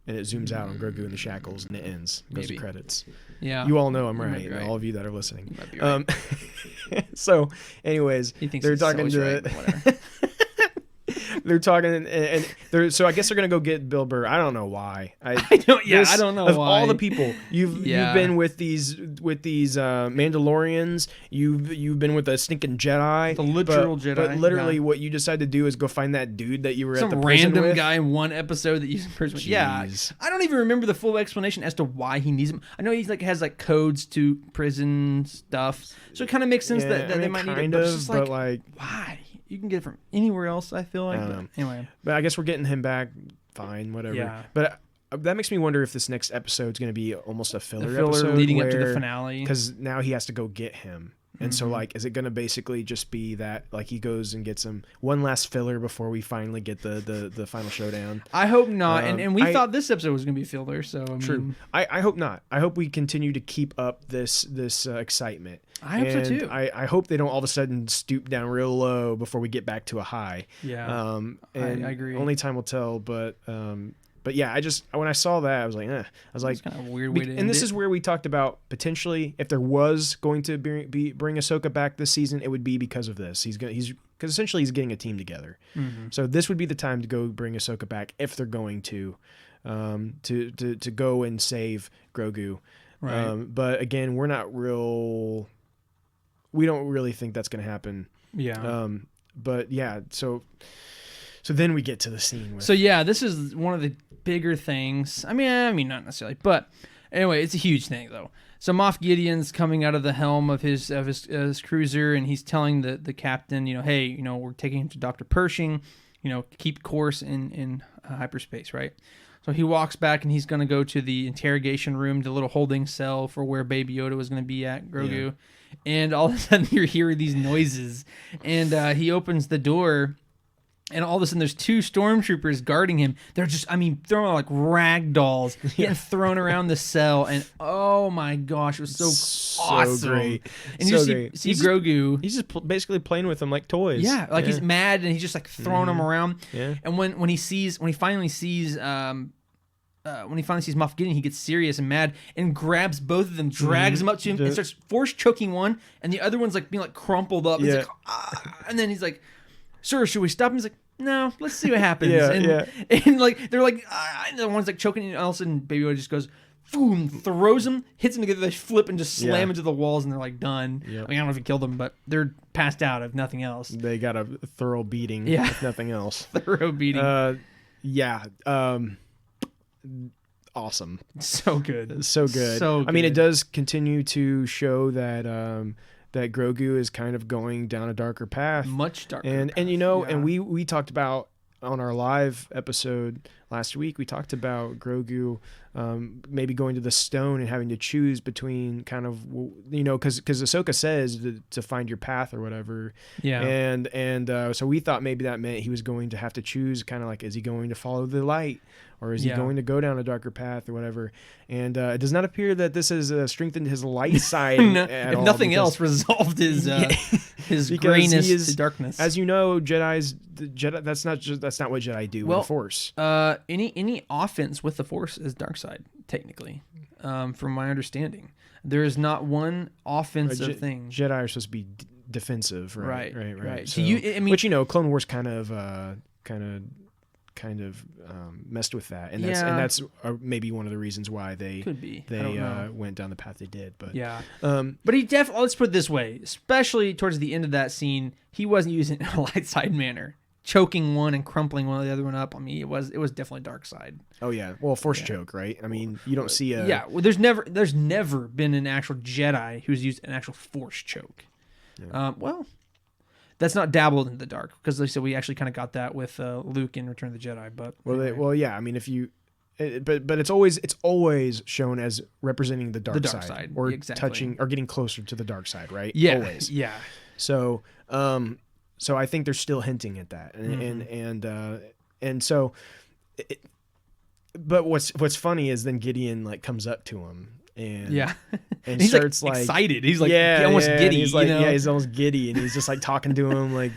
and it zooms out on Grogu in the shackles, and it ends. Goes to credits. Yeah, you all know I'm right. All of you that are listening. You might be right. So, anyways, they're talking to. Right, they're talking, and they're so I guess they're gonna go get Bill Burr. I don't know why. I don't know of why. all the people you've been with these Mandalorians, you've been with a stinking Jedi, the literal Jedi. But literally, what you decide to do is go find that dude that you were some at the prison random with. guy in one episode that you impersonate. Yeah, I don't even remember the full explanation as to why he needs him. I know he's like has like codes to prison stuff, so it kind of makes sense that they might need it. But it's just like why? You can get it from anywhere else, I feel like. But anyway. But I guess we're getting him back. Fine, whatever. Yeah. But that makes me wonder if this next episode is going to be almost a filler episode leading up to the finale. Because now he has to go get him. And so, like, is it going to basically just be that, like, he goes and gets him one last filler before we finally get the final showdown? I hope not. And we thought this episode was going to be a filler, so, True. I hope not. I hope we continue to keep up this excitement. I hope so, too. I hope they don't all of a sudden stoop down real low before we get back to a high. Yeah. And I agree. Only time will tell, but yeah, when I saw that, I was like, I was like, it's kind of a weird way to and this is where we talked about potentially if there was going to bring Ahsoka back this season, it would be because of this. Because essentially he's getting a team together. Mm-hmm. So this would be the time to go bring Ahsoka back if they're going to go and save Grogu. Right. But again, we don't really think that's going to happen. Yeah. But yeah, so then we get to the scene. So yeah, this is one of the bigger things. I mean, not necessarily, but anyway, it's a huge thing though. So Moff Gideon's coming out of the helm of his cruiser, and he's telling the captain, hey, we're taking him to Dr. Pershing, keep course in hyperspace, right? So he walks back, and he's going to go to the interrogation room, the little holding cell for where Baby Yoda was going to be at, Grogu. Yeah. And all of a sudden, you're hearing these noises, and he opens the door. And all of a sudden, there's two stormtroopers guarding him. They're just, throwing like rag dolls, getting thrown around the cell. And oh my gosh, it was so awesome. Great. And you see Grogu. He's just basically playing with them like toys. Yeah, he's mad and he's just like throwing them around. Yeah. And when he finally sees Moff Gideon, he gets serious and mad and grabs both of them, drags them up to him, and starts force choking one, and the other one's like being like crumpled up. Yeah. He's like, and then he's like, "Sir, should we stop him?" He's like, "No, let's see what happens." And like they're like, the one's like choking, and all of a sudden Baby Yoda just goes, boom, throws them, hits them together, they flip and just slam into the walls, and they're like done. Yep. I don't know if he killed them, but they're passed out if nothing else. They got a thorough beating, if nothing else. Thorough beating. Awesome. So good. So good. I mean, it does continue to show that that Grogu is kind of going down a darker path. Much darker. And and we talked about on our live episode last week, we talked about Grogu maybe going to the stone and having to choose between kind of, because Ahsoka says to find your path or whatever. Yeah. And so we thought maybe that meant he was going to have to choose kind of like, is he going to follow the light? Or is he going to go down a darker path or whatever? And it does not appear that this has strengthened his light side at if all. Nothing else resolved his grayness to darkness. As you know, Jedi. That's not what Jedi do with the Force. Any offense with the Force is dark side, technically, from my understanding. There is not one offensive thing. Jedi are supposed to be defensive, right? Right. So which Clone Wars kind of messed with that, and that's maybe one of the reasons why they went down the path they did. But but he definitely, let's put it this way, especially towards the end of that scene, he wasn't using a light side manner, choking one and crumpling one of the other one up. I mean, it was definitely dark side. Oh yeah, well, force choke, right? I mean, you don't see a well, there's never been an actual Jedi who's used an actual force choke. Yeah. That's not dabbled in the dark, because like I said, we actually kind of got that with Luke in Return of the Jedi. But I mean, if you, but it's always shown as representing the dark side, or touching or getting closer to the dark side, right? Yeah, always. Yeah. So I think they're still hinting at that, and so, but what's funny is then Gideon like comes up to him. And he's starts like excited. He's like almost giddy. He's like he's almost giddy, and he's just like talking to him like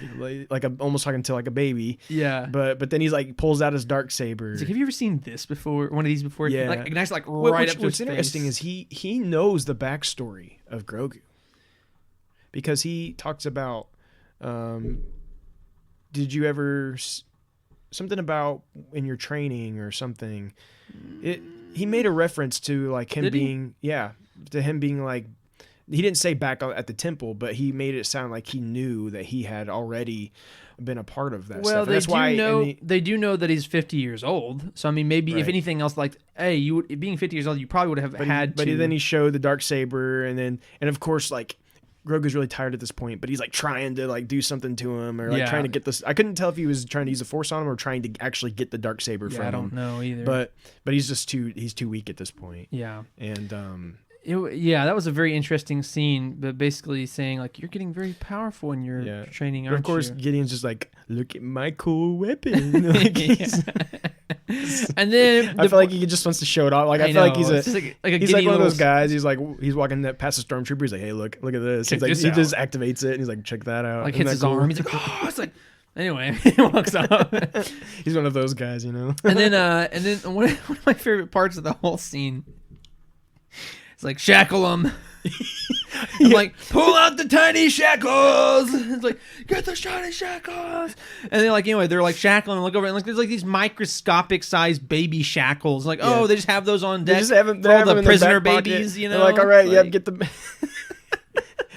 almost talking to like a baby. Yeah. But then he's like pulls out his dark saber. He's like, have you ever seen this before? One of these before? Yeah. Like nice, like right up to his What's interesting is he knows the backstory of Grogu, because he talks about. Did you ever something about in your training or something. He made a reference to like him being to him being like, he didn't say back at the temple, but he made it sound like he knew that he had already been a part of that stuff. They do know that he's 50 years old. So I mean, maybe if anything else, like, hey, being 50 years old, you probably would have had to. But then he showed the Darksaber, and of course, like, Grogu's really tired at this point, but he's like trying to like do something to him, or like trying to get this. I couldn't tell if he was trying to use the Force on him or trying to actually get the Darksaber from him. I don't know either. But he's just too weak at this point. Yeah. And that was a very interesting scene, but basically saying like, you're getting very powerful in your training, aren't you? Of course, Gideon's just like, look at my cool weapon. Like, and then I feel like he just wants to show it off. Like I feel like he's he's like one of those guys. He's walking past a stormtrooper. He's like, hey, look at this. He's like, he just activates it, and he's like, check that out. Like hits his arm. He's like, oh, it's like. Anyway, he walks off. He's one of those guys, you know. And then one of my favorite parts of the whole scene. It's like, shackle him. I'm like, pull out the tiny shackles. It's like, get the shiny shackles. And then they're like shackling and look over and like there's like these microscopic sized baby shackles. Like, they just have those on deck. They just have them, for all the prisoner babies, you know. They're like, all right, get the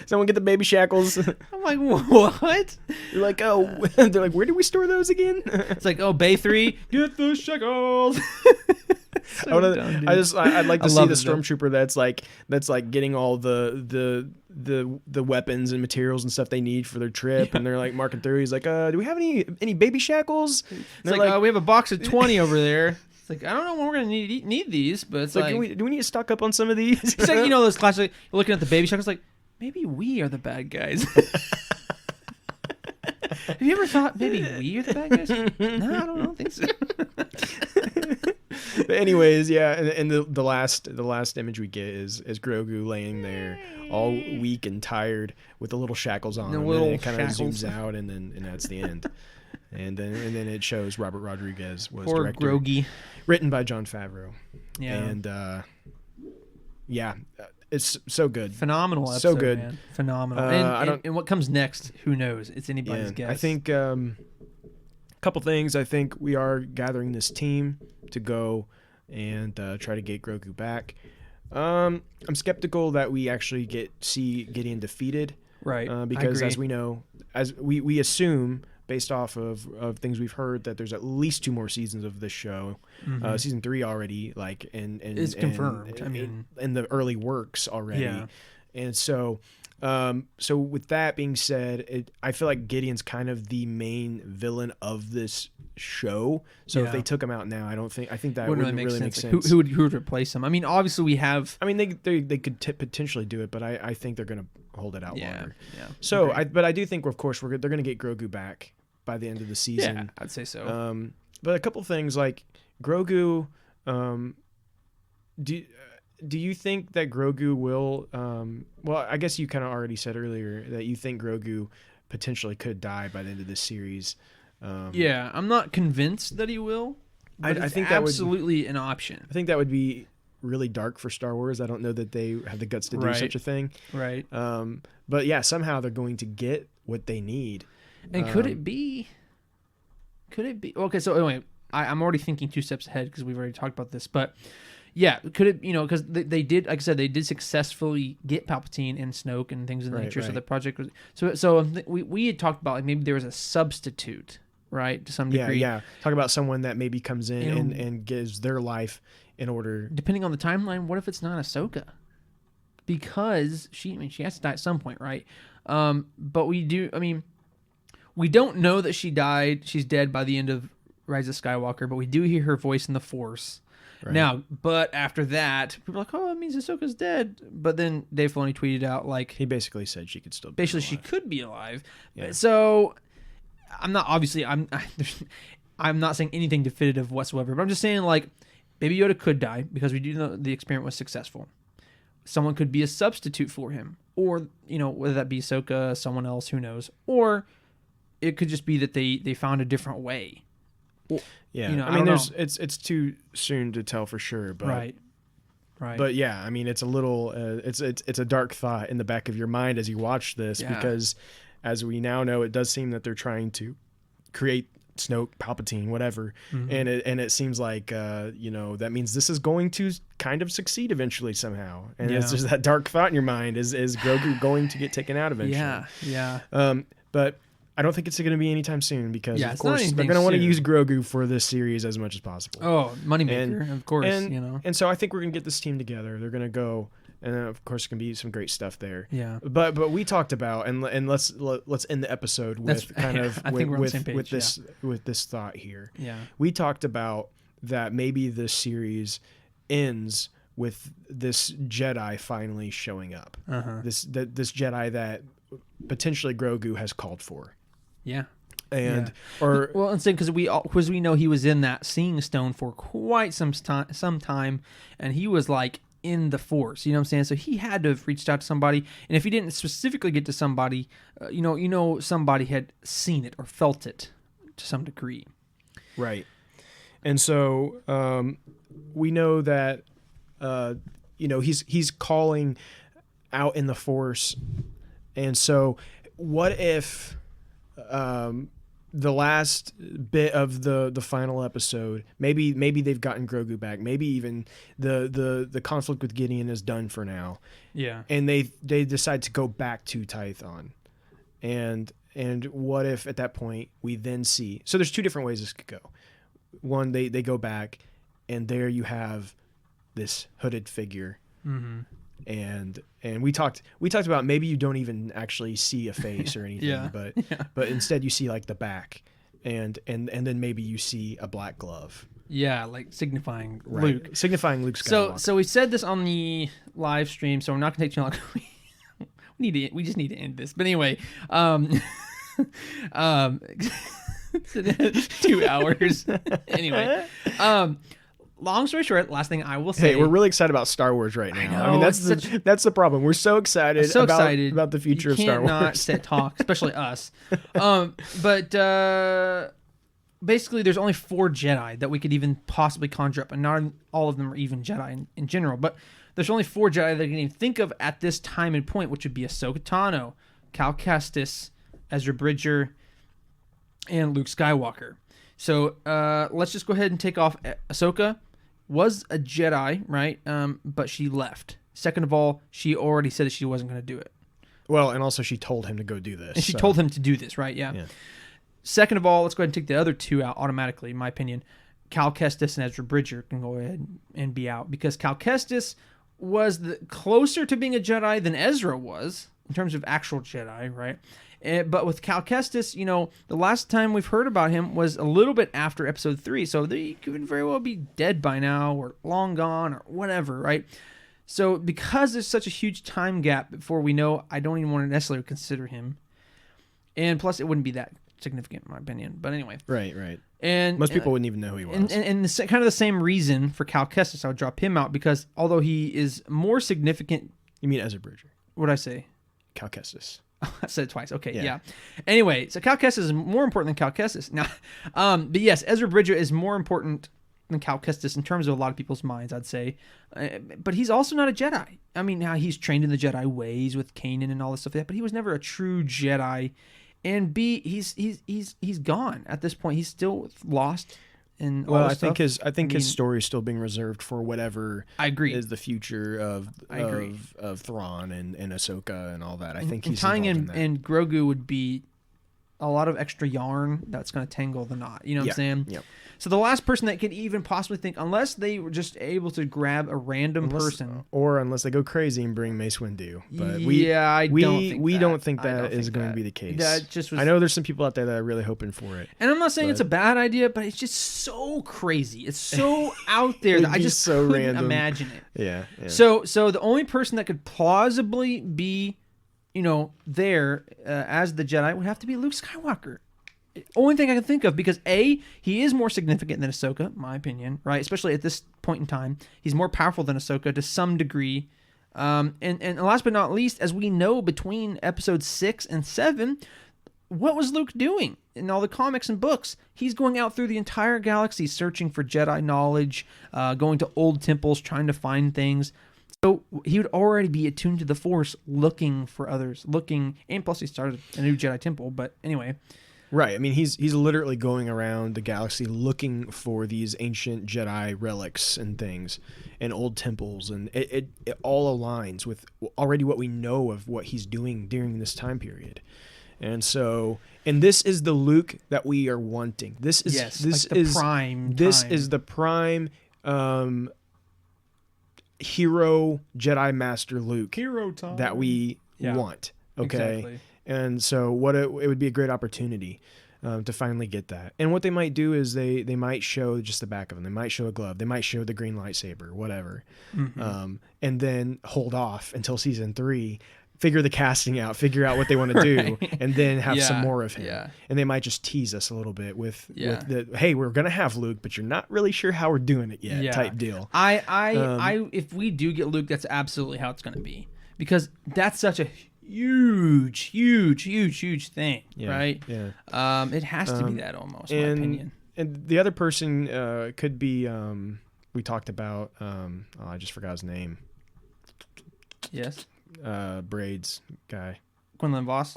someone get the baby shackles. I'm like, what? They're like, they're like, where do we store those again? It's like, Bay 3, get the shackles. I'd like to see the stormtrooper that's like getting all the weapons and materials and stuff they need for their trip, and they're like marking through. He's like, do we have any baby shackles? It's like, we have a box of 20 over there. It's like, I don't know when we're gonna need these, but it's like, do we need to stock up on some of these? It's like, those classic, you're looking at the baby shackles, like, maybe we are the bad guys. Have you ever thought maybe we are the bad guys? No, I don't think so. But anyways, and the last image we get is Grogu laying there all weak and tired with the little shackles on him, and it kind of zooms out, and that's the end. And then it shows Robert Rodriguez was Poor director, Grogi. written by Jon Favreau. Yeah, and it's so good, phenomenal episode, so good, man. Phenomenal. And what comes next? Who knows? It's anybody's guess. I think a couple things. I think we are gathering this team to go and try to get Grogu back. I'm skeptical that we actually see Gideon defeated, right? Because as we know, as we assume based off of things we've heard, that there's at least 2 more seasons of this show. Season 3 already, like, and is confirmed. I mean, in the early works already. Yeah. And so with that being said, I feel like Gideon's kind of the main villain of this show. So if they took him out now, I think that wouldn't really make sense. Who would replace him? I mean, obviously we have. I mean, they could potentially do it, but I think they're gonna hold it out longer. Yeah. So I do think, of course, they're gonna get Grogu back by the end of the season. Yeah, I'd say so. But a couple things like Grogu. Do you think that Grogu will? Well, I guess you kind of already said earlier that you think Grogu potentially could die by the end of this series. I'm not convinced that he will. I think that absolutely an option. I think that would be really dark for Star Wars. I don't know that they have the guts to do such a thing. Right. But yeah, somehow they're going to get what they need. And could it be? Okay, so anyway, I'm already thinking 2 steps ahead because we've already talked about this. But yeah, could it? Because they did, like I said, they did successfully get Palpatine and Snoke and things of the nature. Right. So the project was so we had talked about like maybe there was a substitute, right, to some degree. Yeah. Talk about someone that maybe comes in and gives their life in order. Depending on the timeline, what if it's not Ahsoka? Because she has to die at some point, right? But we do. I mean, we don't know that she died. She's dead by the end of Rise of Skywalker, but we do hear her voice in the Force. Right. Now, but after that, people are like, oh, it means Ahsoka's dead. But then Dave Filoni tweeted out, like... He basically said she could still be basically, alive. She could be alive. Yeah. So, I'm not... Obviously, I'm not saying anything definitive whatsoever. But I'm just saying, like, Baby Yoda could die because we do know the experiment was successful. Someone could be a substitute for him. Or, whether that be Ahsoka, someone else, who knows. Or it could just be that they found a different way. Well, yeah, I mean, it's too soon to tell for sure, but right. But yeah, I mean, it's a little, it's a dark thought in the back of your mind as you watch this because, as we now know, it does seem that they're trying to create Snoke, Palpatine, whatever. Mm-hmm. And it seems like that means this is going to kind of succeed eventually somehow. And it's just that dark thought in your mind: is Grogu going to get taken out eventually? Yeah. But I don't think it's going to be anytime soon because of it's course not they're going to want to soon. use Grogu for this series as much as possible. Oh, moneymaker, of course. And so I think we're going to get this team together. They're going to go. And then of course, going to be some great stuff there. Yeah. But we talked about and let's end the episode with with this thought here. Yeah. We talked about that maybe this series ends with this Jedi finally showing up. This Jedi that potentially Grogu has called for. Yeah. And because we know he was in that Seeing Stone for quite some time, and he was like in the Force, you know what I'm saying? So he had to have reached out to somebody, and if he didn't specifically get to somebody, somebody had seen it or felt it to some degree, right? And so we know that he's calling out in the Force, and so what if the last bit of the final episode, maybe they've gotten Grogu back, maybe even the conflict with Gideon is done for now. Yeah. And they decide to go back to Tython. And what if at that point we then see, so there's two different ways this could go. One, they go back and there you have this hooded figure. Mm-hmm. And we talked about maybe you don't even actually see a face or anything, but instead you see like the back, and then maybe you see a black glove. Yeah, like signifying Luke Skywalker. So we said this on the live stream, so we're not gonna take too long. We just need to end this. But anyway, 2 hours. Anyway, long story short, last thing I will say. Hey, we're really excited about Star Wars right now. I mean, that's the problem. We're so excited about the future of Star Wars. You can't not talk, especially us. But basically, there's only 4 Jedi that we could even possibly conjure up, and not all of them are even Jedi in general. But there's only 4 Jedi that I can even think of at this time and point, which would be Ahsoka Tano, Cal Kestis, Ezra Bridger, and Luke Skywalker. So let's just go ahead and take off. Ahsoka was a Jedi, right? But she left. Second of all, she already said that she wasn't going to do it. Well, and also she told him to go do this. And she told him to do this, right? Yeah. Second of all, let's go ahead and take the other 2 out automatically, in my opinion. Cal Kestis and Ezra Bridger can go ahead and be out, because Cal Kestis was closer to being a Jedi than Ezra was in terms of actual Jedi, right? But with Cal Kestis, the last time we've heard about him was a little bit after episode 3, so they could very well be dead by now or long gone or whatever, right? So because there's such a huge time gap before we know, I don't even want to necessarily consider him. And plus, it wouldn't be that significant in my opinion. But anyway. Right. And most people wouldn't even know who he was. And kind of the same reason for Cal Kestis, I would drop him out, because although he is more significant. You mean Ezra Bridger? What'd I say? Cal Kestis. I said it twice. Okay, yeah. Anyway, so Cal Kestis is more important than Cal Kestis. Now, but yes, Ezra Bridger is more important than Cal Kestis in terms of a lot of people's minds, I'd say. But he's also not a Jedi. I mean, he's trained in the Jedi ways with Kanan and all this stuff like that, but he was never a true Jedi. And B, he's gone at this point. He's still lost. And I think his story is still being reserved for whatever I agree is the future of Thrawn and Ahsoka and all that. I think he's tying involved in that. and Grogu would be a lot of extra yarn that's going to tangle the knot. You know what I'm saying? Yep. So the last person that could even possibly think, unless they were just able to grab a random person, or unless they go crazy and bring Mace Windu. But we don't think that is going to be the case. That just was, I know there's some people out there that are really hoping for it. And I'm not saying it's a bad idea, but it's just so crazy. It's so out there that I just couldn't imagine it. Yeah. So the only person that could plausibly be, there as the Jedi would have to be Luke Skywalker. Only thing I can think of, because A, he is more significant than Ahsoka, in my opinion, right? Especially at this point in time. He's more powerful than Ahsoka to some degree. And last but not least, as we know, between episodes 6 and 7, what was Luke doing in all the comics and books? He's going out through the entire galaxy searching for Jedi knowledge, going to old temples, trying to find things. So he would already be attuned to the Force, looking for others, and plus he started a new Jedi temple. But anyway, Right. I mean, he's literally going around the galaxy looking for these ancient Jedi relics and things and old temples, and it all aligns with already what we know of what he's doing during this time period. And so, and this is the Luke that we are wanting. This is the prime hero Jedi Master Luke hero time that we want. Okay. Exactly. And so it would be a great opportunity to finally get that. And what they might do is they might show just the back of him. They might show a glove. They might show the green lightsaber, whatever. Mm-hmm. And then hold off until season 3, figure the casting out, figure out what they want to do, and then have some more of him. Yeah. And they might just tease us a little bit with the, hey, we're going to have Luke, but you're not really sure how we're doing it yet type deal. If we do get Luke, that's absolutely how it's going to be. Because that's such a huge thing, right? Yeah. It has to be that almost, in my opinion. And the other person could be, we talked about, I just forgot his name. Yes. Braids guy. Quinlan Voss,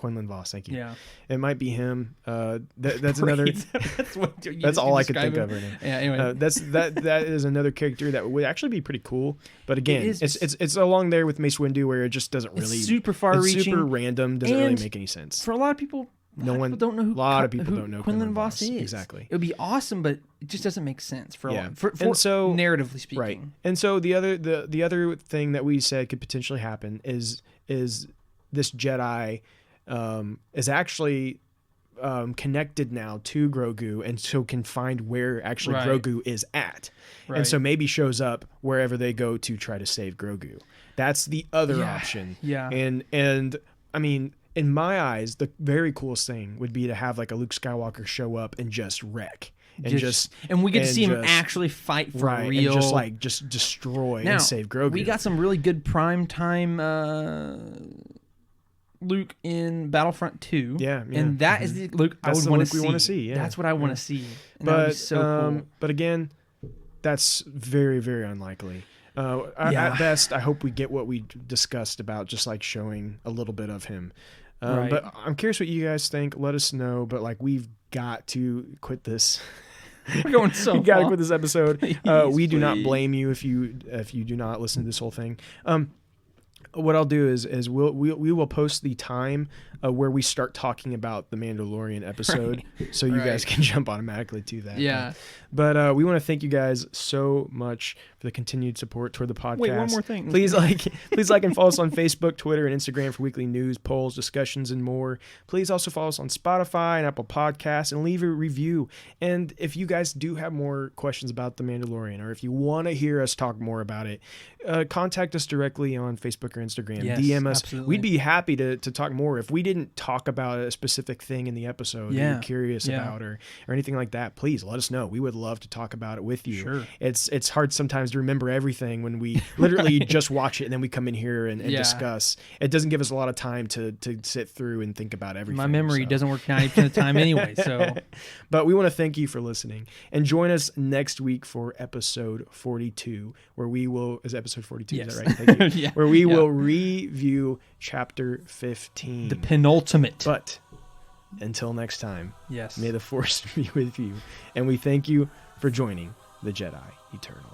thank you. Yeah. It might be him. That's another. That's all I could think of right now. Yeah. Anyway, that is another character that would actually be pretty cool. But again, it's along there with Mace Windu where it just doesn't really. It's super far-reaching, super random. Doesn't really make any sense for a lot of people. A lot of people don't know who Quinlan Voss is. Exactly. It would be awesome, but it just doesn't make sense for narratively speaking. Right. And so the other thing that we said could potentially happen is this Jedi is actually connected now to Grogu, and so can find where actually Grogu is at. Right. And so maybe shows up wherever they go to try to save Grogu. That's the other option. Yeah. And I mean, in my eyes, the very coolest thing would be to have like a Luke Skywalker show up and just wreck. And we get to see him actually fight for real. And just destroy and save Grogu. We got some really good primetime Luke in Battlefront 2. Yeah. And that is the Luke I would want to see. We want to see. Yeah. That's what I want to see. And but that'd be so cool. But again, that's very, very unlikely. At best, I hope we get what we discussed about just like showing a little bit of him. But I'm curious what you guys think. Let us know. But like, we've got to quit this. We're going so we got to quit this episode. We do not blame you if you do not listen to this whole thing. What I'll do is we will post the time where we start talking about the Mandalorian episode, so you guys can jump automatically to that. Yeah. But we want to thank you guys so much for the continued support toward the podcast. Wait, one more thing. Please like and follow us on Facebook, Twitter, and Instagram for weekly news, polls, discussions, and more. Please also follow us on Spotify and Apple Podcasts and leave a review. And if you guys do have more questions about the Mandalorian, or if you want to hear us talk more about it, contact us directly on Facebook or Instagram. Yes, DM us. Absolutely. We'd be happy to talk more. If we didn't talk about a specific thing in the episode that you're curious about or anything like that, please let us know. We would love to talk about it with you. Sure. It's hard sometimes to remember everything when we literally just watch it and then we come in here and discuss. It doesn't give us a lot of time to sit through and think about everything. My memory doesn't work 90% of the time anyway. So, but we want to thank you for listening, and join us next week for episode 42, where we will episode 42. Yes. Is that right? Thank you. Yeah. Where we will review chapter 15, the penultimate. But until next time, yes, may the Force be with you, and we thank you for joining the Jedi Eternal.